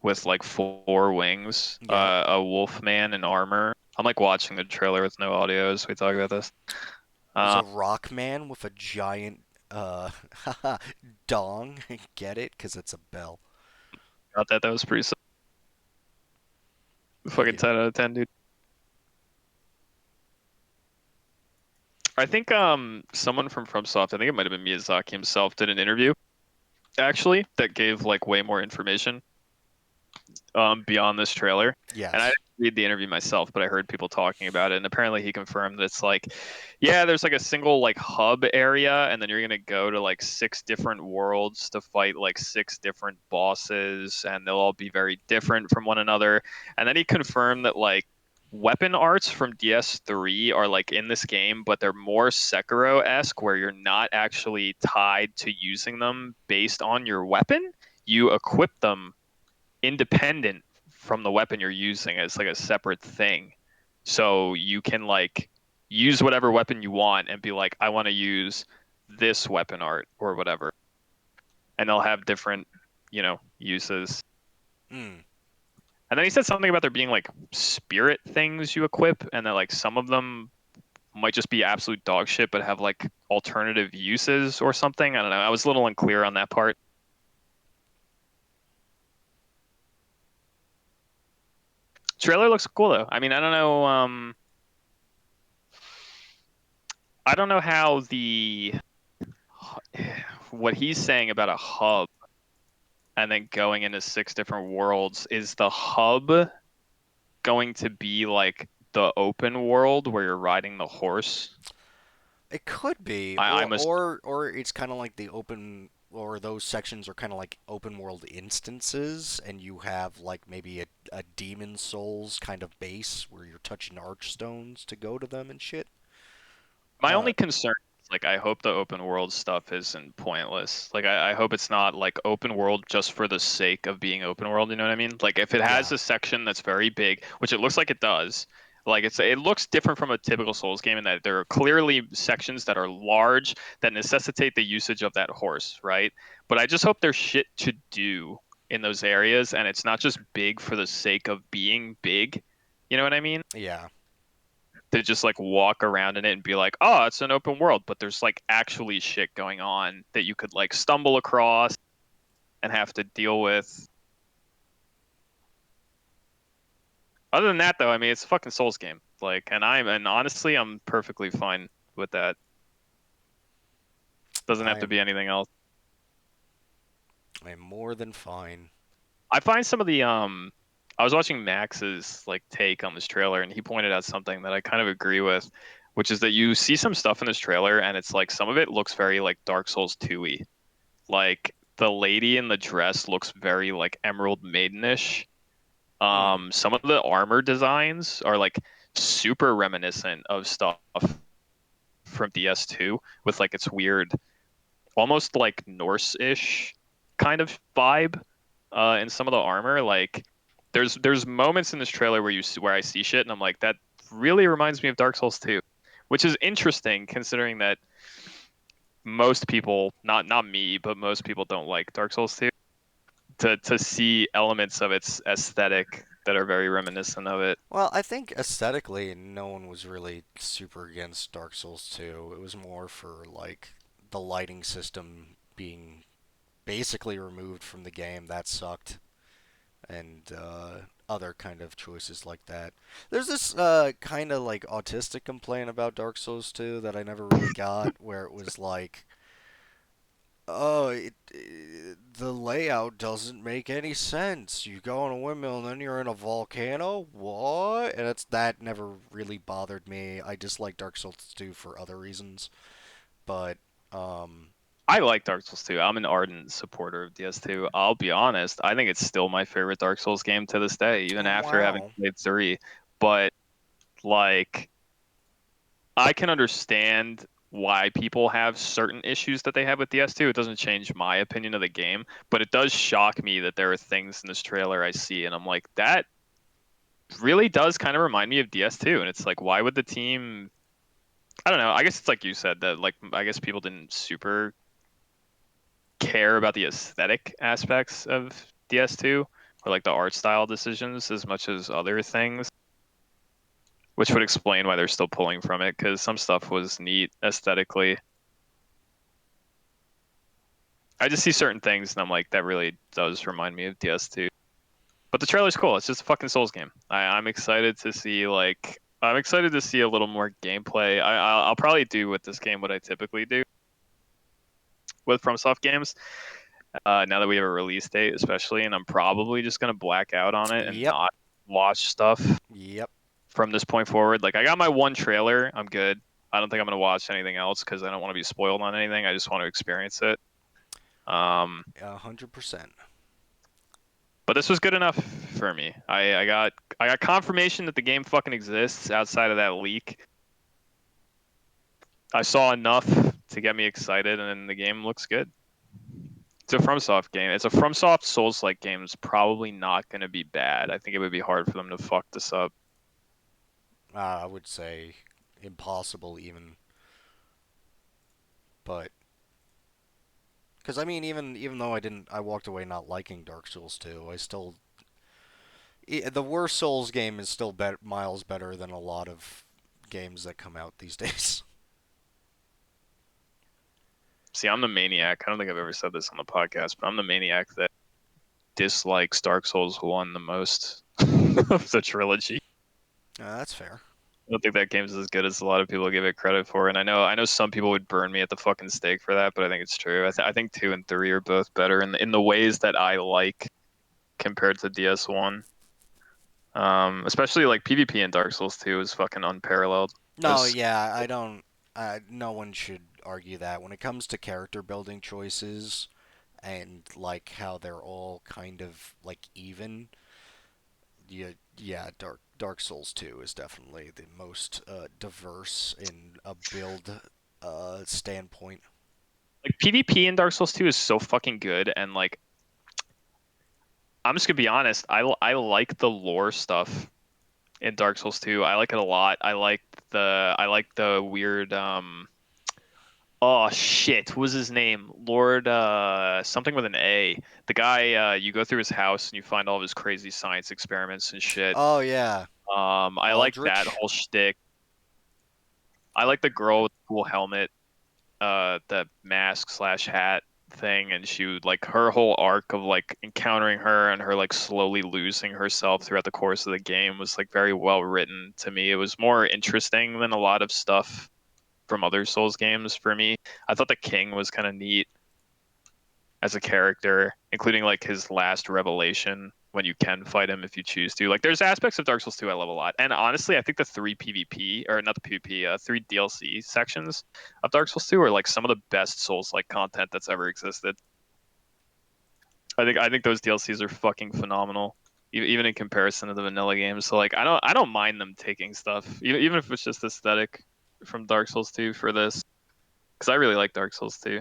B: with like four wings,
G: yep.
B: a wolf man in armor. I'm like watching the trailer with no audio as we talk about this.
G: There's
B: Uh,
G: a rock man with a giant dong. Get it? Because it's a bell.
B: Got that. That was pretty
G: Thank
B: fucking
G: you.
B: 10 out of 10, dude. I think someone from FromSoft, I think it might have been Miyazaki himself, did an interview actually that gave like way more information beyond this trailer. And I
G: Yes.
B: didn't read the interview myself, but I heard people talking about it. And apparently he confirmed that it's like, yeah, there's like a single like hub area, and then you're gonna go to like six different worlds to fight like six different bosses, and they'll all be very different from one another. And then he confirmed that like weapon arts from DS3 are like in this game, but they're more Sekiro-esque, where you're not actually tied to using them based on your weapon. You equip them independent from the weapon you're using. It's like a separate thing. So you can like use whatever weapon you want and be like, I want to use this weapon art or whatever. And they'll have different, uses.
G: Mm.
B: And then he said something about there being like spirit things you equip, and that like some of them might just be absolute dog shit, but have like alternative uses or something. I don't know. I was a little unclear on that part. Trailer looks cool though. I mean, I don't know. I don't know how what he's saying about a hub and then going into six different worlds. Is the hub going to be like the open world where you're riding the horse?
G: It could be,
B: I,
G: or
B: I'm a
G: or or it's kind of like the open, or those sections are kind of like open world instances, and you have like maybe a demon souls kind of base where you're touching archstones to go to them and shit.
B: My
G: Uh,
B: only concern is like I hope the open world stuff isn't pointless. Like I hope it's not like open world just for the sake of being open world, you know what I mean? Like if it has
G: yeah,
B: a section that's very big, which it looks like it does, like it looks different from a typical Souls game in that there are clearly sections that are large that necessitate the usage of that horse, right? But I just hope there's shit to do in those areas and it's not just big for the sake of being big. You know what I mean?
G: yeah.
B: To just like walk around in it and be like, oh, it's an open world, but there's like actually shit going on that you could like stumble across and have to deal with. Other than that, though, I mean, it's a fucking Souls game. Like, and honestly, I'm perfectly fine with that. Doesn't have to be anything else.
G: I'm more than fine.
B: I find some of the I was watching Max's like take on this trailer, and he pointed out something that I kind of agree with, which is that you see some stuff in this trailer, and it's like some of it looks very like Dark Souls 2-y. Like the lady in the dress looks very like Emerald Maidenish. Some of the armor designs are like super reminiscent of stuff from DS2 with like its weird, almost like Norse-ish kind of vibe in some of the armor. Like there's moments in this trailer where I see shit and I'm like, that really reminds me of Dark Souls 2, which is interesting considering that most people, not me, but most people don't like Dark Souls 2. To see elements of its aesthetic that are very reminiscent of it.
G: Well, I think aesthetically, no one was really super against Dark Souls 2. It was more for like the lighting system being basically removed from the game. That sucked, and other kind of choices like that. There's this kind of like autistic complaint about Dark Souls 2 that I never really got, where it was like, oh, the layout doesn't make any sense. You go on a windmill and then you're in a volcano? What? And that never really bothered me. I dislike Dark Souls 2 for other reasons. But,
B: I like Dark Souls 2. I'm an ardent supporter of DS2. I'll be honest, I think it's still my favorite Dark Souls game to this day, even after having
G: wow.
B: played 3. But like I can understand why people have certain issues that they have with DS2. It doesn't change my opinion of the game, but it does shock me that there are things in this trailer I see and I'm like, that really does kind of remind me of DS2. And it's like, why would the team, I don't know, I guess it's like you said that like I guess people didn't super care about the aesthetic aspects of DS2 or like the art style decisions as much as other things, which would explain why they're still pulling from it because some stuff was neat aesthetically. I just see certain things and I'm like, that really does remind me of DS2. But the trailer's cool. It's just a fucking Souls game. I'm excited to see I'm excited to see a little more gameplay. I'll probably do with this game what I typically do with FromSoft games. Now that we have a release date, especially, and I'm probably just gonna black out on it and
G: Yep.
B: not watch stuff
G: Yep.
B: from this point forward. Like I got my one trailer, I'm good. I don't think I'm gonna watch anything else because I don't want to be spoiled on anything. I just want to experience it.
G: 100%.
B: But this was good enough for me. I got confirmation that the game fucking exists outside of that leak. I saw enough to get me excited, and the game looks good. It's a FromSoft game. It's a FromSoft Souls-like game. It's probably not going to be bad. I think it would be hard for them to fuck this up.
G: I would say impossible even. But because I mean, even though I walked away not liking Dark Souls 2, I still the worst Souls game is still miles better than a lot of games that come out these days.
B: See, I'm the maniac. I don't think I've ever said this on the podcast, but I'm the maniac that dislikes Dark Souls 1 the most of the trilogy.
G: That's fair.
B: I don't think that game's as good as a lot of people give it credit for, and I know some people would burn me at the fucking stake for that, but I think it's true. I think 2 and 3 are both better in the ways that I like compared to DS1. Especially like PvP in Dark Souls 2 is fucking unparalleled.
G: No, yeah, I don't. No one should argue that when it comes to character building choices and like how they're all kind of like even. Yeah, Dark Souls 2 is definitely the most diverse in a build standpoint.
B: Like PvP in Dark Souls 2 is so fucking good, and like I'm just gonna be honest, I like the lore stuff in Dark Souls 2. I like it a lot. I like the weird oh shit, what was his name? Lord something with an A. The guy you go through his house and you find all of his crazy science experiments and shit.
G: Oh yeah,
B: I like that
G: Aldrich.
B: whole shtick. I like the girl with the cool helmet, the mask/hat thing, and she would like her whole arc of like encountering her and her like slowly losing herself throughout the course of the game was like very well written to me. It was more interesting than a lot of stuff from other Souls games for me. I thought the King was kind of neat as a character, including like his last revelation when you can fight him if you choose to. Like there's aspects of Dark Souls 2 I love a lot. And honestly, I think the three PvP or not the PvP, three DLC sections of Dark Souls 2 are like some of the best Souls like content that's ever existed. I think those DLCs are fucking phenomenal, even in comparison to the vanilla games. So like I don't mind them taking stuff, even if it's just aesthetic from Dark Souls 2 for this, because I really like Dark Souls 2,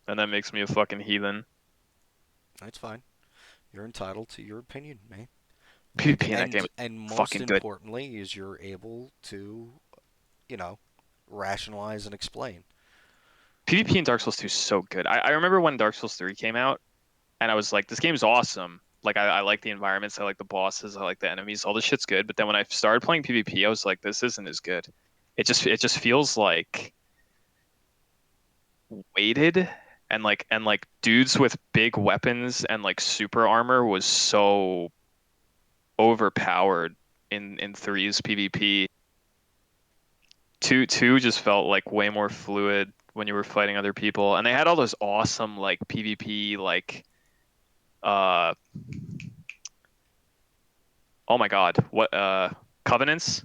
B: and that makes me a fucking heathen.
G: That's fine. You're entitled to your opinion, man.
B: PvP in that game is
G: And most
B: fucking good.
G: importantly is you're able to, you know, rationalize and explain.
B: PvP in Dark Souls 2 is so good. I remember when Dark Souls 3 came out, and I was like, this game's awesome. Like I like the environments, I like the bosses, I like the enemies, all this shit's good. But then when I started playing PvP, I was like, this isn't as good. It just feels like weighted, and like dudes with big weapons and like super armor was so overpowered in three's PvP. Two just felt like way more fluid when you were fighting other people, and they had all those awesome like PvP like uh oh my God, what covenants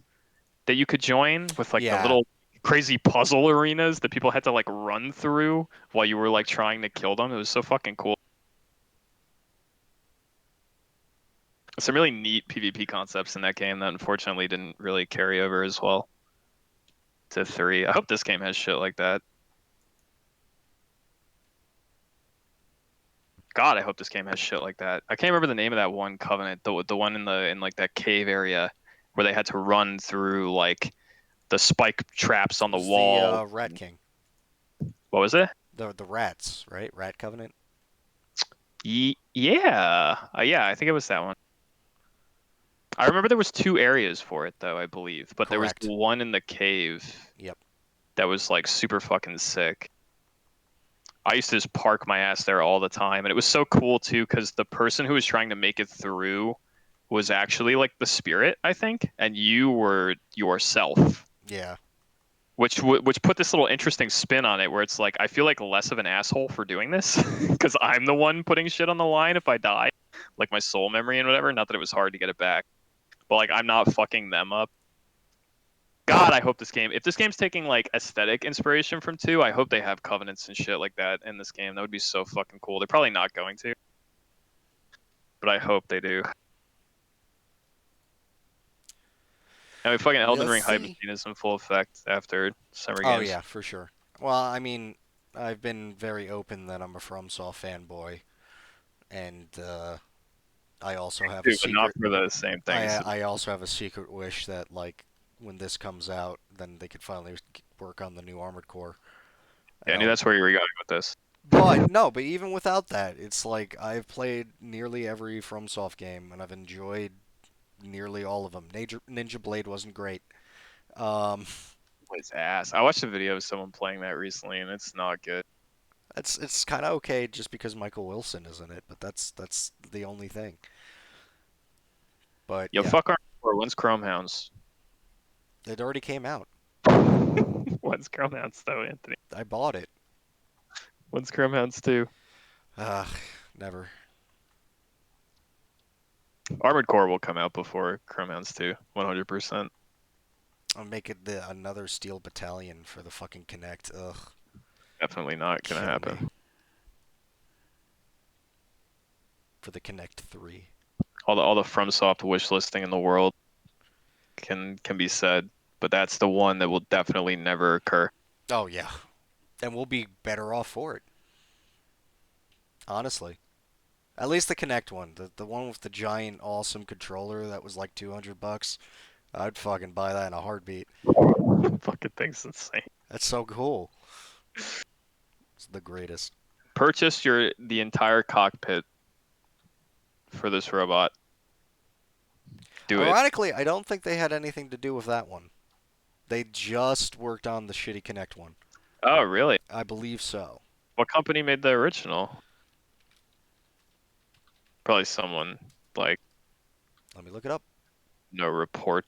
B: that you could join with like the
G: Yeah.
B: little crazy puzzle arenas that people had to like run through while you were like trying to kill them. It was so fucking cool. Some really neat PvP concepts in that game that unfortunately didn't really carry over as well to 3. I hope this game has shit like that. God, I hope this game has shit like that. I can't remember the name of that one covenant, the one in like that cave area where they had to run through like the spike traps on
G: It
B: the
G: was
B: wall.
G: the Rat King.
B: What was it?
G: The rats, right? Rat Covenant.
B: Yeah, yeah, I think it was that one. I remember there was 2 areas for it though, I believe, but there was
G: Correct.
B: the one in the cave
G: Yep.
B: that was like super fucking sick. I used to just park my ass there all the time, and it was so cool too because the person who was trying to make it through was actually like the spirit, I think, and you were yourself,
G: Yeah.
B: which put this little interesting spin on it, where it's like I feel like less of an asshole for doing this because I'm the one putting shit on the line if I die, like my soul memory and whatever. Not that it was hard to get it back, but like I'm not fucking them up. God, I hope this game, if this game's taking like aesthetic inspiration from 2, I hope they have covenants and shit like that in this game. That would be so fucking cool. They're probably not going to, but I hope they do. I mean, fucking Elden
G: We'll
B: Ring hype
G: see.
B: machine is in full effect after summer
G: Oh
B: games.
G: yeah, for sure. Well, I mean, I've been very open that I'm a FromSoft fanboy, and I also have a
B: Dude, but not
G: secret.
B: for the same things.
G: I also have a secret wish that like when this comes out, then they could finally work on the new Armored Core.
B: Yeah, I knew that's where you were going with this.
G: But no, but even without that, it's like I've played nearly every FromSoft game and I've enjoyed nearly all of them. Ninja Blade wasn't great. Um,
B: It's ass. I watched a video of someone playing that recently, and it's not good.
G: it's kind of okay just because Michael Wilson is in it, but that's the only thing. But
B: Yo,
G: yeah,
B: fuck Armored. When's Chrome Hounds?
G: it already came out.
B: When's Chrome Hounds though, Anthony?
G: I bought it.
B: When's Chrome Hounds 2?
G: Ugh, never.
B: Armored Core will come out before Chrome Hounds 2, 100%.
G: I'll make it another Steel Battalion for the fucking Connect. Ugh,
B: Definitely not gonna
G: kill me.
B: happen.
G: For the Connect 3.
B: All the FromSoft wish listing in the world can be said, but that's the one that will definitely never occur.
G: Oh yeah, and we'll be better off for it. Honestly. At least the Connect one, the one with the giant awesome controller that was like $200. I'd fucking buy that in a heartbeat.
B: Fucking thing's insane.
G: That's so cool. It's the greatest.
B: Purchase the entire cockpit for this robot. Do it.
G: Ironically, I don't think they had anything to do with that one. They just worked on the shitty Connect one.
B: Oh, really?
G: I believe so.
B: What company made the original? Probably someone like
G: Let me look it up.
B: no report.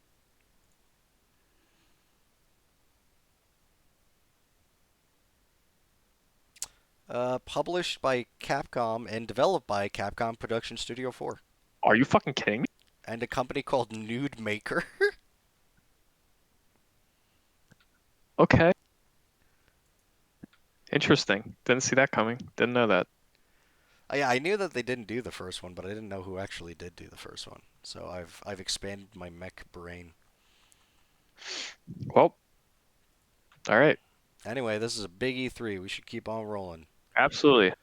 G: Published by Capcom and developed by Capcom Production Studio 4
B: Are you fucking kidding me?
G: and a company called Nude Maker.
B: Okay. Interesting. Didn't see that coming. Didn't know that.
G: Yeah, I knew that they didn't do the first one, but I didn't know who actually did do the first one. So I've expanded my mech brain.
B: Well, all right.
G: Anyway, this is a big E3. We should keep on rolling.
B: Absolutely.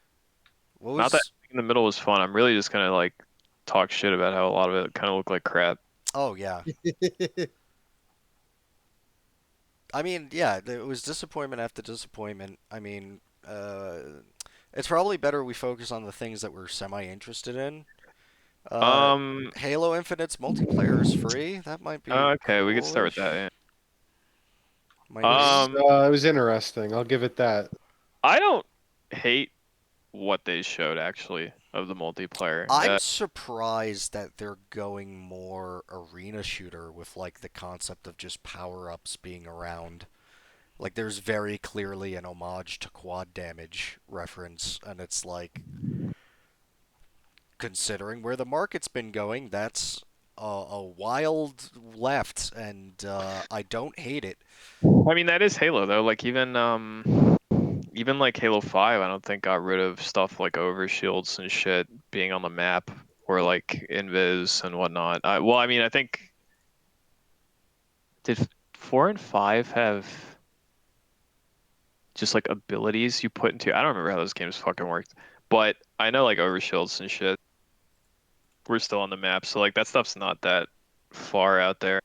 G: What
B: Not that
G: was?
B: in the middle was fun. I'm really just gonna like talk shit about how a lot of it kind of looked like crap.
G: Oh yeah. I mean, yeah, it was disappointment after disappointment. I mean, it's probably better we focus on the things that we're semi-interested in. Uh,
B: Um.
G: Halo Infinite's multiplayer is free. That might be
B: Okay, we could start with
G: coolish.
B: that.
G: Might
B: Yeah.
G: be.
F: It was interesting. I'll give it that.
B: I don't hate what they showed actually of the multiplayer.
G: I'm surprised that they're going more arena shooter with like the concept of just power-ups being around. Like there's very clearly an homage to quad damage reference, and it's like considering where the market's been going, that's a wild left, and I don't hate it.
B: I mean, that is Halo though. Like even like Halo 5, I don't think got rid of stuff like overshields and shit being on the map or like invis and whatnot. Well, I mean, I think did 4 and 5 have just like abilities you put into? I don't remember how those games fucking worked, but I know like overshields and shit were still on the map, so like that stuff's not that far out there.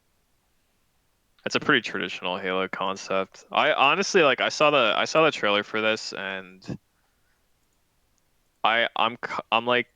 B: It's a pretty traditional Halo concept. I honestly like I saw the trailer for this and I'm like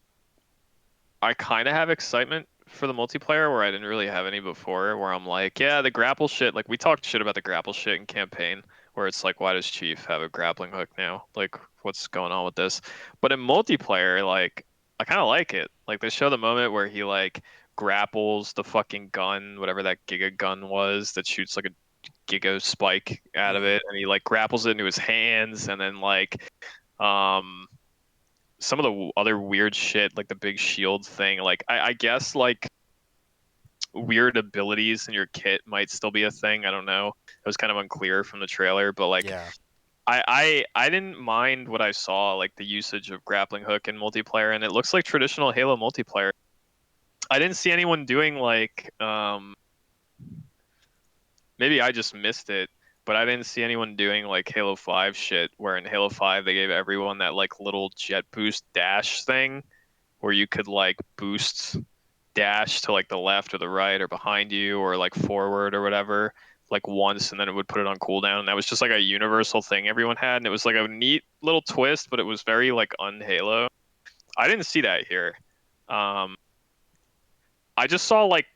B: I kind of have excitement for the multiplayer where I didn't really have any before where I'm like, yeah, the grapple shit, like we talked shit about the grapple shit in campaign where it's like why does Chief have a grappling hook now? Like what's going on with this? But in multiplayer like I kind of like it. Like they show the moment where he like grapples the fucking gun, whatever that Giga gun was that shoots like a Giga spike out of
G: Hmm.
B: it and he like grapples it into his hands and then like um some of the other weird shit like the big shield thing like I guess like weird abilities in your kit might still be a thing. I don't know, it was kind of unclear from the trailer but like
G: Yeah.
B: I didn't mind what I saw like the usage of grappling hook in multiplayer and it looks like traditional Halo multiplayer. I didn't see anyone doing like maybe I just missed it, but I didn't see anyone doing like Halo 5 shit where in Halo 5 they gave everyone that like little jet boost dash thing where you could like boost dash to like the left or the right or behind you or like forward or whatever like once and then it would put it on cooldown and that was just like a universal thing everyone had and it was like a neat little twist but it was very like un-Halo. I didn't see that here. um I just saw like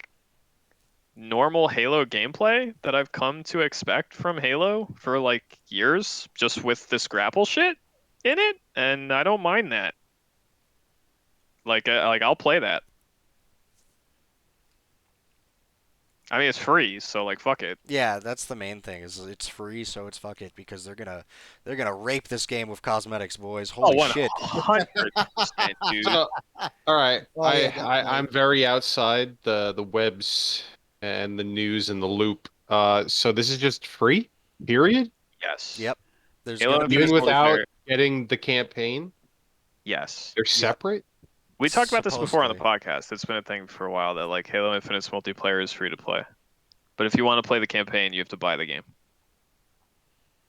B: normal Halo gameplay that I've come to expect from Halo for like years, just with this grapple shit in it, and I don't mind that. Like I'll play that. I mean, it's free, so like fuck it.
G: Yeah, that's the main thing. Is it's free, so it's fuck it because they're gonna rape this game with cosmetics, boys.
B: Oh,
G: Holy shit.
B: 100%, dude.
F: So, all right,
C: Oh, yeah, definitely.
F: I'm very outside the webs and the news and the loop. So this is just free, period.
B: Yes.
G: Yep. There's
B: Halo
G: gonna
B: Infinite
F: Even
G: be
F: without
B: multiplayer.
F: getting the campaign,
B: Yes.
F: they're
G: yep.
F: separate.
B: We talked about this before on the
G: Supposedly.
B: podcast. It's been a thing for a while that like Halo Infinite's multiplayer is free to play. But if you want to play the campaign, you have to buy the game.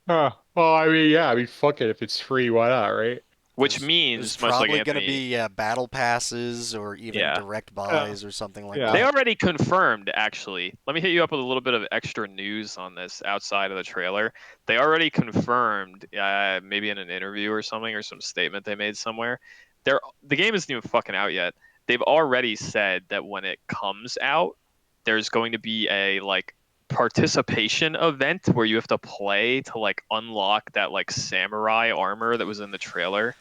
F: Well, I mean, yeah, I mean, fuck it. If it's free, why not, right?
B: Which
G: There's
B: means, much like
G: probably gonna
B: Anthony,
G: be battle passes or even
B: yeah.
G: direct buys or something like
F: Yeah.
B: They
G: that.
B: already confirmed, actually. Let me hit you up with a little bit of extra news on this outside of the trailer. They already confirmed, maybe in an interview or something, or some statement they made somewhere. The game isn't even fucking out yet. They've already said that when it comes out, there's going to be a like participation event where you have to play to like unlock that like samurai armor that was in the trailer.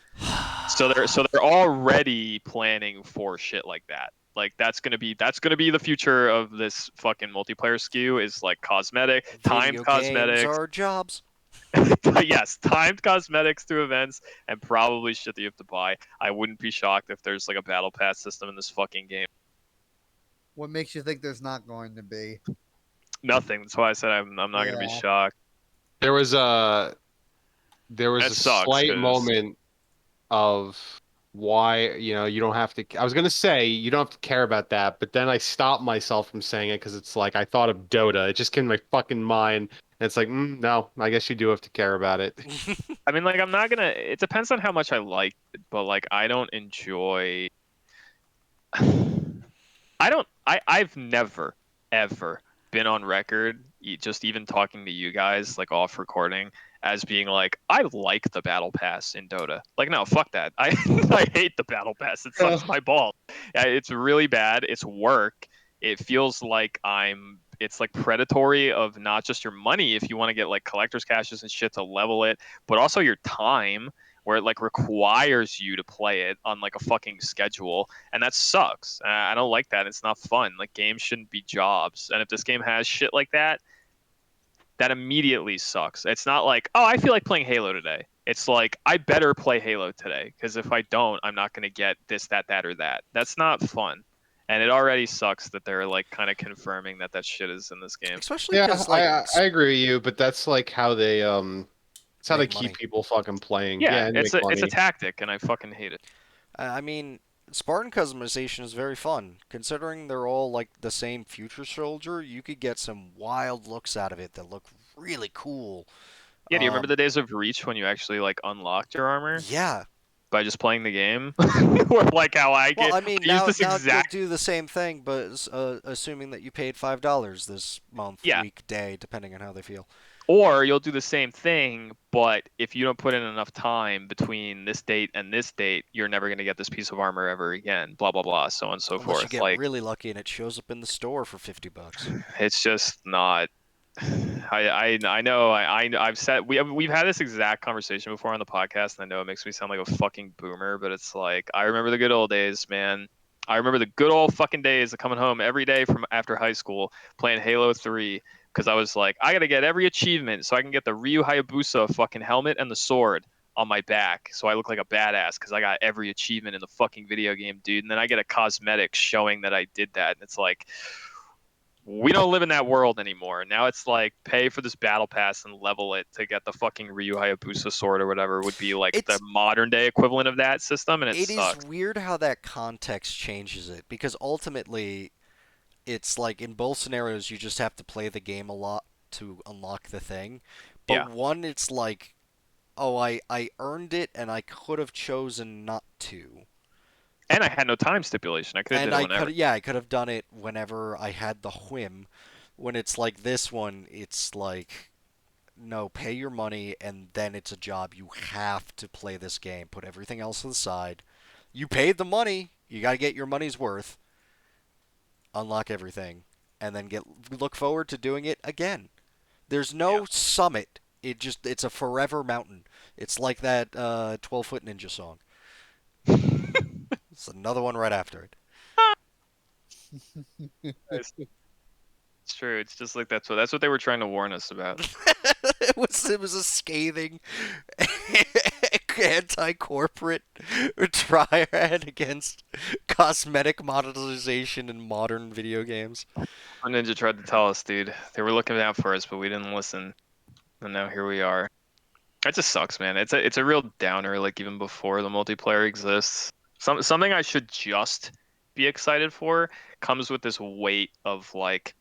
B: So they're already planning for shit like that. Like that's gonna be the future of this fucking multiplayer SKU is like cosmetic, timed
G: Video games
B: cosmetics.
G: are jobs.
B: But yes, timed cosmetics to events and probably shit that you have to buy. I wouldn't be shocked if there's like a battle pass system in this fucking game.
C: What makes you think there's not going to be?
B: Nothing. That's why I said I'm not gonna be
C: Yeah.
B: shocked.
F: There was a
B: That sucks
F: slight
B: because
F: moment of why, you don't have to. I was gonna say you don't have to care about that, but then I stopped myself from saying it because it's like I thought of Dota. It just came to my fucking mind, and it's like, no, I guess you do have to care about it.
B: I mean, like I'm not gonna. It depends on how much I like it, but like I don't enjoy. I don't. I've never ever been on record, just even talking to you guys like off recording, as being like I like the battle pass in Dota. Like no, fuck that. I I hate the battle pass. It sucks my balls. Yeah, it's really bad. It's work. It feels like It's like predatory of not just your money if you want to get like collector's caches and shit to level it, but also your time, where it like requires you to play it on like a fucking schedule, and that sucks. I don't like that. It's not fun. Like games shouldn't be jobs, and if this game has shit like that, that immediately sucks. It's not like, oh, I feel like playing Halo today. It's like I better play Halo today because if I don't, I'm not gonna get this, that, or that. That's not fun. And it already sucks that they're like kind of confirming that that shit is in this game.
G: Especially
F: Yeah,
G: because like
F: I agree with you, but that's like how they it's how they
G: make
F: keep
G: money.
F: people fucking playing.
B: Yeah,
F: Yeah, and
B: it's
F: make
B: a
F: money.
B: tactic, and I fucking hate it.
G: I mean, Spartan customization is very fun. Considering they're all like the same future soldier, you could get some wild looks out of it that look really cool.
B: Yeah, do you remember
G: Um,
B: the days of Reach when you actually like unlocked your armor
G: yeah.
B: by just playing the game? Or like how
G: Well, I
B: I
G: mean,
B: use
G: now
B: this
G: now you'll
B: exact
G: do the same thing, but assuming that you paid $5 this month,
B: yeah.
G: week, day, depending on how they feel.
B: Or you'll do the same thing, but if you don't put in enough time between this date and this date, you're never going to get this piece of armor ever again. Blah blah blah, so on and so
G: Unless you
B: forth.
G: get
B: Like
G: really lucky and it shows up in the store for $50.
B: it's just not. I know I've said we've had this exact conversation before on the podcast, and I know it makes me sound like a fucking boomer, but it's like I remember the good old days, man. I remember the good old fucking days of coming home every day from after high school playing Halo 3 because I was like, I gotta get every achievement so I can get the Ryu Hayabusa fucking helmet and the sword on my back so I look like a badass because I got every achievement in the fucking video game, dude. And then I get a cosmetic showing that I did that, and it's like we don't live in that world anymore. Now it's like pay for this battle pass and level it to get the fucking Ryu Hayabusa sword or whatever would be like the
G: It's
B: modern day equivalent of that system, and it
G: it is
B: sucks.
G: weird how that context changes it because ultimately it's like in both scenarios you just have to play the game a lot to unlock the thing. But
B: Yeah,
G: one it's like, oh, I earned it and I could have chosen not to.
B: and I had no time stipulation. I could have
G: And
B: did it
G: I
B: whenever.
G: could yeah, I could have done it whenever I had the whim. When it's like this one, it's like no, pay your money and then it's a job. You have to play this game. Put everything else to the side. You paid the money. You got to get your money's worth. Unlock everything and then get look forward to doing it again. There's
B: Yeah.
G: no summit. It's a forever mountain. It's like that 12-foot ninja song. It's another one right after it.
B: It's true. It's just like that's what they were trying to warn us about.
G: It was a scathing anti-corporate triad against cosmetic monetization in modern video games.
B: Ninja tried to tell us, dude. They were looking out for us, but we didn't listen. And now here we are. It just sucks, man. It's a real downer. Like even before the multiplayer exists, something I should just be excited for comes with this weight of like.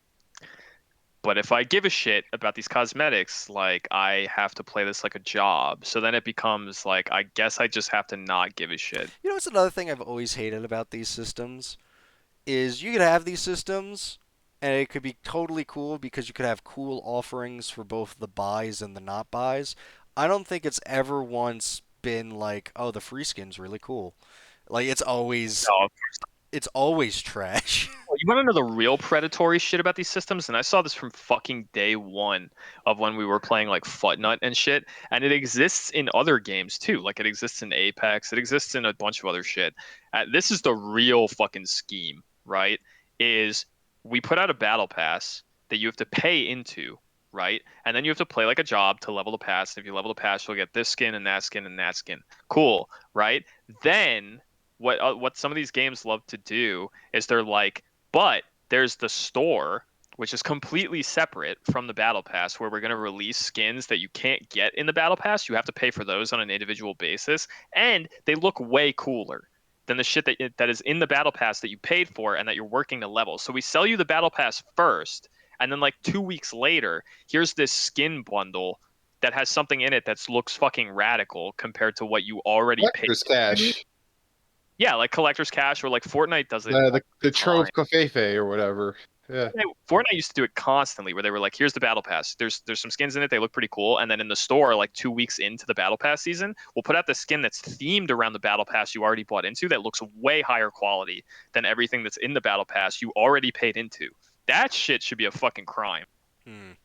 B: But if I give a shit about these cosmetics, like I have to play this like a job. So then it becomes like I guess I just have to not give a shit.
G: You know what's another thing I've always hated about these systems is you could have these systems and it could be totally cool because you could have cool offerings for both the buys and the not buys. I don't think it's ever once been like, oh, the free skin's really cool. Like
B: No,
G: it's always trash.
B: you want to know the real predatory shit about these systems? And I saw this from fucking day one of when we were playing like Futnut and shit. And it exists in other games too. Like it exists in Apex. It exists in a bunch of other shit. This is the real fucking scheme, right? Is we put out a battle pass that you have to pay into, right? And then you have to play like a job to level the pass. If you level the pass, you'll get this skin and that skin and that skin. Cool, right? Then what some of these games love to do is they're like, but there's the store, which is completely separate from the battle pass, where we're going to release skins that you can't get in the battle pass. You have to pay for those on an individual basis, and they look way cooler than the shit that is in the battle pass that you paid for and that you're working to level. So we sell you the battle pass first, and then like 2 weeks later, here's this skin bundle that has something in it that looks fucking radical compared to what you already paid.
F: Collector's cash.
B: Yeah, like collector's cash, or like Fortnite does it.
F: The Trove Covfefe or whatever. Yeah.
B: Fortnite used to do it constantly, where they were like, "Here's the battle pass. There's some skins in it. They look pretty cool." And then in the store, like 2 weeks into the battle pass season, we'll put out the skin that's themed around the battle pass you already bought into, that looks way higher quality than everything that's in the battle pass you already paid into. That shit should be a fucking crime. And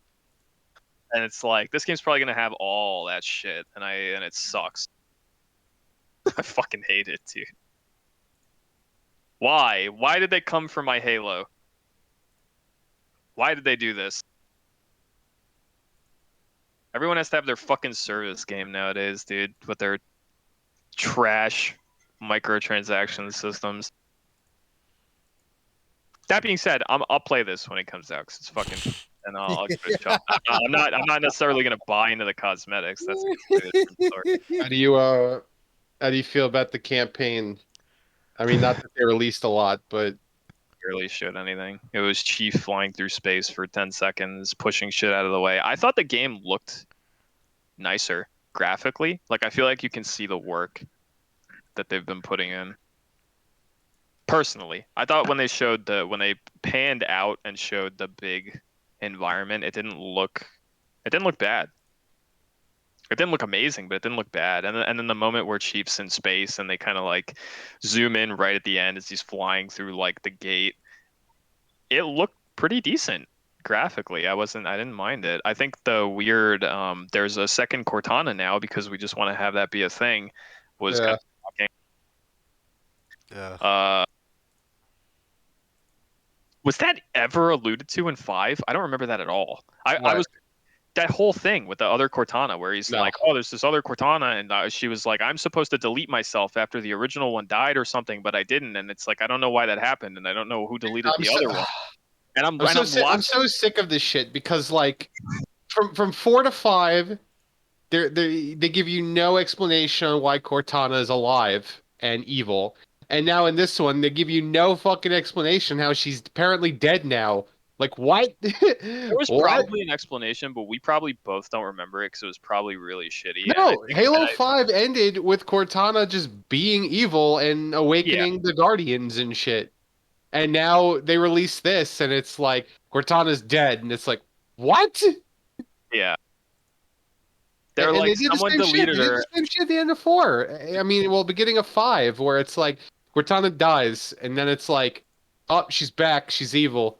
B: it's like, this game's probably gonna have all that shit, and it sucks. I fucking hate it, dude. Why? Why did they come for my Halo? Why did they do this? Everyone has to have their fucking service game nowadays, dude, with their trash microtransaction systems. That being said, I'll play this when it comes out, because it's fucking, and I'll give it a shot. I'm not necessarily gonna buy into the cosmetics. That's a different story.
F: How do you feel about the campaign? I mean, not that they released a lot, but
B: Barely showed anything. It was Chief flying through space for 10 seconds, pushing shit out of the way. I thought the game looked nicer graphically. Like, I feel like you can see the work that they've been putting in. Personally, I thought when they panned out and showed the big environment, it didn't look bad. It didn't look amazing, but it didn't look bad. And then the moment where Chief's in space and they kind of like zoom in right at the end as he's flying through like the gate, it looked pretty decent graphically. I didn't mind it. I think the weird there's a second Cortana now, because we just want to have that be a thing, was kind of shocking.
G: Yeah.
B: Was that ever alluded to in 5? I don't remember that at all. I was that whole thing with the other Cortana where he's like, oh, there's this other Cortana, and she was like, I'm supposed to delete myself after the original one died or something, but I didn't, and it's like, I don't know why that happened, and I don't know who deleted the other one. And
F: I'm so sick of this shit, because like from 4 to 5, they give you no explanation on why Cortana is alive and evil, and now in this one they give you no fucking explanation how she's apparently dead now. Like, what?
B: There was probably an explanation, but we probably both don't remember it because it was probably really shitty.
F: No, Halo 5 ended with Cortana just being evil and awakening the Guardians and shit. And now they release this, and it's like, Cortana's dead, and it's like, what?
B: Yeah. They're like, someone deleted her.
F: They did the same shit at the end of 4. I mean, well, beginning of 5, where it's like, Cortana dies, and then it's like, oh, she's back, she's evil.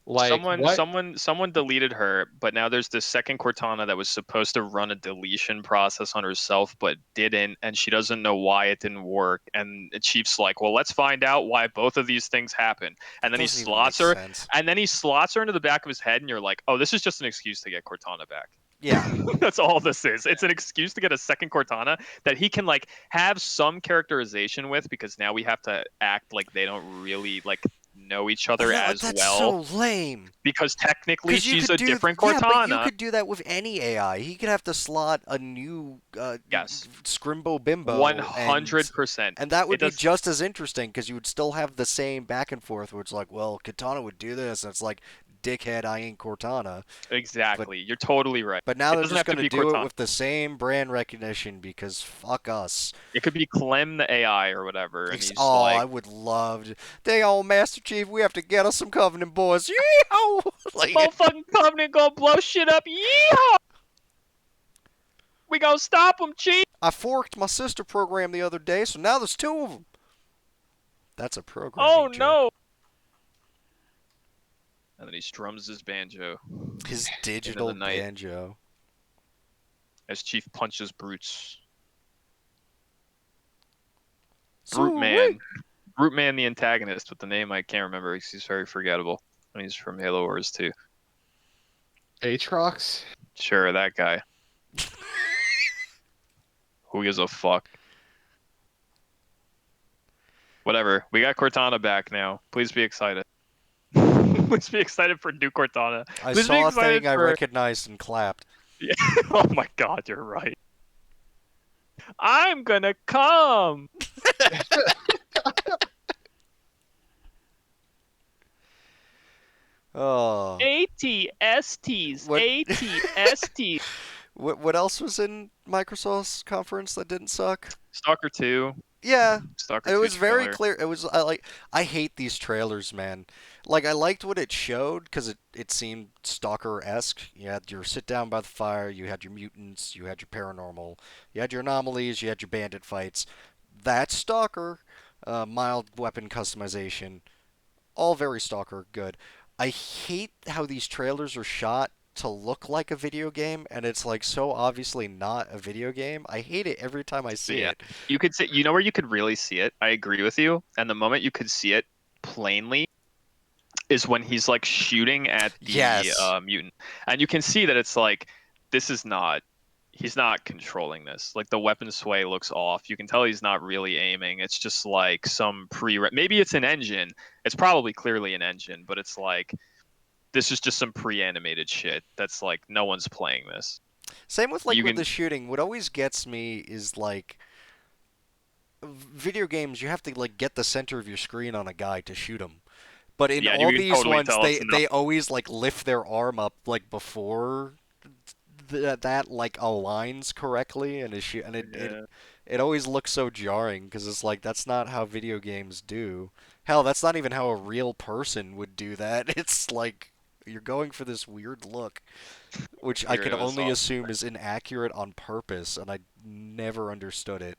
F: Like,
B: someone deleted her, but now there's this second Cortana that was supposed to run a deletion process on herself but didn't, and she doesn't know why it didn't work. And Chief's like, well, let's find out why both of these things happen. And then he slots her, into the back of his head, and you're like, oh, this is just an excuse to get Cortana back.
G: Yeah.
B: That's all this is. It's an excuse to get a second Cortana that he can like have some characterization with, because now we have to act like they don't really like know each other as
G: that's
B: well.
G: That's so lame.
B: Because technically she's a different Cortana.
G: Yeah, but you could do that with any AI. He could have to slot a new Scrimbo Bimbo.
B: 100%.
G: And that would be just as interesting, because you would still have the same back and forth where it's like, well, Cortana would do this, and it's like, dickhead, I ain't Cortana.
B: Exactly. You're totally right.
G: But now they're just going to do it with the same brand recognition, because fuck us.
B: It could be Clem the AI or whatever. And
G: I would love to. Dang old Master Chief, we have to get us some Covenant boys. Yeehaw!
B: Like, motherfucking Covenant gonna blow shit up. Yeehaw! We gonna stop them, Chief.
G: I forked my sister program the other day, so now there's 2 of them. That's a program.
B: Oh, no. And then he strums his banjo.
G: His digital banjo.
B: As Chief punches Brutes.
G: Brute
B: Man, the antagonist, with the name I can't remember because he's very forgettable. And he's from Halo Wars 2.
F: Aatrox?
B: Sure, that guy. Who gives a fuck? Whatever. We got Cortana back now. Please be excited. Please be excited for new Cortana.
G: I
B: Please be
G: saw a
B: excited
G: thing I
B: for.
G: recognized and clapped.
B: Yeah. Oh my God, you're right. I'm gonna come.
G: Oh.
B: ATSTs.
G: What
B: ATSTs.
G: what else was in Microsoft's conference that didn't suck?
B: Stalker 2.
G: Yeah,
B: Stalker
G: it
B: 2
G: was very
B: trailer.
G: clear. It was I hate these trailers, man. Like I liked what it showed because it seemed Stalker-esque. You had your sit down by the fire, you had your mutants, you had your paranormal, you had your anomalies, you had your bandit fights. That's Stalker. Mild weapon customization, all very Stalker good. I hate how these trailers are shot to look like a video game, and it's like so obviously not a video game. I hate it every time I see
B: Yeah.
G: it.
B: You could see, you know where you could really see it? I agree with you. And the moment you could see it plainly is when he's like shooting at the
G: Yes.
B: mutant. And you can see that it's like, this is not, he's not controlling this. Like the weapon sway looks off. You can tell he's not really aiming. It's just like some maybe it's an engine. It's probably clearly an engine, but it's like, this is just some pre-animated shit that's like, no one's playing this.
G: Same with like
B: You
G: with
B: can,
G: the shooting. What always gets me is like video games. You have to like get the center of your screen on a guy to shoot him. But in
B: yeah,
G: all
B: you can
G: these
B: totally
G: ones,
B: tell it's not.
G: they always like lift their arm up like before that like aligns correctly, and and
B: Yeah.
G: it always looks so jarring because it's like that's not how video games do. Hell, that's not even how a real person would do that. It's like you're going for this weird look, which I
B: Here
G: could
B: it was
G: only
B: off.
G: assume is inaccurate on purpose, and I never understood it.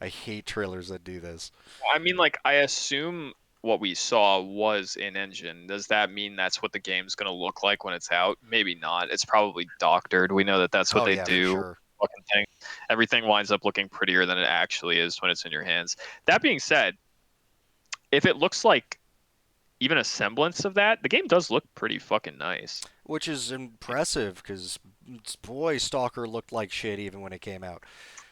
G: I hate trailers that do this.
B: I mean, like, I assume what we saw was in engine. Does that mean that's what the game's going to look like when it's out? Maybe not. It's probably doctored. We know that that's what
G: Oh
B: they
G: yeah, for
B: do.
G: sure.
B: Fucking thing. Everything winds up looking prettier than it actually is when it's in your hands. That being said, if it looks like even a semblance of that, the game does look pretty fucking nice.
G: Which is impressive because boy, Stalker looked like shit even when it came out.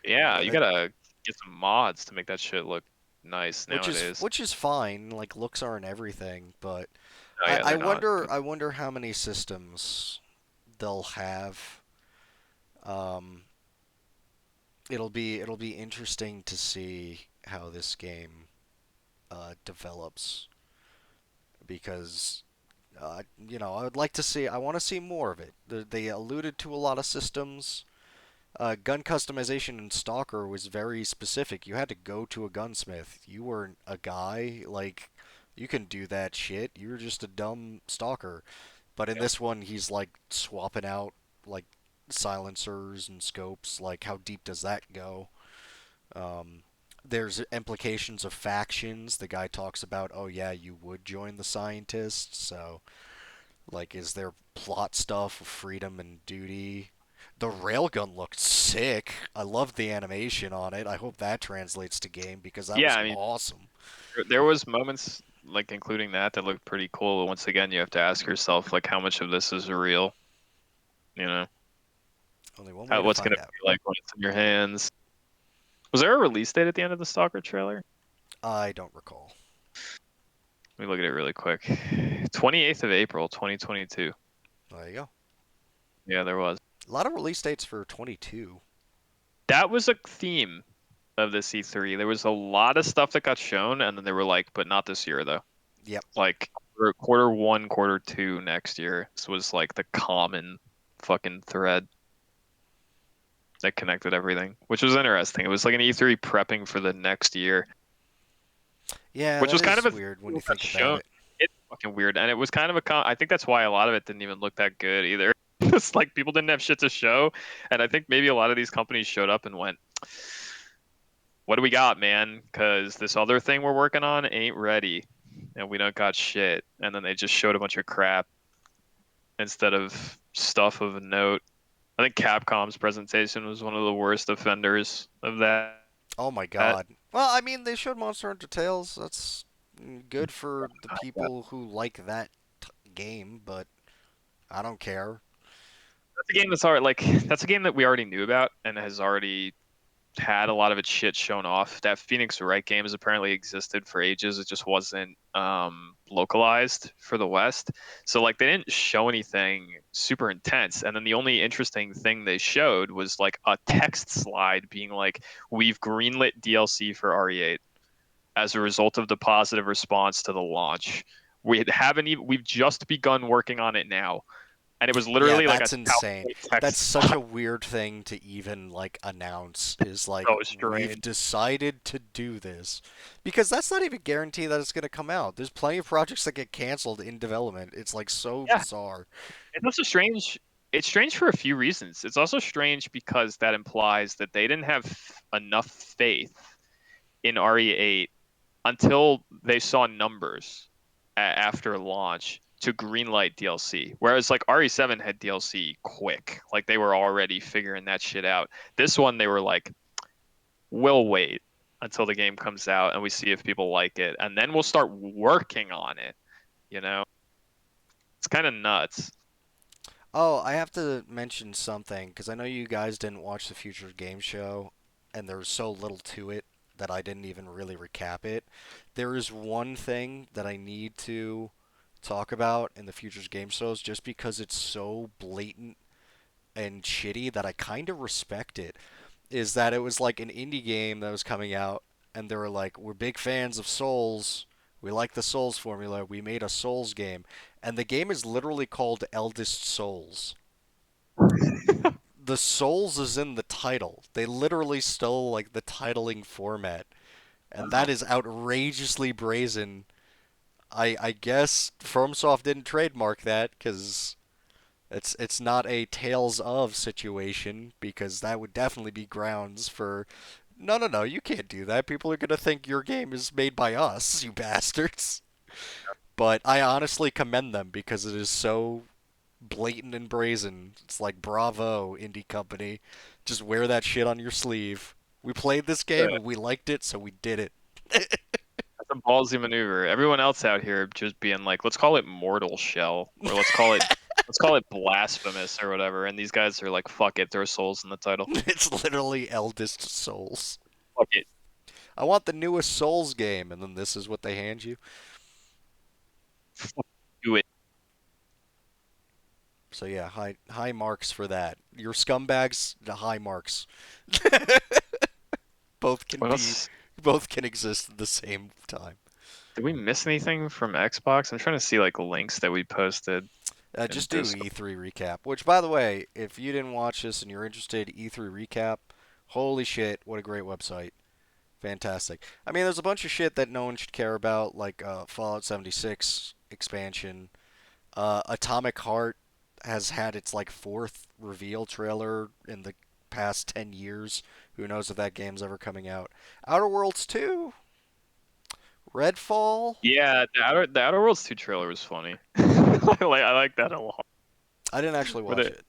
B: Yeah, you
G: But
B: gotta get some mods to make that shit look nice nowadays.
G: which is fine. Like looks aren't everything, but
B: Oh yeah,
G: I
B: they're not.
G: wonder how many systems they'll have. Um, it'll be interesting to see how this game develops because I would like to see. I want to see more of it. They alluded to a lot of systems. Gun customization in Stalker was very specific. You had to go to a gunsmith. You weren't a guy. Like, you can do that shit. You were just a dumb stalker. But in this one, he's like swapping out like silencers and scopes. Like, how deep does that go? Um, there's implications of factions. The guy talks about, oh yeah, you would join the scientists. So, like, is there plot stuff of freedom and duty? The railgun looked sick. I loved the animation on it. I hope that translates to game because that
B: Yeah,
G: was
B: I mean,
G: awesome.
B: there was moments like including that looked pretty cool. Once again, you have to ask yourself like how much of this is real, you know?
G: Only one way to
B: What's gonna
G: find out.
B: be like when it's in your hands. Was there a release date at the end of the Stalker trailer?
G: I don't recall.
B: Let me look at it really quick. 28th of April, 2022.
G: There you go.
B: Yeah, there was.
G: A lot of release dates for 22.
B: That was a theme of the C3. There was a lot of stuff that got shown, and then they were like, but not this year though.
G: Yep.
B: Like quarter one, quarter two next year. This was like the common fucking thread that connected everything, which was interesting. It was like an E3 prepping for the next year,
G: Yeah,
B: which
G: that
B: was kind
G: is
B: of a
G: weird when
B: thing
G: you
B: that got
G: think about
B: shown.
G: it.
B: It's fucking weird, and it was kind of a. I think that's why a lot of it didn't even look that good either. It's like people didn't have shit to show, and I think maybe a lot of these companies showed up and went, "What do we got, man? Because this other thing we're working on ain't ready, and we don't got shit." And then they just showed a bunch of crap instead of stuff of note. I think Capcom's presentation was one of the worst offenders of that.
G: Oh my god. Well, I mean, they showed Monster Hunter Tales. That's good for the people who like that game, but I don't care.
B: that's a game that's already like that's a game that we already knew about and has already had a lot of its shit shown off. That Phoenix Wright game has apparently existed for ages. It just wasn't localized for the West. So like they didn't show anything super intense. And then the only interesting thing they showed was like a text slide being like, "We've greenlit DLC for RE8 as a result of the positive response to the launch. We've just begun working on it now." And it was
G: Yeah,
B: literally like a
G: that's insane.
B: PowerPoint text
G: That's such
B: slide.
G: a weird thing to even like announce is like
B: So
G: we've
B: strange.
G: decided to do this. Because that's not even guaranteed that it's going to come out. There's plenty of projects that get canceled in development. It's like so
B: Yeah.
G: bizarre.
B: It's also strange. It's strange for a few reasons. It's also strange because that implies that they didn't have enough faith in RE8 until they saw numbers after launch to greenlight DLC. Whereas like RE7 had DLC quick. Like they were already figuring that shit out. This one they were like, we'll wait until the game comes out and we see if people like it, and then we'll start working on it, you know? It's kind of nuts.
G: Oh, I have to mention something because I know you guys didn't watch the Future Game Show, and there's so little to it that I didn't even really recap it. There is one thing that I need to talk about in the Futures Game Shows just because it's so blatant and shitty that I kind of respect it. Is that it was like an indie game that was coming out, and they were like, "We're big fans of Souls. We like the Souls formula. We made a Souls game." And the game is literally called Eldest Souls. The Souls is in the title. They literally stole like the titling format, and that is outrageously brazen. I guess FromSoft didn't trademark that because it's not a Tales of situation because that would definitely be grounds for no, you can't do that. People are gonna think your game is made by us, you bastards. But I honestly commend them because it is so blatant and brazen. It's like bravo, indie company. Just wear that shit on your sleeve. We played this game and we liked it, so we did it.
B: That's a ballsy maneuver. Everyone else out here just being like, let's call it Mortal Shell, or let's call it Blasphemous or whatever. And these guys are like, fuck it, there's souls in the title.
G: It's literally Eldest Souls.
B: Fuck it.
G: I want the newest Souls game, and then this is what they hand you.
B: Do it.
G: So yeah, high marks for that. Your scumbags, the high marks. both can
B: What
G: be
B: else?
G: both can exist at the same time.
B: Did we miss anything from Xbox? I'm trying to see like links that we posted in
G: Just do
B: Discord.
G: E3 recap. Which, by the way, if you didn't watch this and you're interested, E3 recap. Holy shit! What a great website. Fantastic. I mean, there's a bunch of shit that no one should care about, like Fallout 76 expansion. Atomic Heart has had its like fourth reveal trailer in the past 10 years. Who knows if that game's ever coming out? Outer Worlds 2, Redfall.
B: Yeah, the Outer Worlds 2 trailer was funny. I like that a lot.
G: I didn't actually
B: Where
G: watch
B: they,
G: it.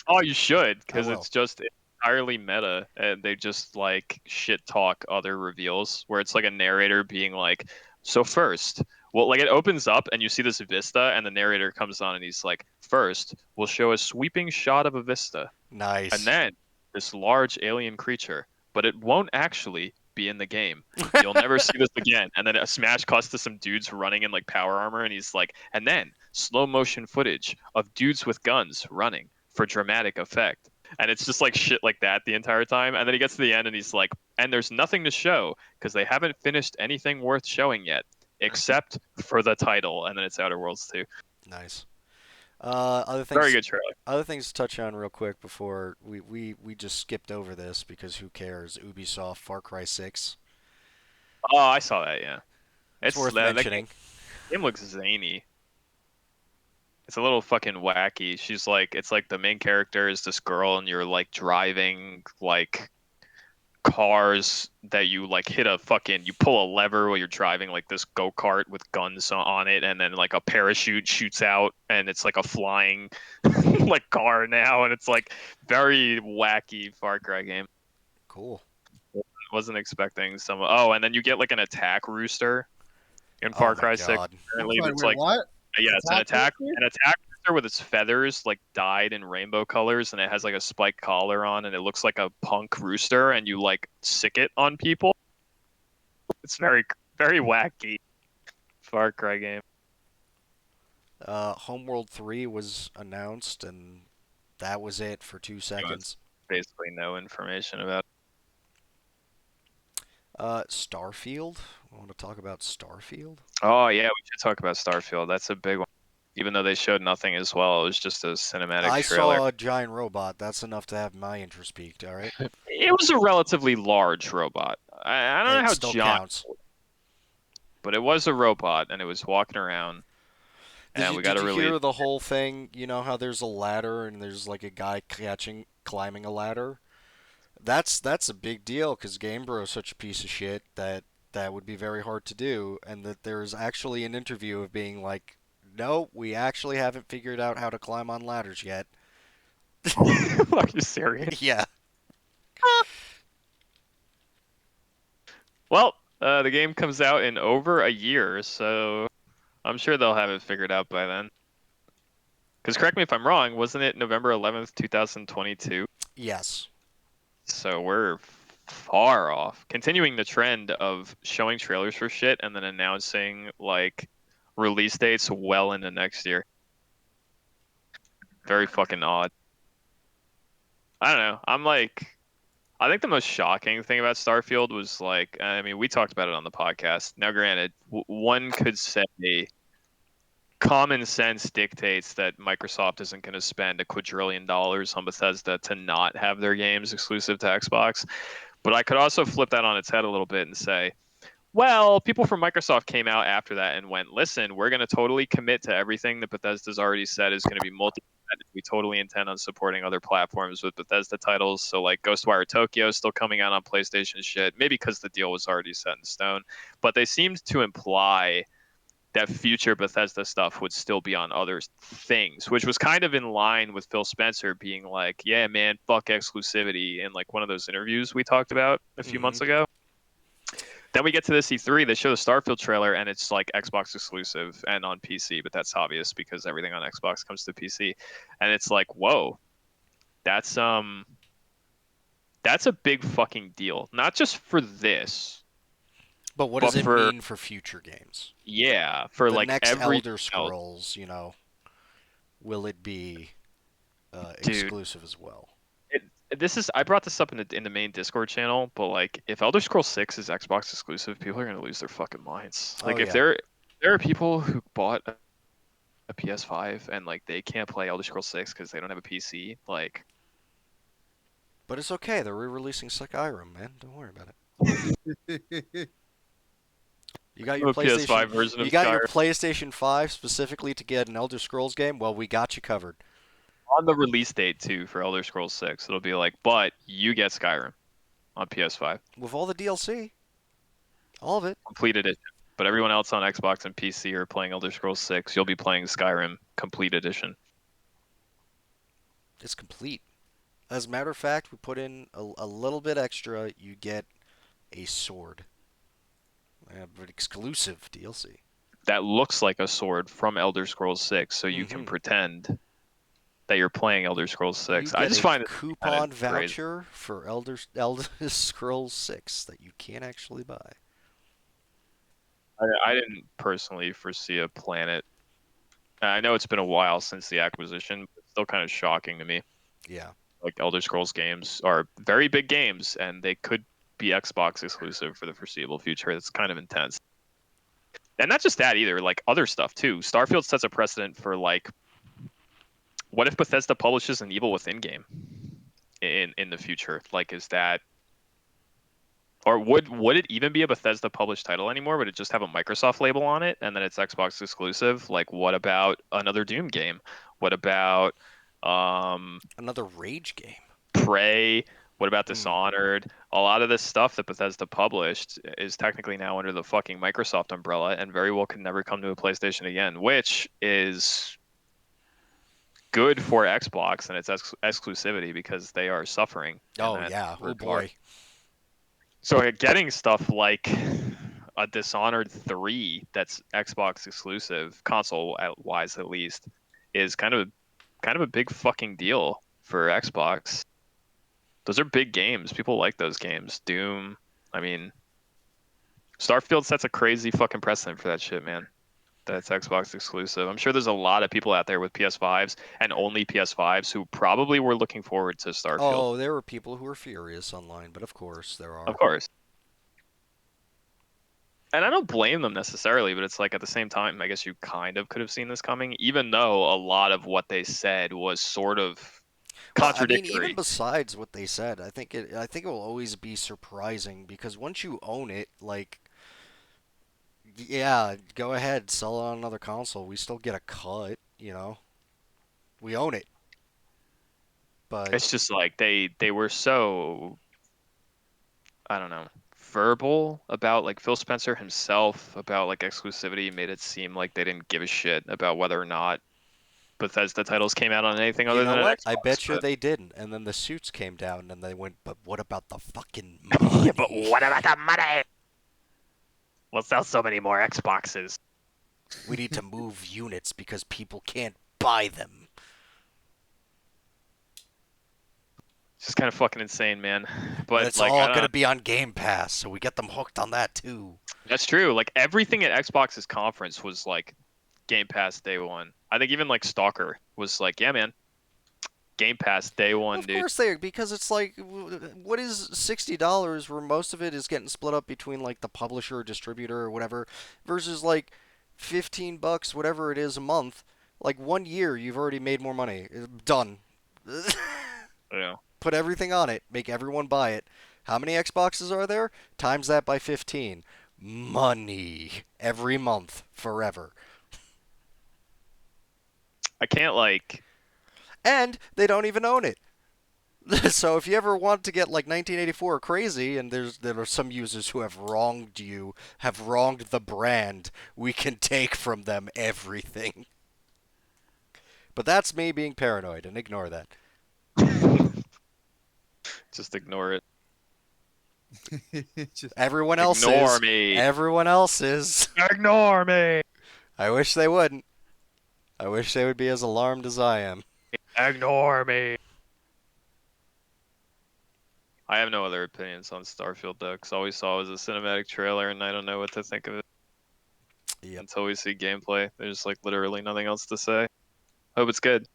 B: oh, you should,
G: I
B: because
G: will.
B: it's just entirely meta, and they just like shit talk other reveals, where it's like a narrator being like, "So first, well, like it opens up and you see this vista, and the narrator comes on and he's like, first, we'll show a sweeping shot of a vista, and
G: Nice.
B: then this large alien creature, but it won't actually be in the game. You'll never see this again." And then a smash cuts to some dudes running in like power armor, and he's like, and then slow motion footage of dudes with guns running for dramatic effect. And it's just like shit like that the entire time. And then he gets to the end and he's like, and there's nothing to show because they haven't finished anything worth showing yet, except for the title. And then it's Outer Worlds 2.
G: Nice.
B: Very good trailer.
G: Other things to touch on real quick before we just skipped over this because who cares? Ubisoft Far Cry 6.
B: Oh, I saw that. Yeah,
G: It's
B: it's
G: worth
B: that
G: mentioning.
B: game looks zany. It's a little fucking wacky. She's like, it's like the main character is this girl, and you're like driving like cars that you like hit a fucking, you pull a lever while you're driving like this go-kart with guns on it, and then like a parachute shoots out and it's like a flying like car now, and it's like very wacky Far Cry game.
G: Cool.
B: Wasn't expecting some. Oh, and then you get like an attack rooster in
G: Oh
B: Far
G: my
B: Cry 6.
G: god.
C: I'm
B: Apparently
C: sorry,
B: it's
C: wait,
B: like,
C: what?
B: yeah, it's an attack
C: Rooster?
B: an attack rooster with its feathers like dyed in rainbow colors, and it has like a spiked collar on, and it looks like a punk rooster, and you like sick it on people. It's very wacky. Far Cry game.
G: Homeworld 3 was announced, and that was it for 2 seconds.
B: Basically no information about.
G: Starfield. I want to talk about Starfield.
B: Oh yeah, we should talk about Starfield. That's a big one. Even though they showed nothing as well, it was just a cinematic
G: I
B: trailer.
G: saw a giant robot. That's enough to have my interest piqued. All right.
B: It was a relatively large robot. I don't know
G: It
B: how
G: still
B: giant,
G: counts.
B: but it was a robot, and it was walking around. And we got
G: Did
B: to
G: you
B: release.
G: hear the whole thing? You know how there's a ladder and there's like a guy climbing a ladder. That's a big deal because GameBro is such a piece of shit that that would be very hard to do, and that there's actually an interview of being like, no, we actually haven't figured out how to climb on ladders yet.
B: Are you serious?
G: Yeah.
B: Well, the game comes out in over a year, so I'm sure they'll have it figured out by then. Because correct me if I'm wrong, wasn't it November 11th, 2022?
G: Yes.
B: So we're far off. Continuing the trend of showing trailers for shit and then announcing like release dates well into next year. Very fucking odd. I don't know. I think the most shocking thing about Starfield was like, I mean, we talked about it on the podcast. Now, granted, one could say common sense dictates that Microsoft isn't going to spend a quadrillion dollars on Bethesda to not have their games exclusive to Xbox. But I could also flip that on its head a little bit and say, well, people from Microsoft came out after that and went, listen, we're going to totally commit to everything that Bethesda's already said is going to be multi. We totally intend on supporting other platforms with Bethesda titles. So like Ghostwire Tokyo is still coming out on PlayStation shit, maybe because the deal was already set in stone. But they seemed to imply that future Bethesda stuff would still be on other things, which was kind of in line with Phil Spencer being like, yeah, man, fuck exclusivity in like one of those interviews we talked about a few months ago. Then we get to this E3, they show the Starfield trailer, and it's like Xbox exclusive and on PC, but that's obvious because everything on Xbox comes to PC. And it's like, whoa, that's a big fucking deal. Not just for this,
G: But what does it mean for future games?
B: Yeah, for
G: the
B: like
G: next
B: every
G: Elder Scrolls, you know, will it be exclusive as well?
B: I brought this up in the main Discord channel, but like if Elder Scrolls 6 is Xbox exclusive, people are gonna lose their fucking minds. Like if there are people who bought a PS5 and like they can't play Elder Scrolls 6 because they don't have a PC, like.
G: But it's okay. They're re-releasing Skyrim, man. Don't worry about it. You got your PlayStation
B: PS5 version of
G: You got
B: Skyrim.
G: your PlayStation 5 specifically to get an Elder Scrolls game? Well, we got you covered.
B: On the release date too for Elder Scrolls 6, it'll be like, but you get Skyrim on PS5.
G: With all the DLC. All of it.
B: Complete edition. But everyone else on Xbox and PC are playing Elder Scrolls 6. You'll be playing Skyrim Complete Edition.
G: It's complete. As a matter of fact, we put in a little bit extra. You get a sword. But exclusive DLC.
B: That looks like a sword from Elder Scrolls 6, so you can pretend that you're playing Elder Scrolls 6. I just find it
G: coupon voucher for Elder Scrolls 6 that you can't actually buy.
B: I didn't personally foresee a planet. I know it's been a while since the acquisition, but it's still kind of shocking to me.
G: Yeah.
B: Like Elder Scrolls games are very big games, and they could be Xbox exclusive for the foreseeable future. It's kind of intense. And not just that either, like other stuff too. Starfield sets a precedent for like, what if Bethesda publishes an Evil Within game in the future? Like, is that, or would it even be a Bethesda published title anymore? Would it just have a Microsoft label on it and then it's Xbox exclusive? Like, what about another Doom game? What about
G: another Rage game?
B: Prey? What about Dishonored? A lot of this stuff that Bethesda published is technically now under the fucking Microsoft umbrella and very well could never come to a PlayStation again, which is good for Xbox and its exclusivity because they are suffering.
G: Oh, yeah. Oh, boy.
B: So getting stuff like a Dishonored 3 that's Xbox exclusive, console-wise at least, is kind of a big fucking deal for Xbox. Those are big games. People like those games. Doom. I mean, Starfield sets a crazy fucking precedent for that shit, man. That's Xbox exclusive. I'm sure there's a lot of people out there with PS5s and only PS5s who probably were looking forward to Starfield.
G: Oh, there were people who were furious online, but of course there
B: Of
G: are.
B: course. And I don't blame them necessarily, but it's like at the same time, I guess you kind of could have seen this coming, even though a lot of what they said was sort of
G: Well, I mean,
B: contradictory.
G: even besides what they said, I think it will always be surprising because once you own it, like, yeah, go ahead, sell it on another console. We still get a cut, you know. We own it, but
B: It's just like they were so, I don't know, verbal about like Phil Spencer himself about like exclusivity made it seem like they didn't give a shit about whether or not Bethesda titles came out on anything
G: you
B: other
G: know
B: than an
G: what? I
B: Xbox.
G: bet you
B: But
G: they didn't. And then the suits came down, and they went, "But what about the fucking
B: yeah, but
G: money?
B: what about the money? We'll sell so many more Xboxes.
G: We need to move units because people can't buy them."
B: It's just kind of fucking insane, man.
G: And
B: But
G: it's
B: like, I
G: all
B: don't know.
G: gonna be on Game Pass, so we get them hooked on that too.
B: That's true. Like everything at Xbox's conference was like Game Pass day one. I think even like Stalker was like, yeah, man, Game Pass day one,
G: Of
B: dude.
G: course they are, because it's like, what is $60 where most of it is getting split up between like the publisher, distributor, or whatever, versus like $15, whatever it is a month. Like 1 year, you've already made more money. Done.
B: Yeah.
G: Put everything on it. Make everyone buy it. How many Xboxes are there? Times that by 15. Money every month forever.
B: I can't like.
G: And they don't even own it. So if you ever want to get like 1984 crazy, and there are some users who have wronged you, have wronged the brand, we can take from them everything. But that's me being paranoid, and ignore that.
B: Just ignore it.
C: Just
G: Everyone else
B: Ignore
G: is.
B: me.
G: Everyone else is.
B: Ignore me.
G: I wish they wouldn't. I wish they would be as alarmed as I am.
B: Ignore me. I have no other opinions on Starfield though, because all we saw was a cinematic trailer, and I don't know what to think of it
G: Yep.
B: until we see gameplay. There's like literally nothing else to say. Hope it's good.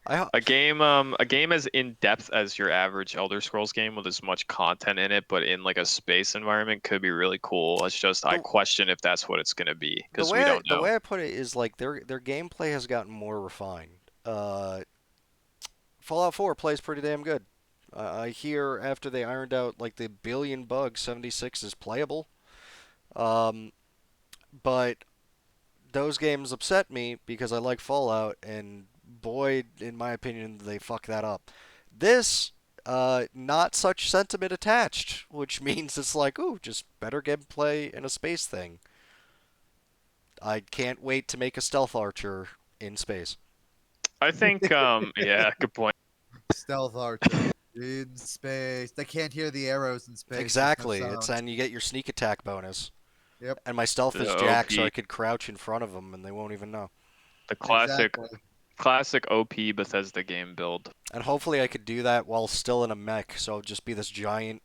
B: A game as in depth as your average Elder Scrolls game with as much content in it, but in like a space environment could be really cool. It's just I
G: The-
B: question if that's what it's gonna be because we don't
G: The
B: know.
G: way I put it is like their gameplay has gotten more refined. Fallout 4 plays pretty damn good. I hear after they ironed out like the billion bugs, 76 is playable. Um, but those games upset me because I like Fallout, and boy, in my opinion, they fuck that up. This, not such sentiment attached, which means it's like, ooh, just better gameplay in a space thing. I can't wait to make a stealth archer in space.
B: I think yeah, good point.
C: stealth archer in space. They can't hear the arrows in space. There's no
G: Exactly. It's
C: sound.
G: and you get your sneak attack bonus.
C: Yep.
G: And my stealth is
B: The
G: jacked, so
B: OP,
G: I could crouch in front of them and they won't even know.
B: the
C: Exactly.
B: classic OP Bethesda game build.
G: And hopefully I could do that while still in a mech, so I'll just be this giant,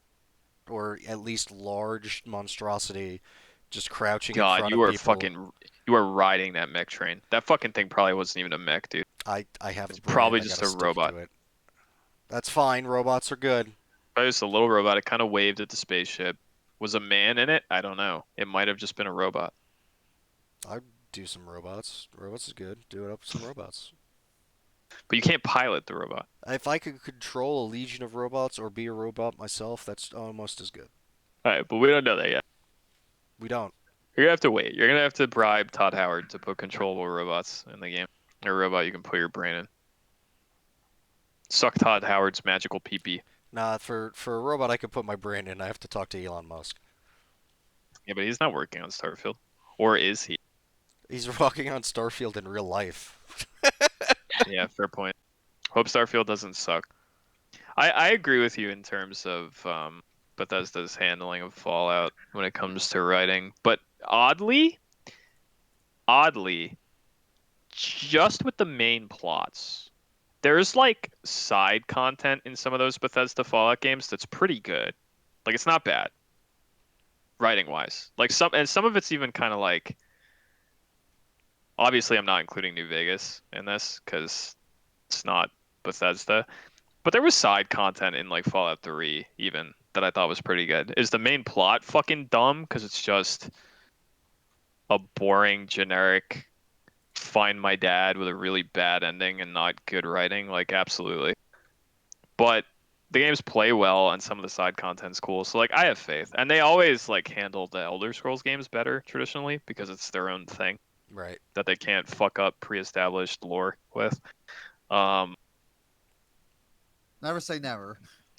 G: or at least large monstrosity, just crouching in
B: God,
G: front
B: you
G: of
B: are
G: people.
B: you are riding that mech train. That fucking thing probably wasn't even a mech, dude.
G: I have
B: It's
G: a brand.
B: probably
G: I
B: just
G: gotta
B: a
G: stick
B: robot.
G: to it. That's fine. Robots are good.
B: Probably just a little robot. It kind of waved at the spaceship. Was a man in it? I don't know. It might have just been a robot.
G: I'd do some robots. Robots is good. Do it up with some robots.
B: But you can't pilot the robot.
G: If I could control a legion of robots or be a robot myself, that's almost as good.
B: All right, but we don't know that yet.
G: We don't.
B: You're gonna have to wait. You're gonna have to bribe Todd Howard to put controllable robots in the game. A robot you can put your brain in. Suck Todd Howard's magical pee-pee.
G: Nah, for a robot I could put my brain in, I have to talk to Elon Musk.
B: Yeah, but he's not working on Starfield. Or is he?
G: He's walking on Starfield in real life.
B: Yeah, fair point. Hope Starfield doesn't suck. I agree with you in terms of Bethesda's handling of Fallout when it comes to writing. But oddly, just with the main plots. There's like side content in some of those Bethesda Fallout games that's pretty good. Like it's not bad writing wise. Like some of it's even kind of like obviously I'm not including New Vegas in this because it's not Bethesda. But there was side content in like Fallout 3 even that I thought was pretty good. Is the main plot fucking dumb because it's just a boring generic find my dad with a really bad ending and not good writing? Like absolutely. But the games play well and some of the side content's cool. So like I have faith. And they always like handle the Elder Scrolls games better traditionally because it's their own thing
G: Right.
B: that they can't fuck up pre-established lore with. Um
C: Never say never.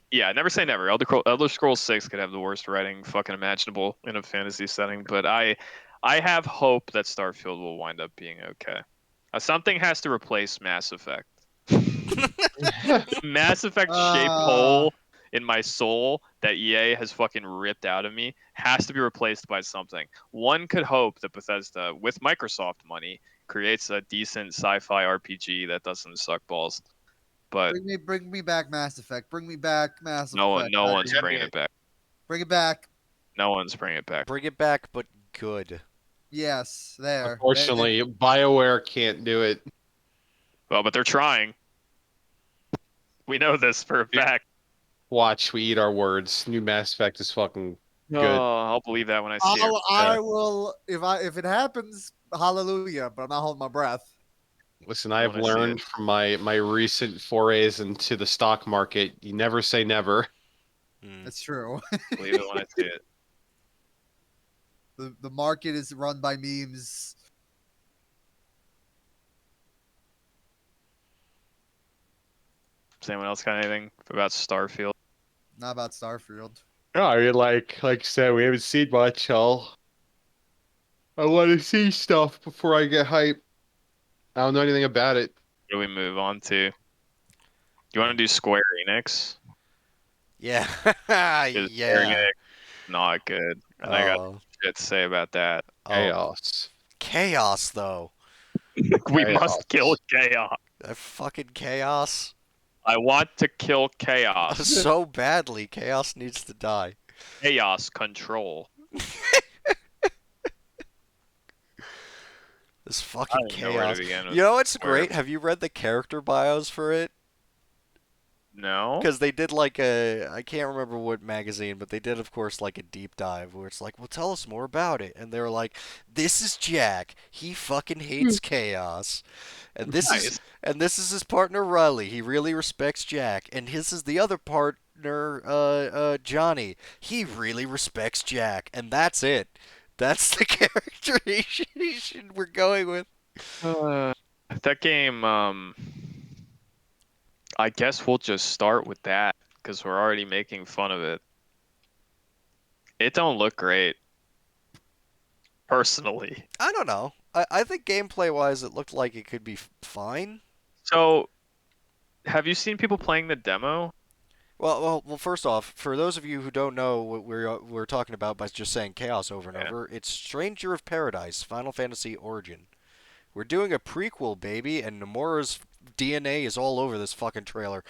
B: Yeah, never say never. Elder Scrolls 6 could have the worst writing fucking imaginable in a fantasy setting, but I have hope that Starfield will wind up being okay. Something has to replace Mass Effect. Mass Effect shaped
C: Uh,
B: hole in my soul that EA has fucking ripped out of me has to be replaced by something. One could hope that Bethesda, with Microsoft money, creates a decent sci-fi RPG that doesn't suck balls. But
C: bring me back Mass Effect. Bring me back Mass Effect.
B: no one's bringing it back.
C: Bring it back.
B: No one's bringing it back.
G: Bring it back, but good.
C: Yes, there.
F: Unfortunately, BioWare can't do it.
B: Well, but they're trying. We know this for a fact.
F: Watch, we eat our words. New Mass Effect is fucking good.
B: Oh, I'll believe that when I see it.
C: I will if it happens. Hallelujah! But I'm not holding my breath.
F: Listen, I have
B: wanna see
F: learned
B: it.
F: from my recent forays into the stock market, you never say never.
G: Hmm.
C: It's true.
B: Believe it when I see it.
C: The market is run by memes.
B: Does anyone else got anything about Starfield?
C: Not about Starfield.
F: No, I mean, like I said, we haven't seen much. I want to see stuff before I get hype. I don't know anything about it.
B: What do we move on to? You want to do Square Enix?
G: Yeah.
B: Because Square
G: Yeah.
B: Enix not good, and I got
G: Oh.
B: shit to say about that.
G: Oh.
F: Chaos.
G: Chaos, though.
B: We
F: Chaos.
B: must kill chaos.
G: That fucking chaos.
B: I want to kill chaos.
G: So badly, chaos needs to die.
B: Chaos control.
G: This
B: I
G: fucking
B: don't know where
G: chaos.
B: to begin with
G: You know what's
B: Square.
G: great? Have you read the character bios for it?
B: No.
G: Because they did like I can't remember what magazine, but they did, of course, like a deep dive where it's like, well, tell us more about it. And they were like, this is Jack. He fucking hates chaos. And this
B: Nice.
G: is his partner Riley. He really respects Jack. And his is the other partner, Johnny. He really respects Jack. And that's it. That's the characterization we're going with.
B: That game, I guess we'll just start with that because we're already making fun of it. It don't look great, personally.
G: I don't know. I think gameplay wise, it looked like it could be fine.
B: So, have you seen people playing the demo?
G: Well. First off, for those of you who don't know what we're talking about by just saying chaos over and
B: Yeah.
G: over, it's Stranger of Paradise, Final Fantasy Origin. We're doing a prequel, baby, and Nomura's DNA is all over this fucking trailer.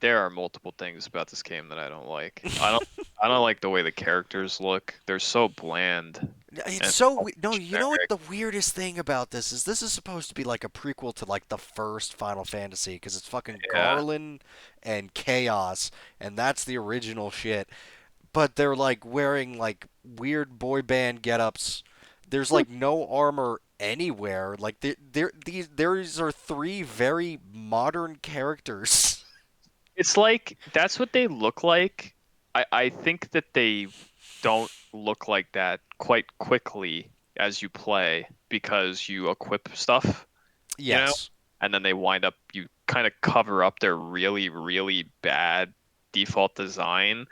B: There are multiple things about this game that I don't like. I don't like the way the characters look. They're so bland.
G: It's
B: And
G: so no. You know what
B: generic.
G: the weirdest thing about this is? This is supposed to be like a prequel to like the first Final Fantasy because it's fucking
B: Yeah.
G: Garland and Chaos, and that's the original shit. But they're like wearing like weird boy band get-ups. There's like no armor anywhere. Like these are three very modern characters.
B: It's like that's what they look like. I think that they don't look like that quite quickly as you play because you equip stuff,
G: Yes.
B: and then they wind up you kind of cover up their really, really bad default design.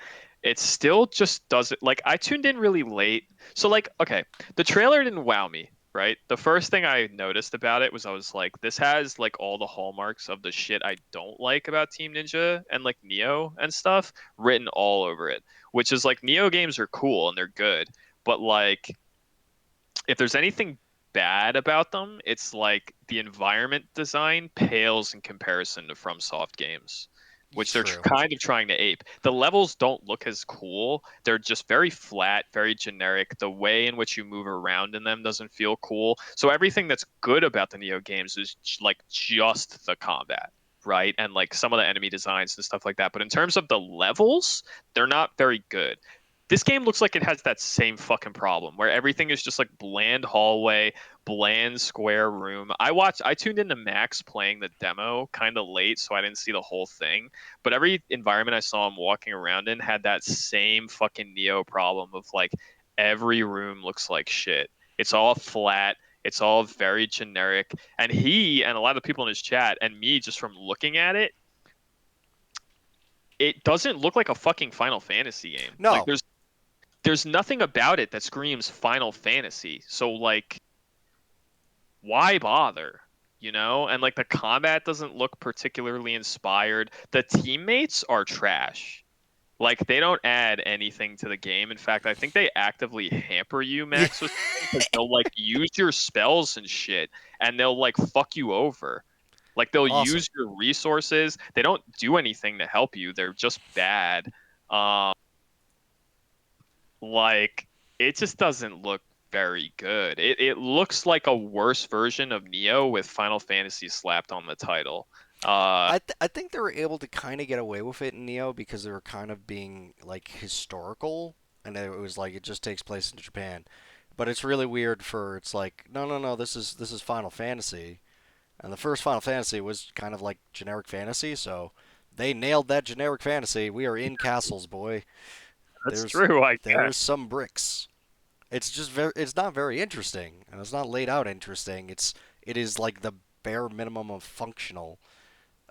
B: It still just doesn't like I tuned in really late. So like, okay, the trailer didn't wow me, right? The first thing I noticed about it was I was like, this has like all the hallmarks of the shit I don't like about Team Ninja and like Neo and stuff written all over it. Which is like Neo games are cool and they're good, but like if there's anything bad about them, it's like the environment design pales in comparison to FromSoft games, which they're
G: True.
B: kind of trying to ape. The levels don't look as cool. They're just very flat, very generic. The way in which you move around in them doesn't feel cool. So everything that's good about the Neo games is like just the combat, right? And like some of the enemy designs and stuff like that. But in terms of the levels, they're not very good. This game looks like it has that same fucking problem where everything is just like bland hallway, bland square room. I tuned into Max playing the demo kind of late, so I didn't see the whole thing. But every environment I saw him walking around in had that same fucking Neo problem of like every room looks like shit. It's all flat. It's all very generic. And he and a lot of people in his chat and me just from looking at it, it doesn't look like a fucking Final Fantasy game. Like
G: No,
B: there's nothing about it that screams Final Fantasy. So like why bother? You know? And like the combat doesn't look particularly inspired. The teammates are trash. Like they don't add anything to the game. In fact, I think they actively hamper you,
G: yeah,
B: Max, with because they'll like use your spells and shit and they'll like fuck you over. Like they'll
G: awesome.
B: use your resources. They don't do anything to help you. They're just bad. Um like it just doesn't look very good. It looks like a worse version of Neo with Final Fantasy slapped on the title.
G: I think they were able to kind of get away with it in Neo because they were kind of being like historical, and it was like it just takes place in Japan. But it's really weird for it's like no, this is Final Fantasy, and the first Final Fantasy was kind of like generic fantasy, so they nailed that generic fantasy. We are in castles, boy.
B: that's
G: There's
B: true, I
G: there's
B: guess.
G: some bricks. It's not very interesting, and it's not laid out interesting. It is like the bare minimum of functional.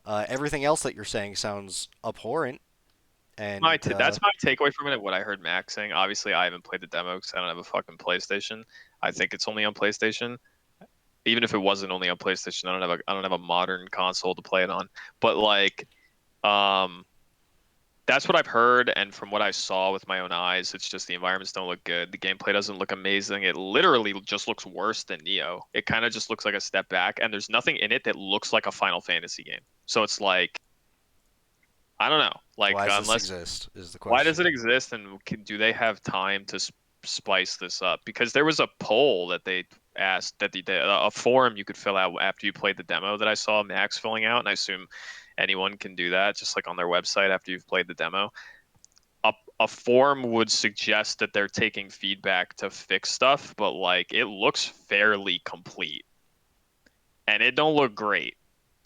G: Everything else that you're saying sounds abhorrent, and
B: That's my takeaway from it. What I heard Max saying. Obviously, I haven't played the demo because I don't have a fucking PlayStation. I think it's only on PlayStation. Even if it wasn't only on PlayStation, I don't have a modern console to play it on. But like, um, that's what I've heard, and from what I saw with my own eyes, it's just the environments don't look good. The gameplay doesn't look amazing. It literally just looks worse than Neo. It kind of just looks like a step back, and there's nothing in it that looks like a Final Fantasy game. So it's like, I don't know.
G: why
B: Like,
G: does this
B: unless
G: exist? Is the
B: why does
G: question.
B: it exist, and do they have time to spice this up? Because there was a poll that they asked a forum you could fill out after you played the demo that I saw Max filling out, and I assume anyone can do that, just like on their website after you've played the demo. A form would suggest that they're taking feedback to fix stuff, but like it looks fairly complete, and it don't look great,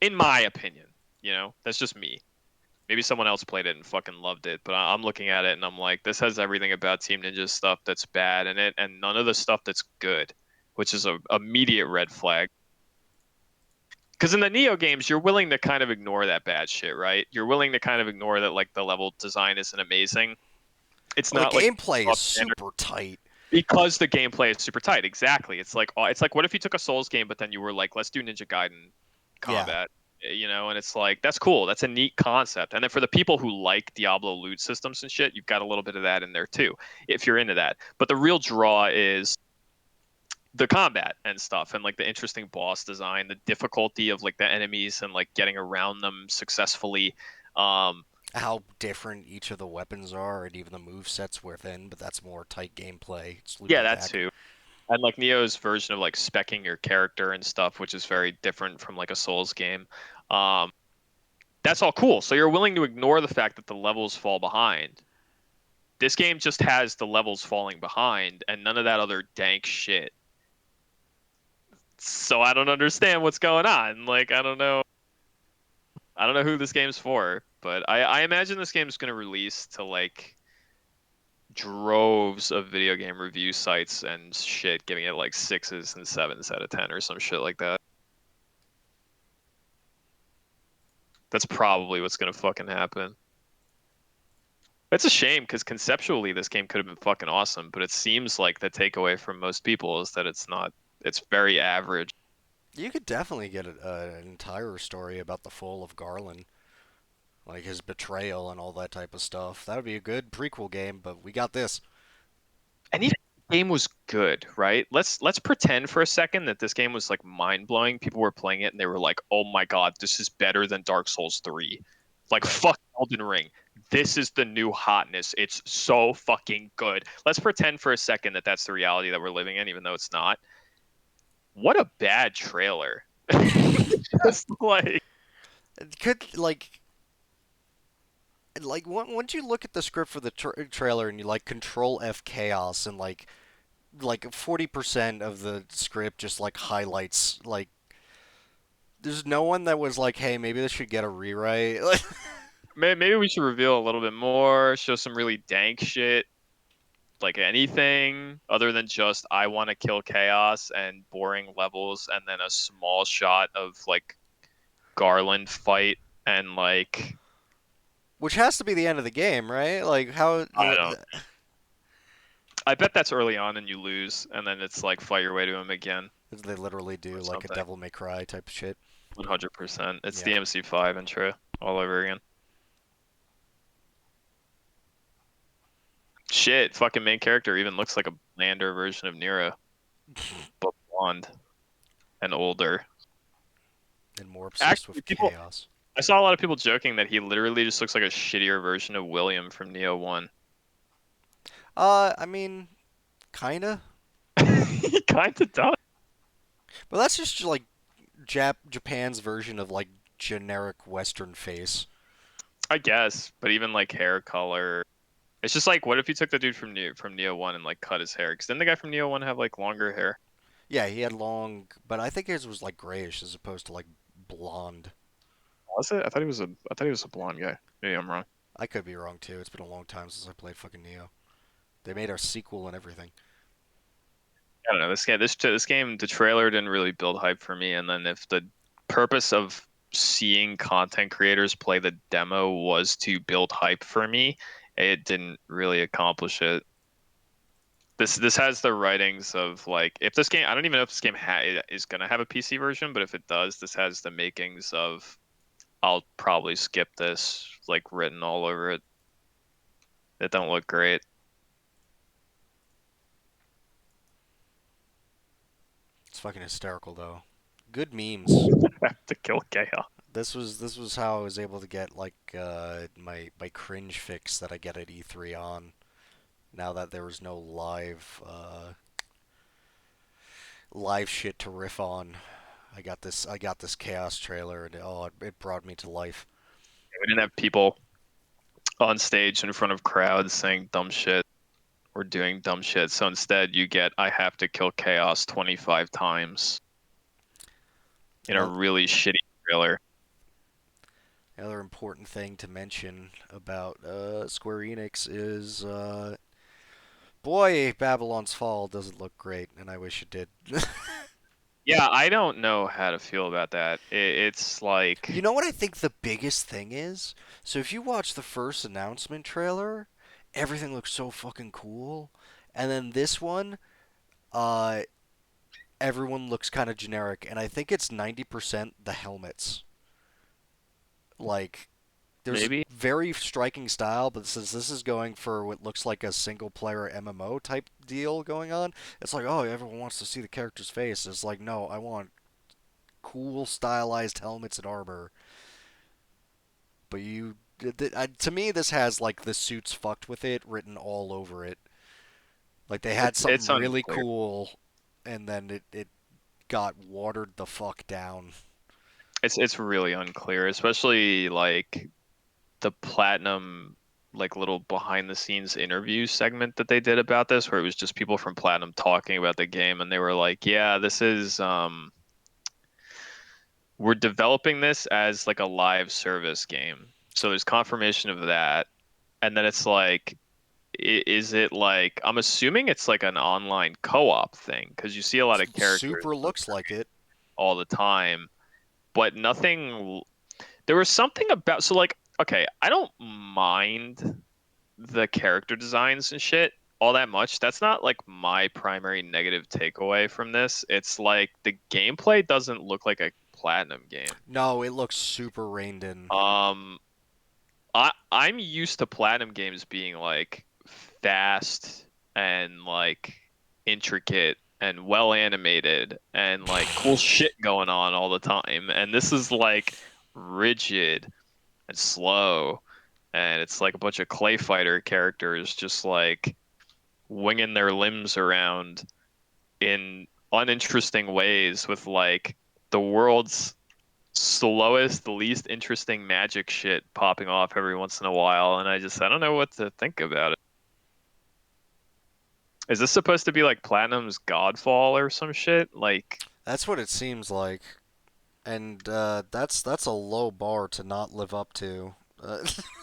B: in my opinion. You know, that's just me. Maybe someone else played it and fucking loved it, but I'm looking at it and I'm like, this has everything about Team Ninja's stuff that's bad in it, and none of the stuff that's good, which is a immediate red flag. Because in the Neo games, you're willing to kind of ignore that bad shit, right? You're willing to kind of ignore that like the level design isn't amazing. It's
G: Well, the
B: not like
G: gameplay is super tight.
B: because the gameplay is super tight. Exactly. It's like what if you took a Souls game, but then you were like, let's do Ninja Gaiden
G: Yeah,
B: combat, you know? And it's like that's cool. That's a neat concept. And then for the people who like Diablo loot systems and shit, you've got a little bit of that in there too, if you're into that. But the real draw is the combat and stuff, and like the interesting boss design, the difficulty of like the enemies and like getting around them successfully. Um,
G: how different each of the weapons are, and even the move sets within. But that's more tight gameplay. It's loop
B: yeah,
G: and
B: that
G: back.
B: too. And like Neo's version of like specking your character and stuff, which is very different from like a Souls game. Um, that's all cool. So you're willing to ignore the fact that the levels fall behind. This game just has the levels falling behind and none of that other dank shit. So I don't understand what's going on. Like I don't know. I don't know who this game's for, but I imagine this game's gonna release to like droves of video game review sites and shit, giving it like sixes and sevens out of 10 or some shit like that. That's probably what's gonna fucking happen. It's a shame because conceptually this game could have been fucking awesome, but it seems like the takeaway from most people is that it's not. It's very average.
G: You could definitely get an entire story about the fall of Garland, like his betrayal and all that type of stuff. That would be a good prequel game. But we got this.
B: And even game was good, right? Let's pretend for a second that this game was like mind-blowing. People were playing it and they were like, "Oh my God, this is better than Dark Souls 3." Like
G: Right.
B: fuck Elden Ring. This is the new hotness. It's so fucking good. Let's pretend for a second that that's the reality that we're living in, even though it's not. What a bad trailer. Just like
G: It could once you look at the script for the trailer and you like Control F chaos and like 40% of the script just like highlights like there's no one that was like, hey, maybe this should get a rewrite.
B: maybe we should reveal a little bit more, show some really dank shit, like anything other than just I want to kill chaos and boring levels and then a small shot of like Garland fight and like
G: Which has to be the end of the game, right? Like how
B: I don't know. I bet that's early on and you lose and then it's like fight your way to him again
G: they literally do
B: or
G: like a
B: something.
G: Devil May Cry type of shit.
B: 100%. It's
G: Yeah.
B: the MC5 intro all over again. Shit, fucking main character even looks like a blander version of Nero, but blonde and older.
G: And more obsessed
B: Actually,
G: with
B: people
G: chaos.
B: I saw a lot of people joking that he literally just looks like a shittier version of William from Neo 1.
G: I mean, kinda.
B: He kind of does.
G: But that's just like Japan's version of like generic Western face.
B: I guess, but even like hair color, it's just like, what if you took the dude from Neo 1 and like cut his hair? Because didn't the guy from Neo 1 have like longer hair?
G: Yeah, he had long, but I think his was like grayish as opposed to like blonde.
B: Was it? I thought he was a blonde guy. Maybe I'm wrong.
G: I could be wrong too. It's been a long time since I played fucking Neo. They made our sequel and everything.
B: I don't know. This game, the trailer didn't really build hype for me. And then if the purpose of seeing content creators play the demo was to build hype for me, it didn't really accomplish it. This has the writings of like if this game I don't even know if this game is gonna have a PC version, but if it does, this has the makings of I'll probably skip this like written all over it. It don't look great.
G: It's fucking hysterical though. Good memes.
B: Have to kill Chaos.
G: This was how I was able to get like my cringe fix that I get at E3 on. Now that there was no live shit to riff on, I got this chaos trailer and it brought me to life.
B: We didn't have people on stage in front of crowds saying dumb shit or doing dumb shit. So instead, you get I have to kill Chaos 25 times in a
G: Ano-
B: really shitty trailer.
G: Another important thing to mention about Square Enix is boy, Babylon's Fall doesn't look great, and I wish it did.
B: Yeah, I don't know how to feel about that. It's
G: You
B: like
G: know what I think the biggest thing is? So if you watch the first announcement trailer, everything looks so fucking cool. And then this one, uh, everyone looks kind of generic. And I think it's 90% the helmets. Like, there's
B: maybe
G: very striking style, but since this is going for what looks like a single player MMO type deal going on, it's like, oh, everyone wants to see the character's face. It's like, no, I want cool stylized helmets and armor. But to me, this has like the suits fucked with it written all over it. Like they had
B: it's
G: something really
B: unclear.
G: cool, and then it got watered the fuck down.
B: It's really unclear, especially like the Platinum like little behind the scenes interview segment that they did about this where it was just people from Platinum talking about the game and they were like, "Yeah, this is we're developing this as like a live service game." So there's confirmation of that. And then it's like is it like I'm assuming it's like an online co-op thing because you see a lot of characters
G: Super looks like it.
B: all the time, but nothing. There was something about so like okay, I don't mind the character designs and shit all that much. That's not like my primary negative takeaway from this. It's like the gameplay doesn't look like a Platinum game.
G: No, it looks super reined in.
B: Um, I'm used to Platinum games being like fast and like intricate and well animated and like cool shit going on all the time. And this is like rigid and slow. And it's like a bunch of clay fighter characters just like winging their limbs around in uninteresting ways with like the world's slowest, the least interesting magic shit popping off every once in a while. And I don't know what to think about it. Is this supposed to be like Platinum's Godfall or some shit? Like,
G: That's what it seems like, and that's a low bar to not live up to.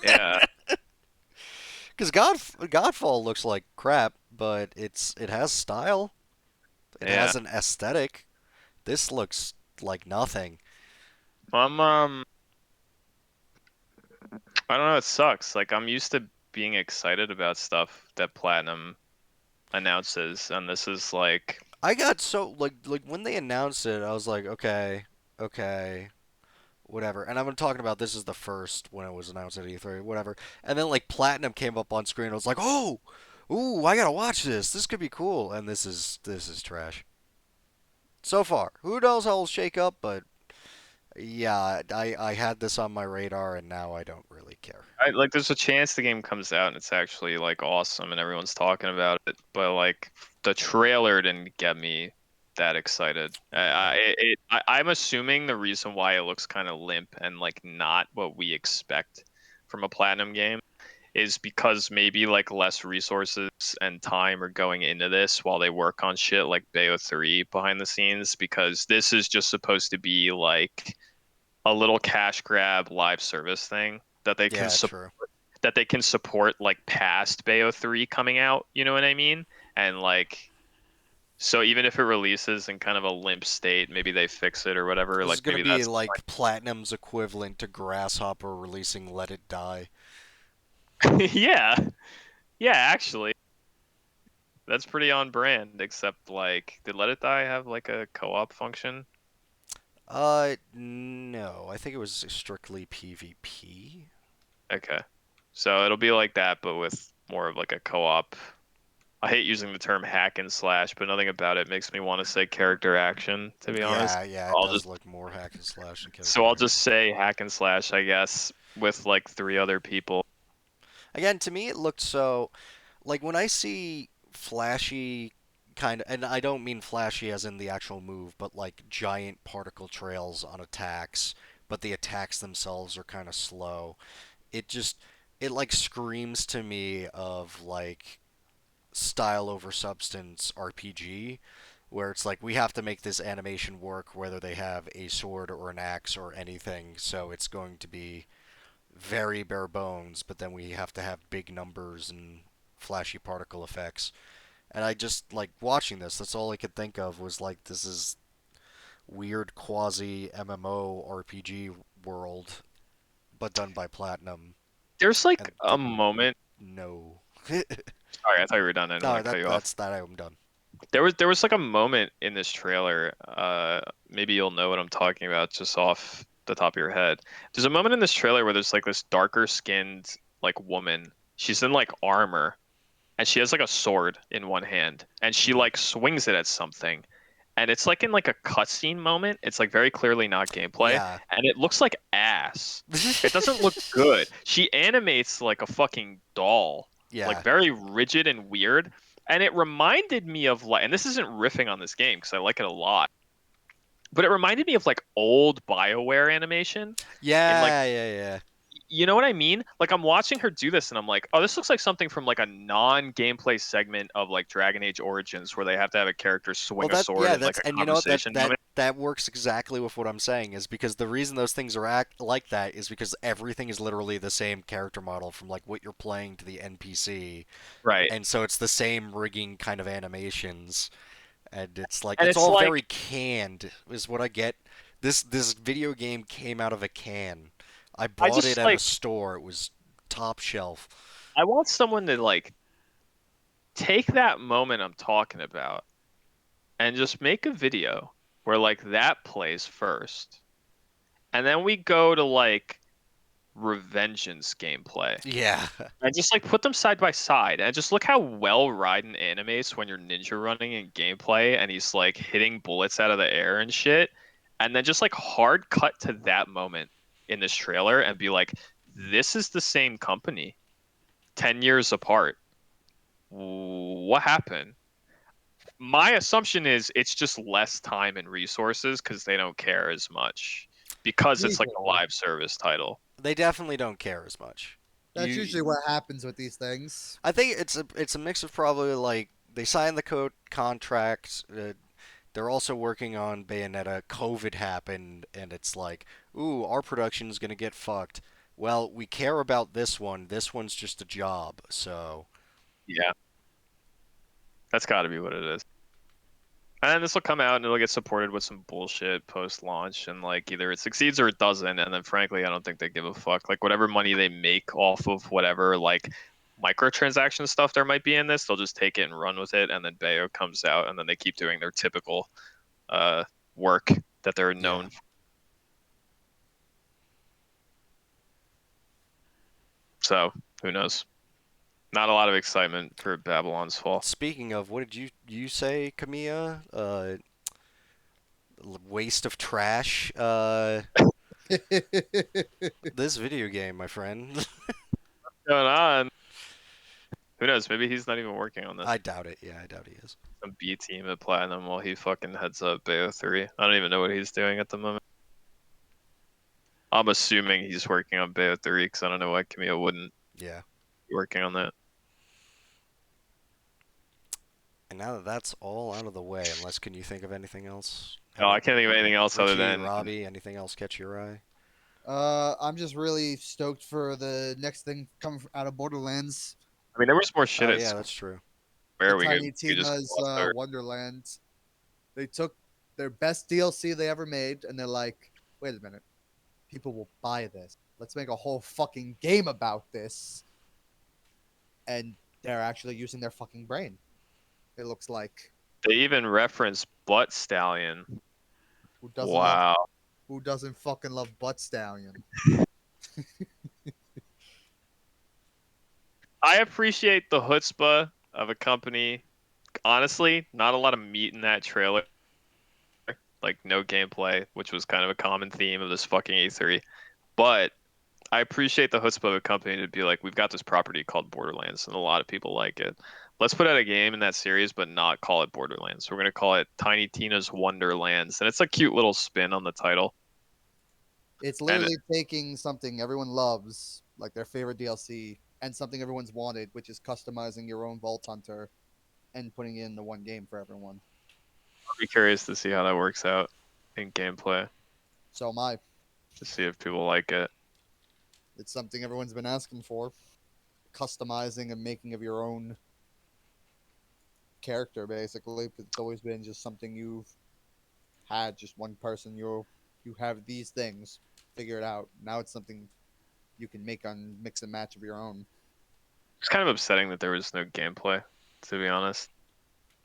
B: yeah,
G: Because Godfall looks like crap, but it has style. It
B: yeah.
G: has an aesthetic. This looks like nothing.
B: I'm I don't know, it sucks. Like I'm used to being excited about stuff that Platinum announces, and this is like
G: I got so like when they announced it, I was like, okay, okay, whatever. And I'm talking about this is the first when it was announced at E3, whatever. And then like Platinum came up on screen. I was like, oh, ooh, I gotta watch this. This could be cool. And this is trash. So far, who knows how it'll shake up, but yeah, I had this on my radar, and now I don't really care.
B: I like there's a chance the game comes out and it's actually like awesome and everyone's talking about it, but like the trailer didn't get me that excited. I'm assuming the reason why it looks kind of limp and like not what we expect from a Platinum game is because maybe like less resources and time are going into this while they work on shit like Bayo 3 behind the scenes, because this is just supposed to be like a little cash grab live service thing that they can
G: Yeah, true.
B: support like past Bayo 3 coming out, you know what I mean? And like so even if it releases in kind of a limp state, maybe they fix it or whatever,
G: This
B: like
G: is gonna
B: maybe
G: be
B: that's
G: like Platinum's equivalent to Grasshopper releasing Let It Die.
B: yeah. Yeah, actually. That's pretty on brand, except like did Let It Die have like a co-op function?
G: No, I think it was strictly PvP.
B: Okay. So it'll be like that, but with more of like a co-op. I hate using the term hack and slash, but nothing about it makes me want to say character action, to be honest.
G: Yeah, yeah, it
B: I'll
G: does
B: just
G: look more hack and slash than
B: so
G: character
B: I'll
G: action.
B: just say hack and slash, I guess, with like three other people.
G: Again, to me, it looked so like when I see flashy kind of, and I don't mean flashy as in the actual move, but like giant particle trails on attacks, but the attacks themselves are kind of slow. It just it like screams to me of like style over substance RPG, where it's like we have to make this animation work whether they have a sword or an axe or anything, so it's going to be very bare bones, but then we have to have big numbers and flashy particle effects. And I just like watching this, that's all I could think of was like this is weird quasi MMO RPG world but done by Platinum
B: There's like
G: and
B: a
G: didn't
B: moment.
G: know.
B: Sorry, I thought you were done. I didn't
G: No,
B: want to cut
G: that
B: you off.
G: that's that I'm done.
B: There was like a moment in this trailer. Maybe you'll know what I'm talking about just off the top of your head. There's a moment in this trailer where there's like this darker skinned like woman. She's in like armor and she has like a sword in one hand and she
G: Hmm.
B: like swings it at something, and it's like in like a cutscene moment. It's like very clearly not gameplay,
G: Yeah.
B: and it looks like ass. It doesn't look good. She animates like a fucking doll, like
G: Yeah.
B: very rigid and weird, and it reminded me of like, and this isn't riffing on this game because I like it a lot, but it reminded me of like old BioWare animation in like,
G: Yeah, yeah, yeah.
B: you know what I mean? Like I'm watching her do this and I'm like, oh, this looks like something from like a non-gameplay segment of like Dragon Age Origins where they have to have a character
G: Well,
B: swing a
G: that
B: sword
G: yeah,
B: in like
G: that's
B: a
G: and you know what
B: conversation moment.
G: that works exactly with what I'm saying is because the reason those things are act like that is because everything is literally the same character model from like what you're playing to the NPC,
B: Right.
G: and so it's the same rigging kind of animations, and it's like
B: And
G: it's
B: it's
G: all
B: like
G: very canned is what I get. This video game came out of a can. I
B: I
G: bought it
B: just
G: at a
B: like
G: store. It was top shelf.
B: I want someone to like take that moment I'm talking about and just make a video where like that plays first. And then we go to like Revengeance gameplay.
G: Yeah.
B: And just like put them side by side and just look how well Raiden animates when you're ninja running in gameplay and he's like hitting bullets out of the air and shit. And then just like hard cut to that moment in this trailer and be like, this is the same company 10 years apart. What happened? My assumption is it's just less time and resources because they don't care as much because it's like a
C: Usually.
B: live service title.
G: They definitely don't care as much.
C: That's
G: You,
C: usually what happens with these things.
G: I think it's a mix of probably like they signed the contract. They're also working on Bayonetta. COVID happened, and it's like, ooh, our production's gonna get fucked. Well, we care about this one. This one's just a job, so
B: Yeah, that's got to be what it is. And this will come out and it'll get supported with some bullshit post launch, and like either it succeeds or it doesn't. And then frankly, I don't think they give a fuck. Like whatever money they make off of whatever like microtransaction stuff there might be in this, they'll just take it and run with it. And then Bayo comes out, and then they keep doing their typical work that they're known for. So who knows? Not a lot of excitement for Babylon's Fall.
G: speaking of, what did you say, Kamiya? Waste of trash. This video game, my friend.
B: What's going on? Who knows? Maybe he's not even working on this.
G: I doubt it. Yeah, I doubt he is.
B: Some B team at Platinum while he fucking heads up Bayo 3. I don't even know what he's doing at the moment. I'm assuming he's working on Bayo 3 because I don't know why Camille wouldn't
G: Yeah.
B: be working on that.
G: And now that that's all out of the way, unless can you think of anything else?
B: No, I can't think of anything else other
G: Richie,
B: than
G: Robbie, anything else catch your eye?
C: I'm just really stoked for the next thing coming out of Borderlands.
B: I mean, there was more shit
G: Oh
B: at
G: yeah, that's true.
B: Square.
C: The Tiny
B: We just
C: Tina's
B: glossed over.
C: Wonderland. They took their best DLC they ever made, and they're like, "Wait a minute, people will buy this. Let's make a whole fucking game about this." And they're actually using their fucking brain. It looks like.
B: They even reference Butt Stallion.
C: Who doesn't
B: Wow.
C: love, who doesn't fucking love Butt Stallion?
B: I appreciate the chutzpah of a company. Honestly, not a lot of meat in that trailer. Like no gameplay, which was kind of a common theme of this fucking E3. But I appreciate the chutzpah of a company to be like, we've got this property called Borderlands, and a lot of people like it. Let's put out a game in that series, but not call it Borderlands. We're gonna call it Tiny Tina's Wonderlands, and it's a cute little spin on the title.
C: It's literally taking something everyone loves, like their favorite DLC, and something everyone's wanted, which is customizing your own Vault Hunter and putting it in the one game for everyone.
B: I'll be curious to see how that works out in gameplay,
C: So am I.
B: to see if people like it.
C: It's something everyone's been asking for. Customizing and making of your own character, basically. It's always been just something you've had, just one person. You have these things, figure it out. Now it's something you can make on mix and match of your own.
B: It's kind of upsetting that there was no gameplay, to be honest.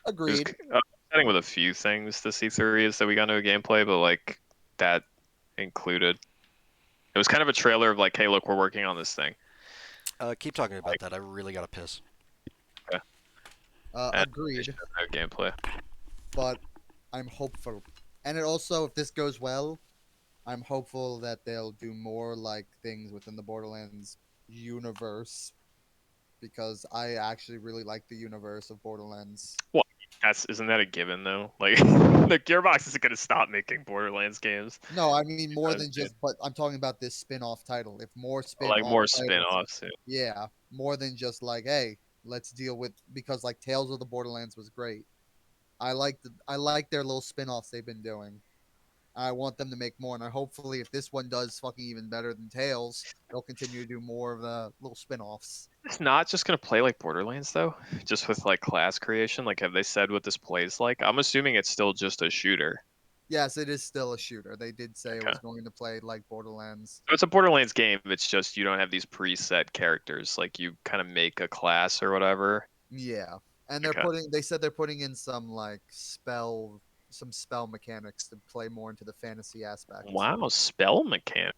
B: It was
C: Agreed.
B: upsetting with a few things to see through is that we got no gameplay, but like that included. It was kind of a trailer of like, hey, look, we're working on this thing.
G: Keep talking about that. I really gotta piss.
B: And
C: Agreed.
B: no gameplay.
C: But I'm hopeful. And it also, if this goes well, I'm hopeful that they'll do more like things within the Borderlands universe, because I actually really like the universe of Borderlands.
B: Isn't that a given though? Like the Gearbox isn't gonna stop making Borderlands games.
C: No, I mean more
B: Because
C: than just. But I'm talking about this spin-off title. If more spin-off
B: like more
C: titles,
B: spin-offs.
C: yeah, more than just like, hey, let's deal with, because like Tales of the Borderlands was great. I like their little spin-offs they've been doing. I want them to make more, and I hopefully if this one does fucking even better than Tales, they'll continue to do more of the little spin-offs.
B: It's not just gonna play like Borderlands though, just with like class creation. Like, have they said what this plays like? I'm assuming it's still just a shooter.
C: Yes, it is still a shooter. They did say it was
B: Okay.
C: going to play like Borderlands.
B: So it's a Borderlands game. It's just you don't have these preset characters. Like you kind of make a class or whatever.
C: Yeah, and they're
B: Okay.
C: They said they're putting in some like some spell mechanics to play more into the fantasy aspect.
B: Wow, spell mechanic.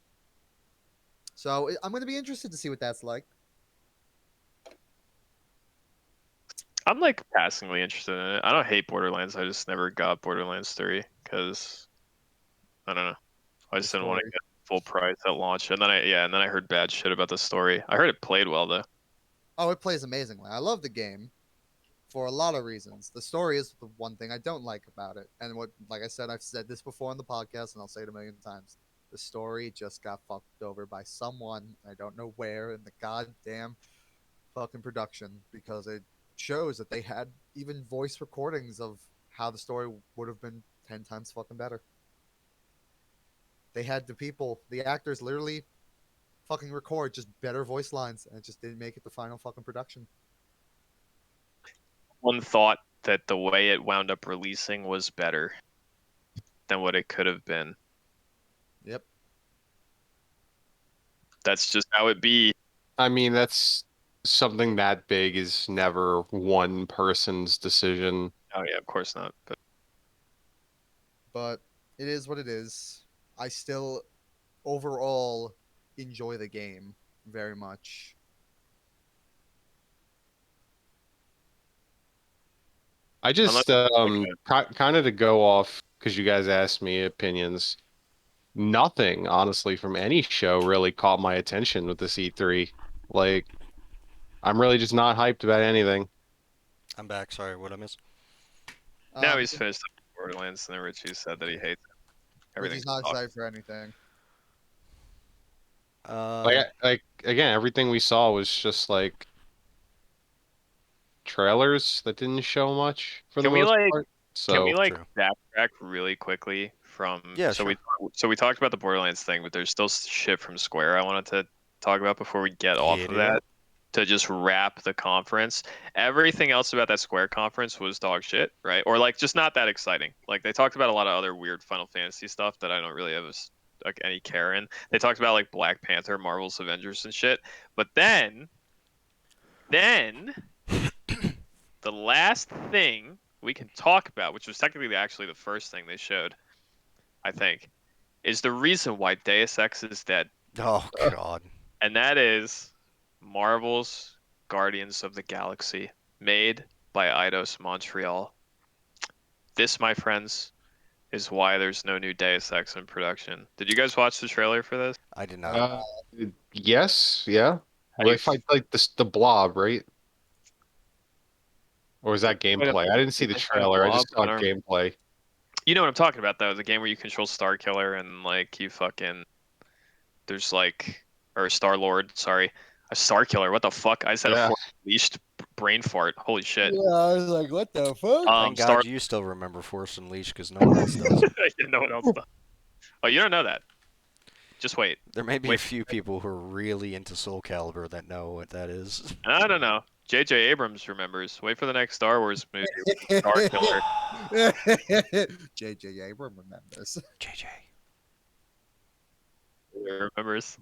C: So I'm going to be interested to see what that's like.
B: I'm like passingly interested in it. I don't hate Borderlands. I just never got Borderlands 3 because I don't know. I
C: The
B: just didn't want to
C: story.
B: get full price at launch. And then I heard bad shit about the story. I heard it played well though.
C: Oh, it plays amazingly. I love the game for a lot of reasons. The story is the one thing I don't like about it. And what, like I said, I've said this before on the podcast, and I'll say it a million times. The story just got fucked over by someone. I don't know where in the goddamn fucking production because it shows that they had even voice recordings of how the story would have been 10 times fucking better. They had the actors literally fucking record just better voice lines, and it just didn't make it the final fucking production.
B: One thought that the way it wound up releasing was better than what it could have been.
C: Yep.
B: That's just how it be.
F: I mean, that's something that big is never one person's decision.
B: Oh yeah, of course not.
C: But it is what it is. I still overall enjoy the game very much.
F: I
B: Unless
F: just
B: like
F: kind of to go off because you guys asked me opinions. Nothing, honestly, from any show really caught my attention with this E3. Like, I'm really just not hyped about anything.
G: I'm back. Sorry, what I miss?
B: now he's finished up with Borderlands, and then Richie said that he hates it.
C: Richie's
B: Everything's
C: not
B: sucks.
C: excited for anything.
F: Like again, everything we saw was just like trailers that didn't show much for the
B: Can we
F: most
B: like
F: part.
B: can we
F: So,
B: like
G: True.
B: backtrack really quickly from
G: Yeah,
B: so
G: sure.
B: we talked about the Borderlands thing, but there's still shit from Square I wanted to talk about before we get off
G: Hit
B: of
G: it
B: that
G: up.
B: to just wrap the conference. Everything else about that Square conference was dog shit, right? Or like just not that exciting. Like they talked about a lot of other weird Final Fantasy stuff that I don't really have like any care in. They talked about like Black Panther, Marvel's Avengers and shit. But then the last thing we can talk about, which was technically actually the first thing they showed, I think, is the reason why Deus Ex is dead.
G: Oh God.
B: And that is Marvel's Guardians of the Galaxy, made by Eidos Montreal. This, my friends, is why there's no new Deus Ex in production. Did you guys watch the trailer for this?
G: I did not.
F: uh, yes, yeah.
B: How
F: Well,
B: do
F: they
B: you
F: fight like the blob, right? Or was that
B: Did
F: gameplay? I didn't see the
B: they fight a
F: trailer. I
B: blob?
F: just
B: I
F: saw
B: don't.
F: gameplay.
B: You know what I'm talking about, though. The game where you control Starkiller and like you fucking there's like or Star Lord, sorry, a Star Killer. What the fuck? I said a
F: Yeah.
B: Force Unleashed brain fart. Holy shit.
C: Yeah, I was like, what the fuck?
G: Thank
B: Star.
G: God you still remember Force Unleashed because no one else does.
B: No one else does. Oh, you don't know that. Just wait.
G: There may be a
B: Wait.
G: few people who are really into Soul Calibur that know what that is.
B: I don't know. J.J. Abrams remembers. Wait for the next Star Wars movie. Star Killer.
C: J.J. Abrams remembers.
G: JJ.
B: Remembers.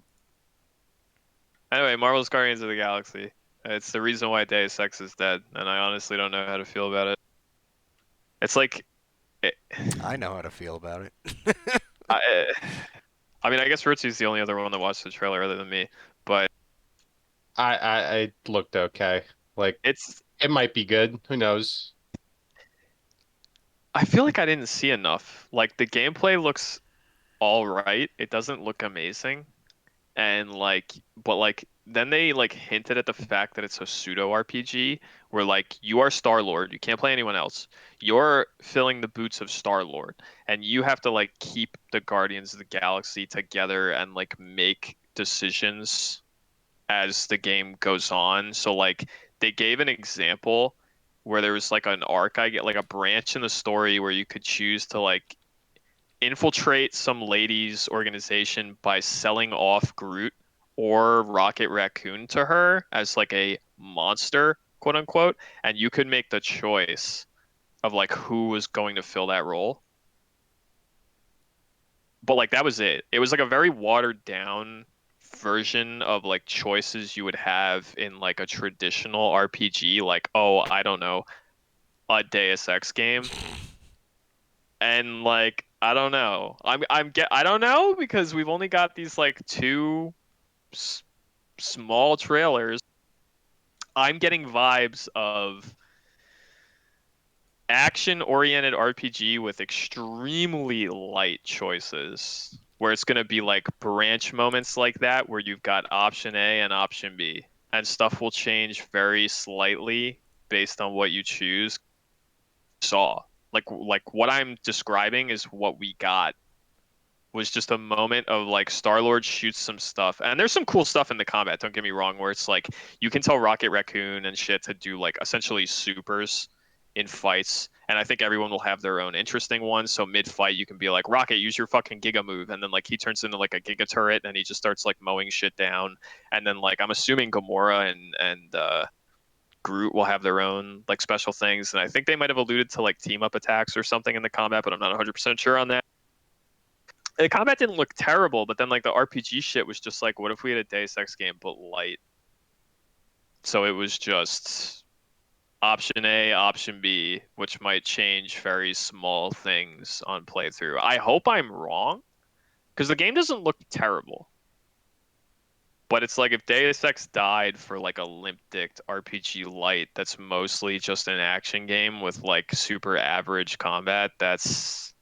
B: Anyway, Marvel's Guardians of the Galaxy. It's the reason why Deus Ex is dead, and I honestly don't know how to feel about it. It's like,
G: I know how to feel about it.
B: I, I mean, I guess Richie's the only other one that watched the trailer other than me, but
F: I looked okay. Like
B: it's.
F: it might be good. Who knows?
B: I feel like I didn't see enough. Like the gameplay looks all right. It doesn't look amazing. And like but like then they like hinted at the fact that it's a pseudo RPG where like you are Star Lord, you can't play anyone else. You're filling the boots of Star Lord, and you have to like keep the Guardians of the Galaxy together and like make decisions as the game goes on. So like they gave an example where there was like an arc, I get like a branch in the story where you could choose to like infiltrate some ladies' organization by selling off Groot or Rocket Raccoon to her as like a monster, quote unquote, and you could make the choice of like who was going to fill that role. But like that was it. It was like a very watered down version of like choices you would have in like a traditional RPG, like, oh, I don't know, a Deus Ex game. And like I don't know. I don't know because we've only got these like two s small trailers, I'm getting vibes of action-oriented RPG with extremely light choices, where it's going to be like branch moments like that, where you've got option A and option B, and stuff will change very slightly based on what you choose. Saw like what I'm describing is what we got was just a moment of like Star-Lord shoots some stuff. And there's some cool stuff in the combat, don't get me wrong, where it's like you can tell Rocket Raccoon and shit to do like essentially supers in fights. And I think everyone will have their own interesting ones. So mid-fight you can be like, Rocket, use your fucking Giga move. And then like he turns into like a Giga turret and he just starts like mowing shit down. And then like I'm assuming Gamora and Groot will have their own like special things. And I think they might have alluded to like team up attacks or something in the combat, but I'm not 100% sure on that. The combat didn't look terrible, but then like the RPG shit was just like, what if we had a Deus Ex game but light? So it was just option A, option B, which might change very small things on playthrough. I hope I'm wrong, because the game doesn't look terrible. But it's like if Deus Ex died for like a limp-dicked RPG light that's mostly just an action game with like super average combat, that's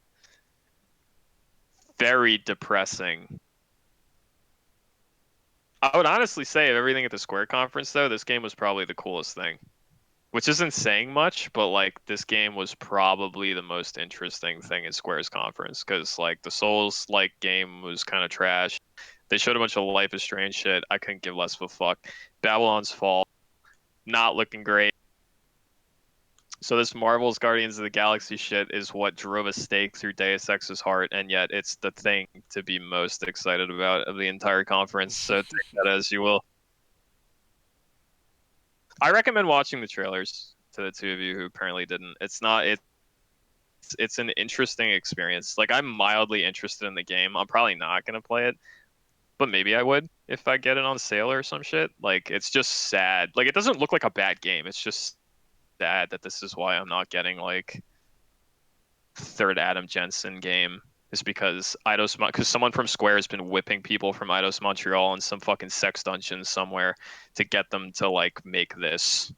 B: very depressing. I would honestly say of everything at the Square conference, though, this game was probably the coolest thing. Which isn't saying much, but like this game was probably the most interesting thing at Square's conference because like the Souls like game was kind of trash. They showed a bunch of Life is Strange shit. I couldn't give less of a fuck. Babylon's Fall, not looking great. So this Marvel's Guardians of the Galaxy shit is what drove a stake through Deus Ex's heart, and yet it's the thing to be most excited about of the entire conference. So take that as you will. I recommend watching the trailers to the two of you who apparently didn't. It's an interesting experience. Like I'm mildly interested in the game. I'm probably not gonna play it, but maybe I would if I get it on sale or some shit. Like it's just sad. Like it doesn't look like a bad game. It's just sad that this is why I'm not getting like third Adam Jensen game. Is because because someone from Square has been whipping people from Eidos Montreal in some fucking sex dungeon somewhere to get them to like make this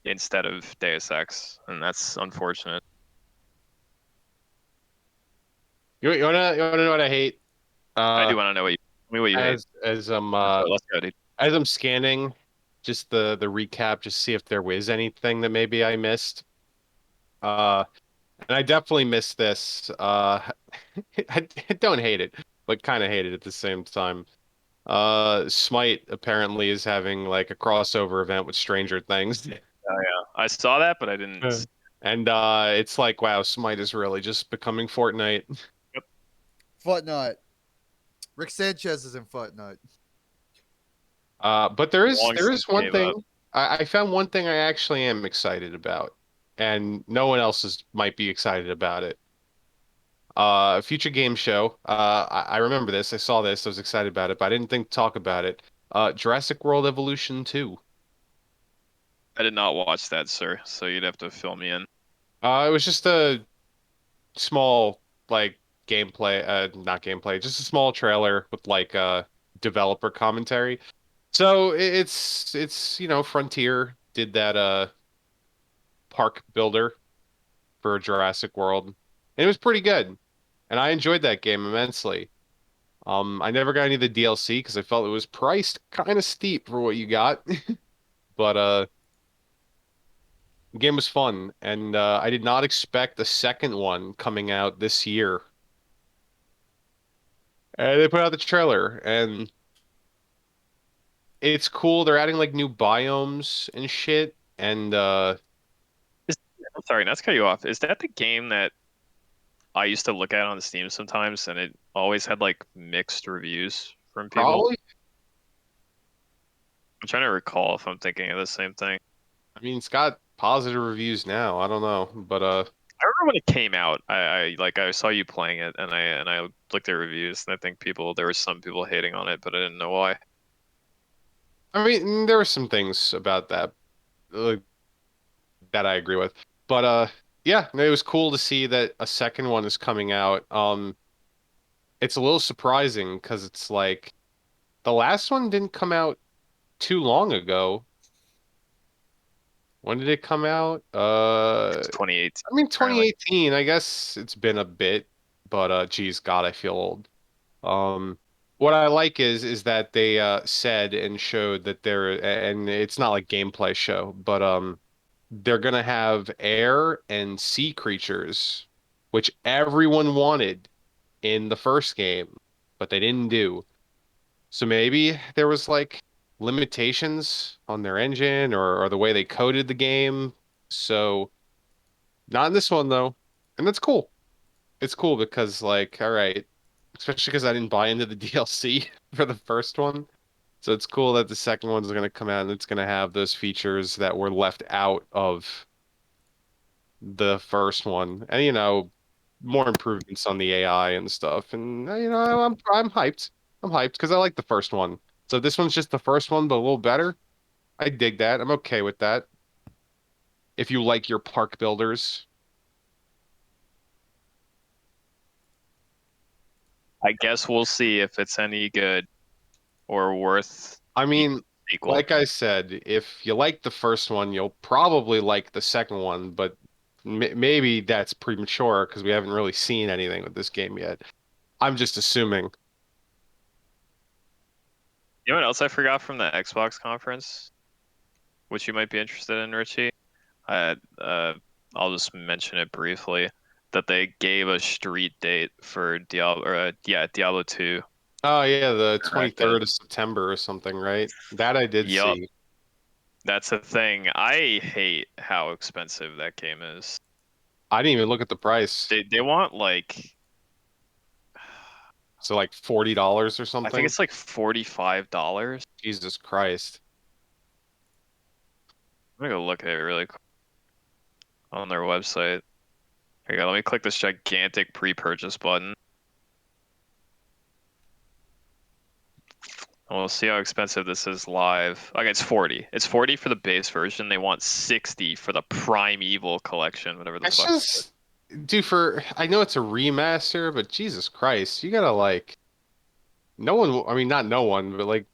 B: instead of Deus Ex, and that's unfortunate.
F: You wanna know what I hate?
B: I
F: Uh,
B: do want to know tell me what you hate.
F: as I'm
B: Let's go, dude.
F: as I'm scanning just the recap, just see if there was anything that maybe I missed. Uh, and I definitely missed this. I don't hate it, but kind of hate it at the same time. Smite apparently is having like a crossover event with Stranger Things.
B: Oh yeah, I saw that, but I didn't.
F: And it's like, wow, Smite is really just becoming Fortnite.
B: Yep.
C: Footnote. Rick Sanchez is in Footnote.
F: But there is
B: Long since
F: one
B: gave
F: thing
B: up.
F: I found one thing I actually am excited about, and no one else might be excited about it. Future game show. I remember this. I saw this. I was excited about it, but I didn't think to talk about it. Jurassic World Evolution 2.
B: I did not watch that, sir. So you'd have to fill me in.
F: It was just a small like gameplay, not gameplay, just a small trailer with like developer commentary. So it's Frontier did that park builder for Jurassic World. And it was pretty good. And I enjoyed that game immensely. I never got any of the DLC because I felt it was priced kind of steep for what you got. But the game was fun, and I did not expect the second one coming out this year. And they put out the trailer, and it's cool. They're adding like new biomes and shit. And
B: Is, I'm sorry, not to cut you off. Is that the game that I used to look at on Steam sometimes, and it always had like mixed reviews from people?
F: probably,
B: I'm trying to recall if I'm thinking of the same thing.
F: I mean, it's got positive reviews now. I don't know, but
B: I remember when it came out, I saw you playing it, and I looked at reviews, and I think there were some people hating on it, but I didn't know why.
F: I mean, there were some things about that uh, that I agree with. But yeah, it was cool to see that a second one is coming out. It's a little surprising because it's like The last one didn't come out too long ago. When did it come out?
B: It's 2018
F: I mean
B: apparently.
F: 2018. I guess it's been a bit, but geez, God, I feel old. Um, what I like is that they said and showed that and it's not like gameplay show, but they're gonna have air and sea creatures, which everyone wanted in the first game, but they didn't do. So maybe there was like limitations on their engine or the way they coded the game. So not in this one though. And that's cool. It's cool because like, all right, especially because I didn't buy into the DLC for the first one. So it's cool that the second one's going to come out and it's going to have those features that were left out of the first one. And more improvements on the AI and stuff. And I'm hyped. I'm hyped because I like the first one. So this one's just the first one, but a little better. I dig that. I'm okay with that. If you like your park builders.
B: I guess we'll see if it's any good or worth
F: I
B: the
F: mean,
B: sequel.
F: like I said, if you like the first one, you'll probably like the second one, but maybe that's premature because we haven't really seen anything with this game yet. I'm just assuming.
B: You know what else I forgot from the Xbox conference, which you might be interested in, Richie? I I'll just mention it briefly that they gave a street date for Diablo 2.
F: Oh yeah, the
B: Corrected.
F: 23rd of September or something, right? That I did
B: Yup,
F: see.
B: that's a thing. I hate how expensive that game is.
F: I didn't even look at the price.
B: They want like
F: So like $40 or
B: I think
F: something.
B: it's like $45.
F: Jesus Christ.
B: I'm gonna go look at it really quick on their website. Here you go. Let me click this gigantic pre-purchase button. And we'll see how expensive this is live. Okay, it's 40. It's 40 for the base version. They want 60 for the Primeval collection, whatever the
F: That's
B: fuck.
F: just, dude, I know it's a remaster, but Jesus Christ, you gotta like, no one, I mean, not no one, but like,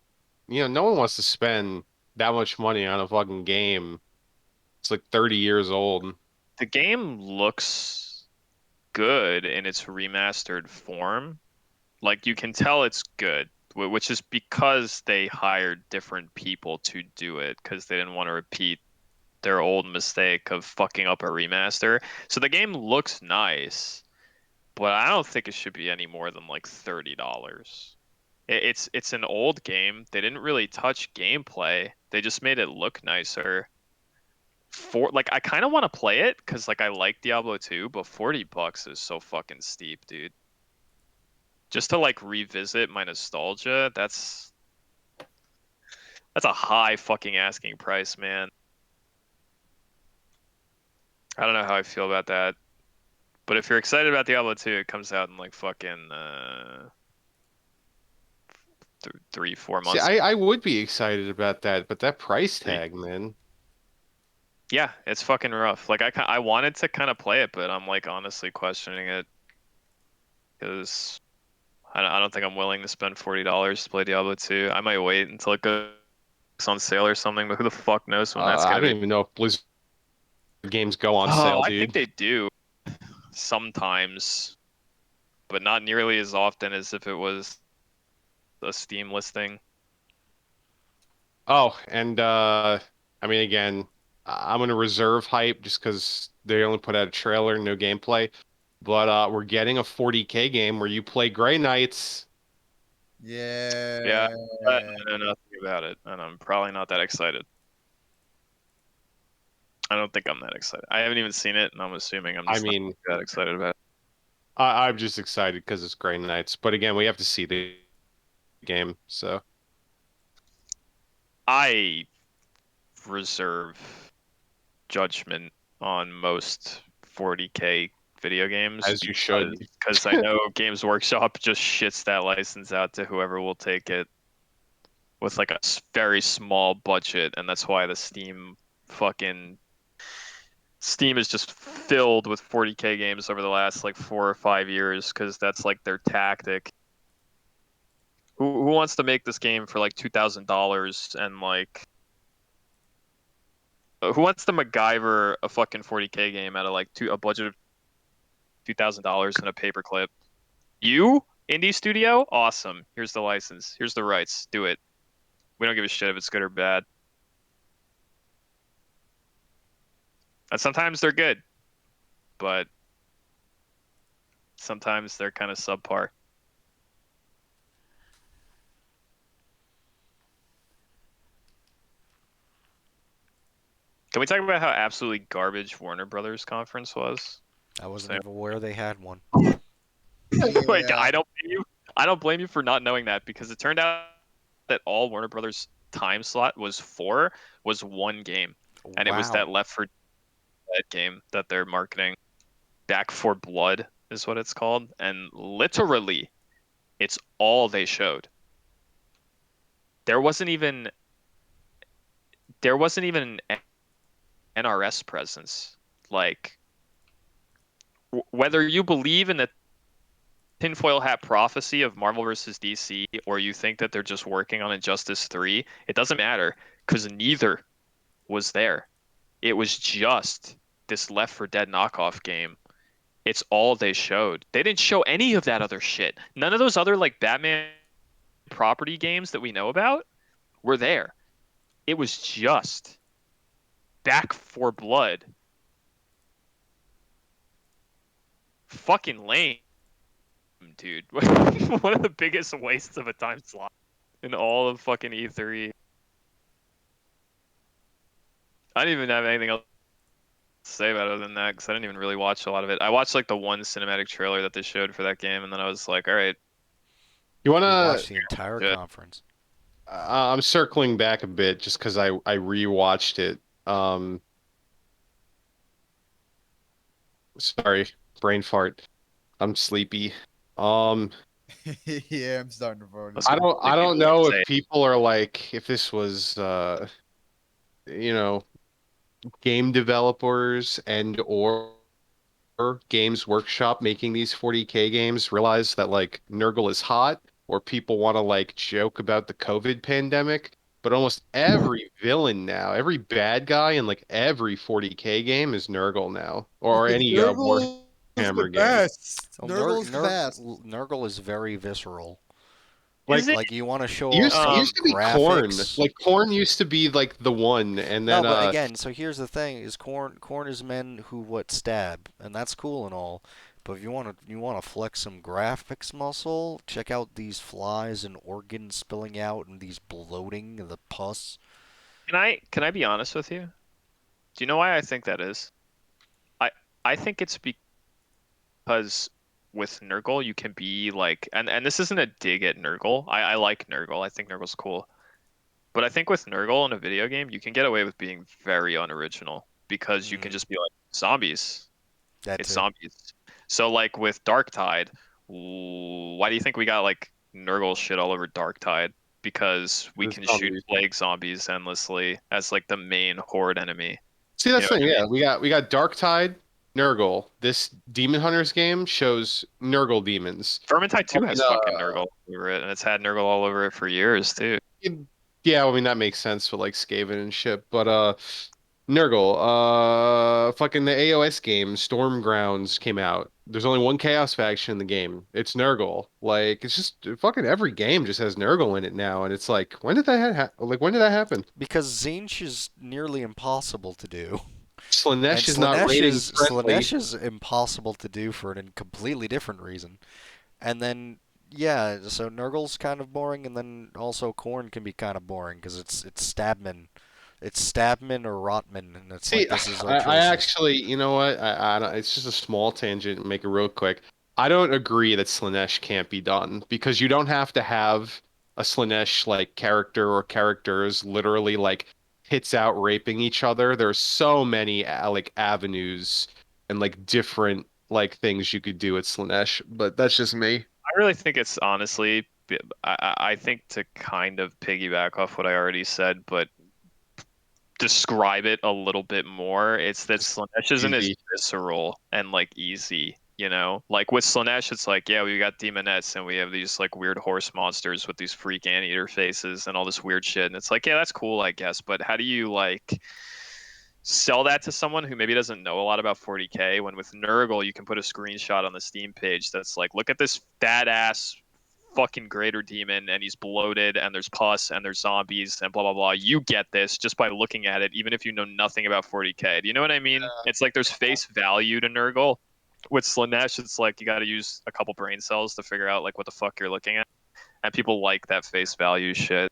F: no one wants to spend that much money on a fucking game. It's like 30 years old.
B: The game looks good in its remastered form. Like you can tell it's good, which is because they hired different people to do it because they didn't want to repeat their old mistake of fucking up a remaster. So the game looks nice, but I don't think it should be any more than like $30. It's an old game. They didn't really touch gameplay. They just made it look nicer. For like I kind of want to play it because like I like Diablo 2, but $40 is so fucking steep, dude. Just to like revisit my nostalgia, that's a high fucking asking price, man. I don't know how I feel about that. But if you're excited about Diablo 2, it comes out in like fucking 3, 4 months.
F: See, I would be excited about that, but that price
B: Three.
F: tag, man.
B: Yeah, it's fucking rough. Like I wanted to kind of play it, but I'm like honestly questioning it because I don't think I'm willing to spend $40 to play Diablo 2. I might wait until it goes on sale or something, but who the fuck knows when that's
F: I
B: gonna
F: don't
B: be?
F: even know if Blizzard games go on
B: Oh,
F: sale,
B: I think
F: dude.
B: they do sometimes, but not nearly as often as if it was a Steam listing.
F: Oh, and I mean, again, I'm gonna reserve hype just because they only put out a trailer, no gameplay. But we're getting a 40K game where you play Grey Knights.
B: Yeah,
C: Yeah.
B: I know nothing about it, and I'm probably not that excited. I don't think I'm that excited. I haven't even seen it, and I'm assuming I'm
F: I
B: just not
F: mean,
B: that excited about it.
F: I'm just excited because it's Grey Knights. But again, we have to see the game. So
B: I reserve judgment on most 40K video games
F: as you should.
B: because I know Games Workshop just shits that license out to whoever will take it with like a very small budget, and that's why the Steam is just filled with 40K games over the last like 4 or 5 years because that's like their tactic. Who wants to make this game for like $2,000 and like who wants to MacGyver a fucking 40K game out of like a budget of $2,000 and a paperclip? You, indie studio, awesome. Here's the license. Here's the rights. Do it. We don't give a shit if it's good or bad. And sometimes they're good, but sometimes they're kind of subpar. Can we talk about how absolutely garbage Warner Brothers conference was?
G: I wasn't
B: So-
G: even aware they had one.
B: Like,
C: Yeah.
B: I don't blame you. I don't blame you for not knowing that because it turned out that all Warner Brothers time slot was one game, and it was that
G: Wow.
B: Left 4 Dead game that they're marketing. Back for Blood is what it's called, and literally, it's all they showed. There wasn't even an NRS presence. Like, whether you believe in the tinfoil hat prophecy of Marvel versus DC, or you think that they're just working on Injustice 3, it doesn't matter because neither was there. It was just this Left 4 Dead knockoff game. It's all they showed. They didn't show any of that other shit. None of those other like Batman property games that we know about were there. It was just Back for Blood. Fucking lame, dude. One of the biggest wastes of a time slot in all of fucking E3. I don't even have anything else to say about it other than that because I didn't even really watch a lot of it. I watched like the one cinematic trailer that they showed for that game, and then I was like, all right,
F: You
G: We
F: wanna?
G: watched the entire
B: Yeah.
G: conference.
F: I'm circling back a bit just because I rewatched it. Sorry, brain fart. I'm sleepy. Um,
C: Yeah, I'm starting to vote.
B: let's
F: I
B: go.
F: don't I
B: People
F: don't
B: like
F: know
B: to
F: if
B: say,
F: people are like if this was you know, game developers and or Games Workshop making these 40K games realize that like Nurgle is hot, or people want to like joke about the COVID pandemic. But almost every villain now, every bad guy in like every 40K game is Nurgle now, or
C: Because
F: any
C: Nurgle is the
F: Warhammer game.
C: best.
G: Well,
C: Nurgle's the best.
G: Nurgle is very visceral.
B: is
F: Like
B: it?
G: Like you want to show off
F: it
G: some
F: used to be Corn.
G: graphics.
F: Like Corn used to be like the one, and
G: No,
F: then
G: but again, so here's the thing: is corn is men who what stab, and that's cool and all. But if you want to flex some graphics muscle, check out these flies and organs spilling out and these bloating and the pus.
B: Can I be honest with you? Do you know why I think that is? I I think it's because with Nurgle you can be like, and this isn't a dig at Nurgle. I like Nurgle. I think Nurgle's cool. But I think with Nurgle in a video game, you can get away with being very unoriginal because you can
G: Mm,
B: just be like zombies.
G: that
B: It's
G: too.
B: zombies. So like with Darktide, why do you think we got like Nurgle shit all over Darktide? Because we
F: the
B: can shoot
F: zombies.
B: plague zombies endlessly as like the main horde enemy.
F: See,
B: You
F: that's
B: know
F: the
B: what
F: thing.
B: I
F: Yeah,
B: mean?
F: we got Darktide, Nurgle. This Demon Hunters game shows Nurgle demons.
B: Vermintide 2
F: And,
B: has fucking Nurgle all over it, and it's had Nurgle all over it for years too.
F: yeah, I mean that makes sense with like Skaven and shit. But Nurgle, fucking the AOS game Stormgrounds came out. There's only one Chaos faction in the game. It's Nurgle. Like it's just fucking every game just has Nurgle in it now, and it's like when did that happen?
G: Because Zinch is nearly impossible to do. And
F: Slanesh is not rating friendly.
G: Slanesh is impossible to do for a completely different reason. And then yeah, so Nurgle's kind of boring, and then also Corn can be kind of boring because it's Stabman. It's Stabman or Rotman, and it's
F: See,
G: like this is our
F: I
G: choices.
F: actually, you know what? I don't, it's just a small tangent. Make it real quick. I don't agree that Slanesh can't be done because you don't have to have a Slanesh like character or characters literally like hits out raping each other. There's so many like avenues and like different like things you could do with Slanesh, but that's just me.
B: I really think it's honestly, I think to kind of piggyback off what I already said, but describe it a little bit more, it's that
F: Just
B: Slanesh isn't as
F: easy.
B: visceral and like easy You know, like with Slanesh, it's like, yeah, we got demonettes and we have these like weird horse monsters with these freak anteater faces and all this weird shit. And it's like, yeah, that's cool, I guess. But how do you like sell that to someone who maybe doesn't know a lot about 40K when with Nurgle you can put a screenshot on the Steam page that's like, look at this fat ass fucking greater demon and he's bloated and there's pus and there's zombies and blah blah blah. You get this just by looking at it, even if you know nothing about 40K. Do you know what I mean? It's like there's face value to Nurgle. With Slanesh, it's like you got to use a couple brain cells to figure out like what the fuck you're looking at, and people like that face value shit.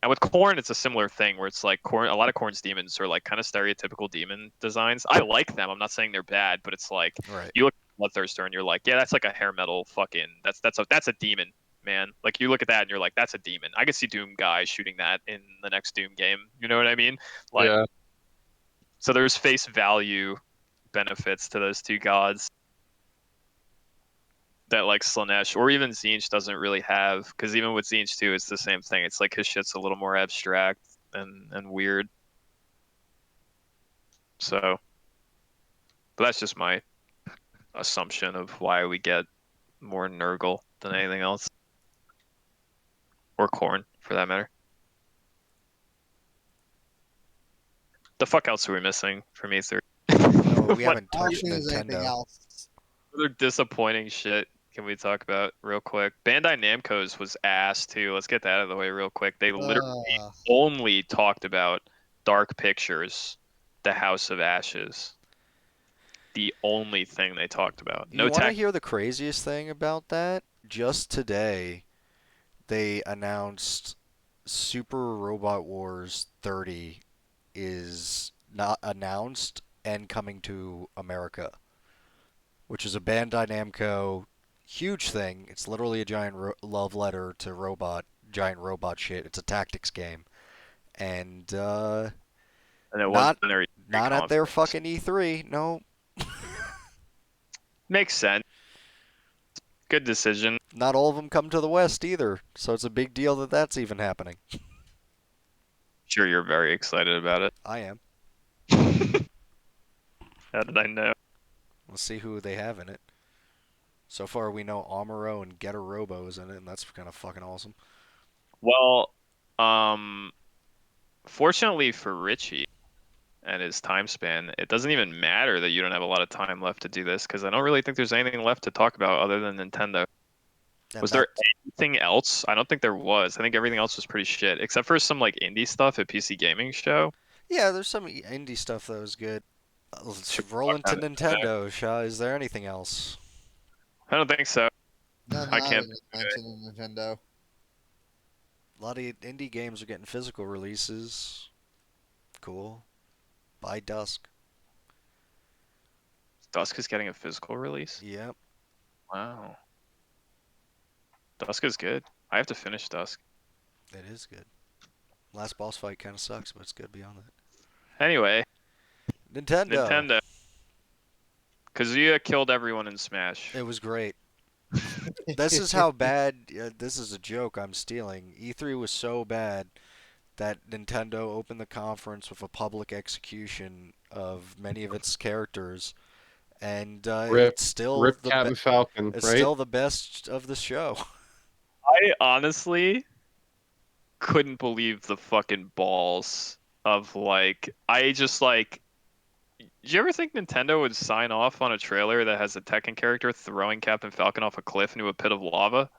B: And with Corn, it's a similar thing where it's like Corn. A lot of Corn's demons are like kind of stereotypical demon designs. I like them. I'm not saying they're bad, but it's like
G: Right.
B: you look at Bloodthirster and you're like, yeah, that's like a hair metal fucking. That's a demon, man. Like you look at that and you're like, that's a demon. I could see Doom guy shooting that in the next Doom game. You know what I mean? Like,
F: Yeah.
B: so there's face value benefits to those two gods that like Slanesh or even Zinch doesn't really have, because even with Zinch too, it's the same thing. It's like his shit's a little more abstract and weird. So, but that's just my assumption of why we get more Nurgle than anything else, or Corn for that matter. The fuck else are we missing from E3?
G: No, we
B: What
G: haven't
C: I don't
G: touched
C: think there's anything
G: Nintendo.
C: else.
B: other disappointing shit can we talk about real quick? Bandai Namco's was ass too. Let's get that out of the way real quick. They literally only talked about Dark Pictures, The House of Ashes. The only thing they talked about.
G: You
B: No
G: want to
B: tech.
G: hear the craziest thing about that? Just today, they announced Super Robot Wars 30 is not announced and coming to America, which is a Bandai Namco huge thing. It's literally a giant love letter to giant robot shit. It's a tactics game, and
B: And it
G: not
B: wasn't their
G: not at their
B: conference.
G: fucking E3. No,
B: Makes sense. Good decision.
G: not all of them come to the West either. So it's a big deal that that's even happening.
B: Sure, you're very excited about it.
G: I am.
B: How did I know?
G: Let's see who they have in it. So far, we know Amuro and Getter Robo is in it, and that's kind of fucking awesome.
B: Well, fortunately for Richie and his time span, it doesn't even matter that you don't have a lot of time left to do this, because I don't really think there's anything left to talk about other than Nintendo.
G: And
B: Was there anything else? I don't think there was. I think everything else was pretty shit, except for some like indie stuff at PC Gaming Show.
G: Yeah, there's some indie stuff that was good. Let's
B: Should we
G: roll
B: talk
G: into
B: about it?
G: Nintendo, Shaw. Is there anything else?
B: I don't think so.
C: None
B: I
C: that
B: can't.
C: was mentioned in Nintendo.
G: A lot of indie games are getting physical releases. Cool. By Dusk.
B: Dusk is getting a physical release.
G: Yep.
B: Wow. Dusk is good. I have to finish Dusk.
G: It is good. Last boss fight kind of sucks, but it's good beyond that.
B: Anyway,
G: Nintendo.
B: Nintendo. Kazuya killed everyone in Smash.
G: It was great. This is how bad. This is a joke I'm stealing. E3 was so bad that Nintendo opened the conference with a public execution of many of its characters, and it's still
F: Rip
G: the
F: Captain Falcon,
G: it's
F: right?
G: still the best of the show.
B: I honestly couldn't believe the fucking balls of like, I just like, did you ever think Nintendo would sign off on a trailer that has a Tekken character throwing Captain Falcon off a cliff into a pit of lava?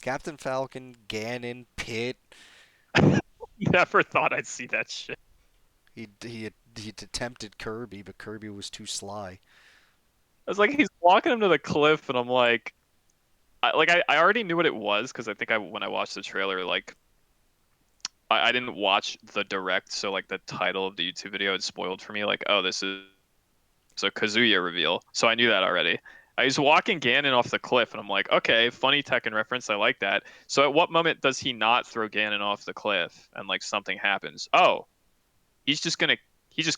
G: Captain Falcon, Ganon, Pit.
B: Never thought I'd see that shit.
G: He attempted Kirby, but Kirby was too sly.
B: I was like, he's walking him to the cliff, and I'm like, I already knew what it was because I think when I watched the trailer, like, I didn't watch the direct, so like the title of the YouTube video had spoiled for me, like, oh, this is a Kazuya reveal, so I knew that already. I was walking Ganon off the cliff, and I'm like, okay, funny Tekken reference, I like that. So at what moment does he not throw Ganon off the cliff, and like something happens? Oh, he just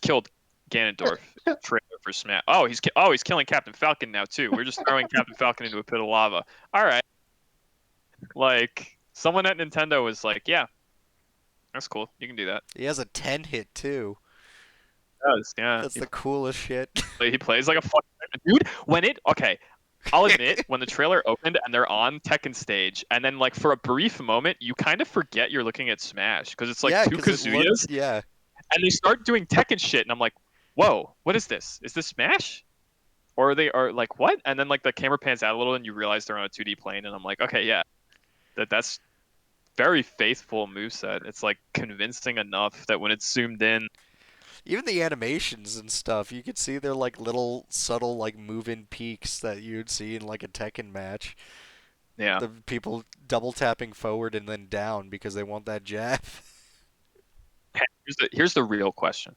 B: killed Ganondorf. Trailer for Smash. Oh, he's killing Captain Falcon now too. We're just throwing Captain Falcon into a pit of lava. All right. Like someone at Nintendo was like, yeah, that's cool. You can do that.
G: He has a 10 hit too.
B: He does, yeah.
G: That's the coolest shit.
B: He plays like a fucking dude. Okay, I'll admit, when the trailer opened and they're on Tekken stage, and then like for a brief moment, you kind of forget you're looking at Smash because it's like
G: Yeah,
B: two
G: because it looked.
B: Kazuyas,
G: Yeah.
B: and they start doing Tekken shit, and I'm like, whoa, what is this? Is this Smash? Or they are like what? And then like the camera pans out a little, and you realize they're on a 2D plane, and I'm like, okay, yeah, that's very faithful moveset. It's like convincing enough that when it's zoomed in,
G: Even the animations and stuff, you could see they're like little subtle like move-in peaks that you'd see in like a Tekken match.
B: yeah.
G: The people double tapping forward and then down because they want that jab.
B: Here's the real question: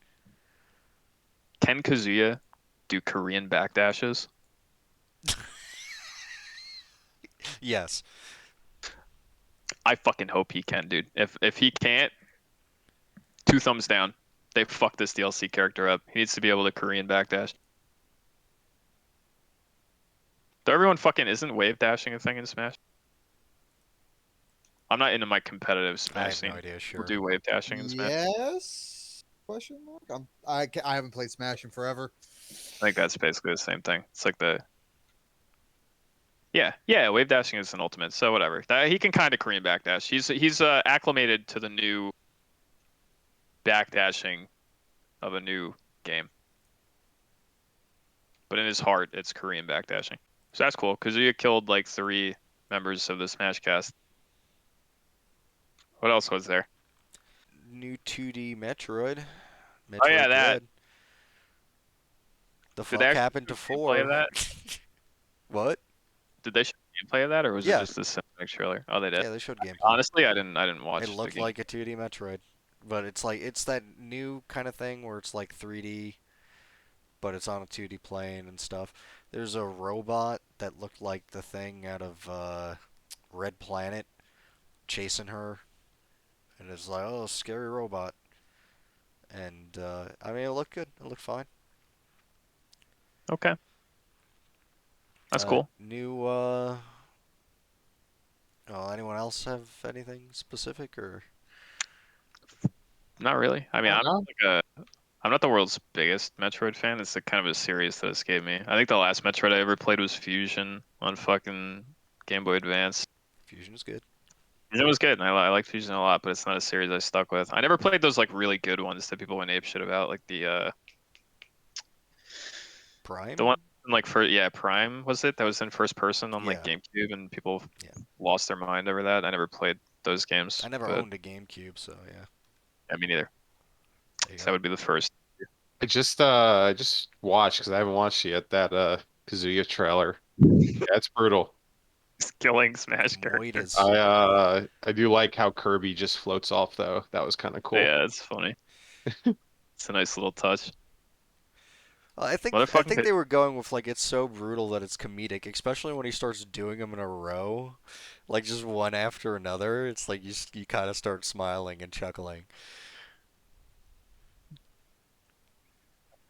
B: Can Kazuya do Korean backdashes?
G: Yes.
B: I fucking hope he can, dude. If he can't, two thumbs down. They fucked this DLC character up. He needs to be able to Korean backdash. So everyone fucking isn't wave dashing a thing in Smash? I'm not into my competitive
G: I
B: Smash
G: have no
B: scene.
G: idea,
B: People
G: sure.
B: do wave dashing in Smash.
C: Yes? Question mark. I haven't played Smash in forever.
B: I think that's basically the same thing. It's like the yeah, wave dashing is an ultimate. So whatever. He can kind of Korean backdash. He's acclimated to the new backdashing of a new game. But in his heart, it's Korean backdashing. So that's cool. Kazuya killed like 3 members of the Smash cast. What else was there?
G: New 2D Metroid.
B: Oh yeah,
G: Metroid
B: that.
G: Dread. The
B: Did they
G: fuck
B: actually
G: happened to
B: show gameplay of
G: 4?
B: that?
G: What?
B: Did they show gameplay of that, or was it
G: Yeah.
B: just the cinematic trailer? Oh, they did.
G: Yeah, they showed gameplay.
B: Honestly, I didn't
G: It
B: watch the
G: looked
B: game.
G: like a 2D Metroid, but it's that new kind of thing where it's like 3D, but it's on a 2D plane and stuff. There's a robot that looked like the thing out of Red Planet chasing her, and it's like, oh, scary robot. And I mean, it looked good. It looked fine.
B: Okay, that's cool.
G: New. Oh, anyone else have anything specific or?
B: Not really. I mean,
F: Oh, no?
B: I'm not the world's biggest Metroid fan. It's a kind of a series that escaped me. I think the last Metroid I ever played was Fusion on fucking Game Boy Advance.
G: Fusion is good.
B: It was good. I like Fusion a lot, but it's not a series I stuck with. I never played those like really good ones that people went ape shit about, like
G: Prime.
B: the one like for yeah Prime was it that was in first person on like
G: Yeah.
B: GameCube and people
G: Yeah.
B: lost their mind over that. I never played those games,
G: I never
B: but
G: owned a GameCube, so yeah.
B: yeah, me neither.
G: There you
B: So
G: go.
B: that would be the first.
F: I just watched because I haven't watched yet that Kazuya trailer. Yeah, it's brutal.
B: Killing Smash character.
G: Moitas.
F: I do like how Kirby just floats off though. That was kind of cool.
B: Yeah, it's funny. It's a nice little touch.
G: I
B: Motherfucking
G: think they were going with like it's so brutal that it's comedic, especially when he starts doing them in a row, like just one after another. It's like you kind of start smiling and chuckling.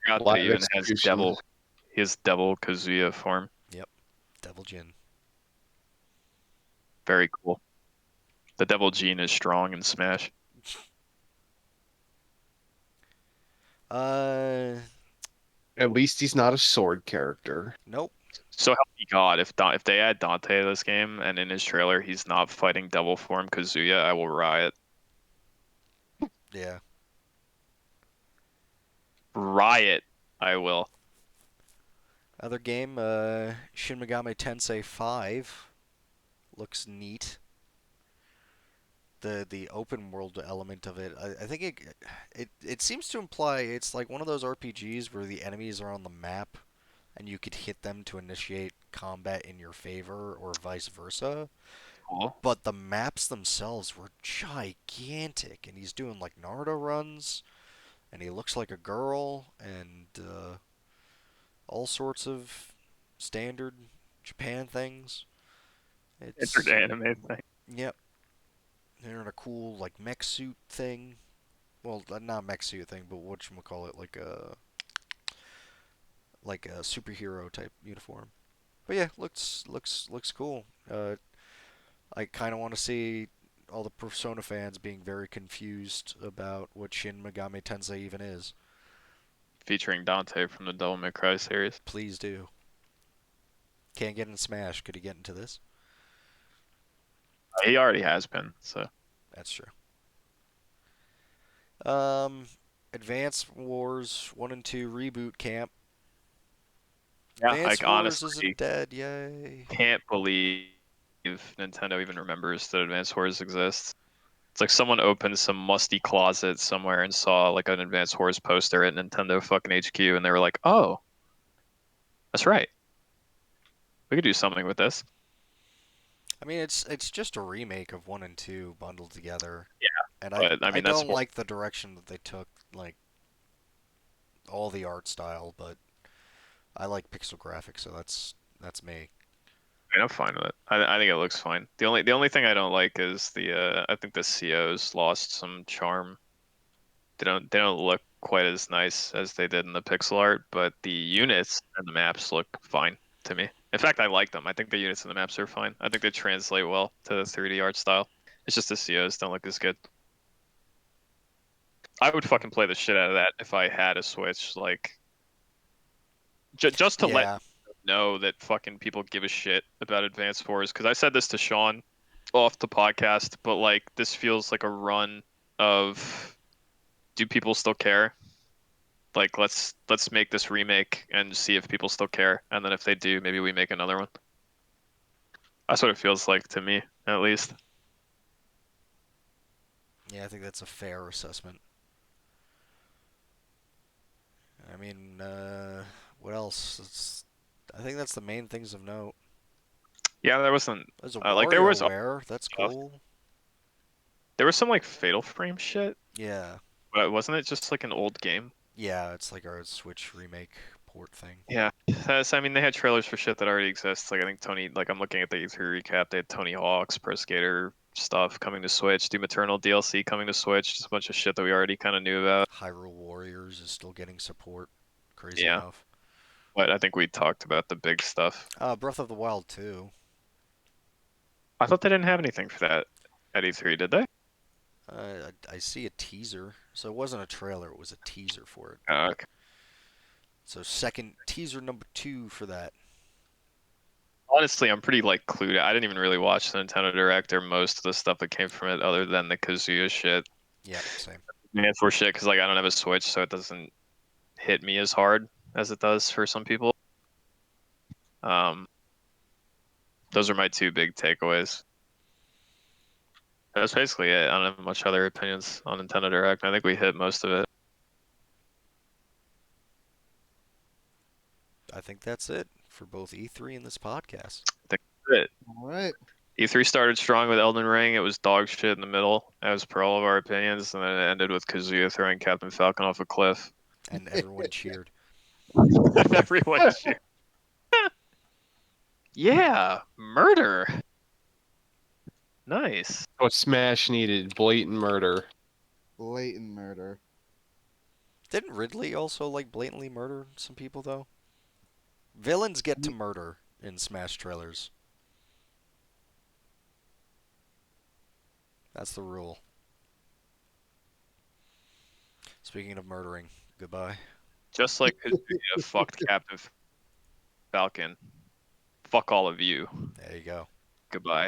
B: forgot that he
F: Live
B: even has
F: execution.
B: devil. He has devil Kazuya form.
G: Yep, Devil Jin.
B: Very cool. The devil gene is strong in Smash.
G: Uh,
F: At least he's not a sword character.
G: nope.
B: So help me God, if they add Dante to this game and in his trailer he's not fighting devil form Kazuya, I will riot.
G: Yeah.
B: Riot. I will.
G: Other game, Shin Megami Tensei 5 looks neat. The open world element of it, I think it seems to imply it's like one of those RPGs where the enemies are on the map and you could hit them to initiate combat in your favor or vice versa.
B: Cool.
G: But the maps themselves were gigantic, and he's doing like Naruto runs, and he looks like a girl, and all sorts of standard Japan things.
B: It's
G: It's
B: an anime thing.
G: Yep. They're in a cool like mech suit thing. Well, not mech suit thing, but whatchamacallit, like a superhero type uniform. But yeah, looks cool. I kind of want to see all the Persona fans being very confused about what Shin Megami Tensei even is.
B: Featuring Dante from the Devil May Cry series.
G: Please do. Can't get in Smash. Could he get into this?
B: He already has been, so
G: That's true. Um, Advance Wars 1 and 2 reboot camp.
B: yeah,
G: Advance
B: like
G: Wars
B: honestly,
G: isn't dead, yay.
B: can't believe Nintendo even remembers that Advance Wars exists. It's like someone opened some musty closet somewhere and saw like an Advance Wars poster at Nintendo fucking HQ, and they were like, "Oh, that's right. We could do something with this."
G: I mean, it's just a remake of 1 and 2 bundled together.
B: Yeah,
G: And I
B: but I
G: I
B: mean that's
G: don't
B: more.
G: like the direction that they took, like all the art style, but I like pixel graphics, so that's me.
B: I mean, I'm fine with it. I think it looks fine. The only thing I don't like is the I think the COs lost some charm. They don't look quite as nice as they did in the pixel art, but the units and the maps look fine to me. In fact, I like them. I think the units and the maps are fine. I think they translate well to the 3D art style. It's just the COs don't look as good. I would fucking play the shit out of that if I had a Switch, like just to let
G: Yeah,
B: know that fucking people give a shit about Advanced Wars. Because I said this to Sean off the podcast, but like this feels like a run of do people still care? Like let's make this remake and see if people still care, and then if they do, maybe we make another one. That's what it feels like to me, at least.
G: yeah, I think that's a fair assessment. I mean, what else? I think that's the main things of note.
B: Yeah, there wasn't
G: There's a
B: like there was
G: WarioWare. That's
B: stuff.
G: cool.
B: There was some like Fatal Frame shit,
G: Yeah,
B: but wasn't it just like an old game?
G: yeah, it's like our Switch remake port thing.
B: Yeah, I mean they had trailers for shit that already exists. Like I think Tony, like I'm looking at the E3 recap, they had Tony Hawk's Pro Skater stuff coming to Switch, Doom Eternal DLC coming to Switch, just a bunch of shit that we already kind of knew about.
G: Hyrule Warriors is still getting support. Crazy
B: Yeah,
G: enough.
B: but I think we talked about the big stuff.
G: Breath of the Wild 2.
B: I thought they didn't have anything for that at E3, did they?
G: I see a teaser. So it wasn't a trailer, it was a teaser for it.
B: Okay.
G: So second teaser number 2 for that.
B: Honestly, I'm pretty like clued out. I didn't even really watch the Nintendo Direct or most of the stuff that came from it, other than the Kazuya shit.
G: Yeah, same.
B: Man, for shit, because like I don't have a Switch, so it doesn't hit me as hard as it does for some people. Um, those are my two big takeaways. That's basically it. I don't have much other opinions on Nintendo Direct. I think we hit most of it.
G: I think that's it for both E3 and this podcast.
B: I think that's it.
C: All right.
B: E3 started strong with Elden Ring. It was dog shit in the middle, as per all of our opinions, and then it ended with Kazuya throwing Captain Falcon off a cliff.
G: And everyone cheered.
B: And everyone cheered. Yeah, murder. Nice.
F: What Smash needed, blatant murder.
C: Blatant murder.
G: Didn't Ridley also like blatantly murder some people though? Villains get to murder in Smash trailers. That's the rule. Speaking of murdering, goodbye.
B: Just like Kazuya fucked Captain Falcon. Fuck all of you.
G: There you go.
B: Goodbye.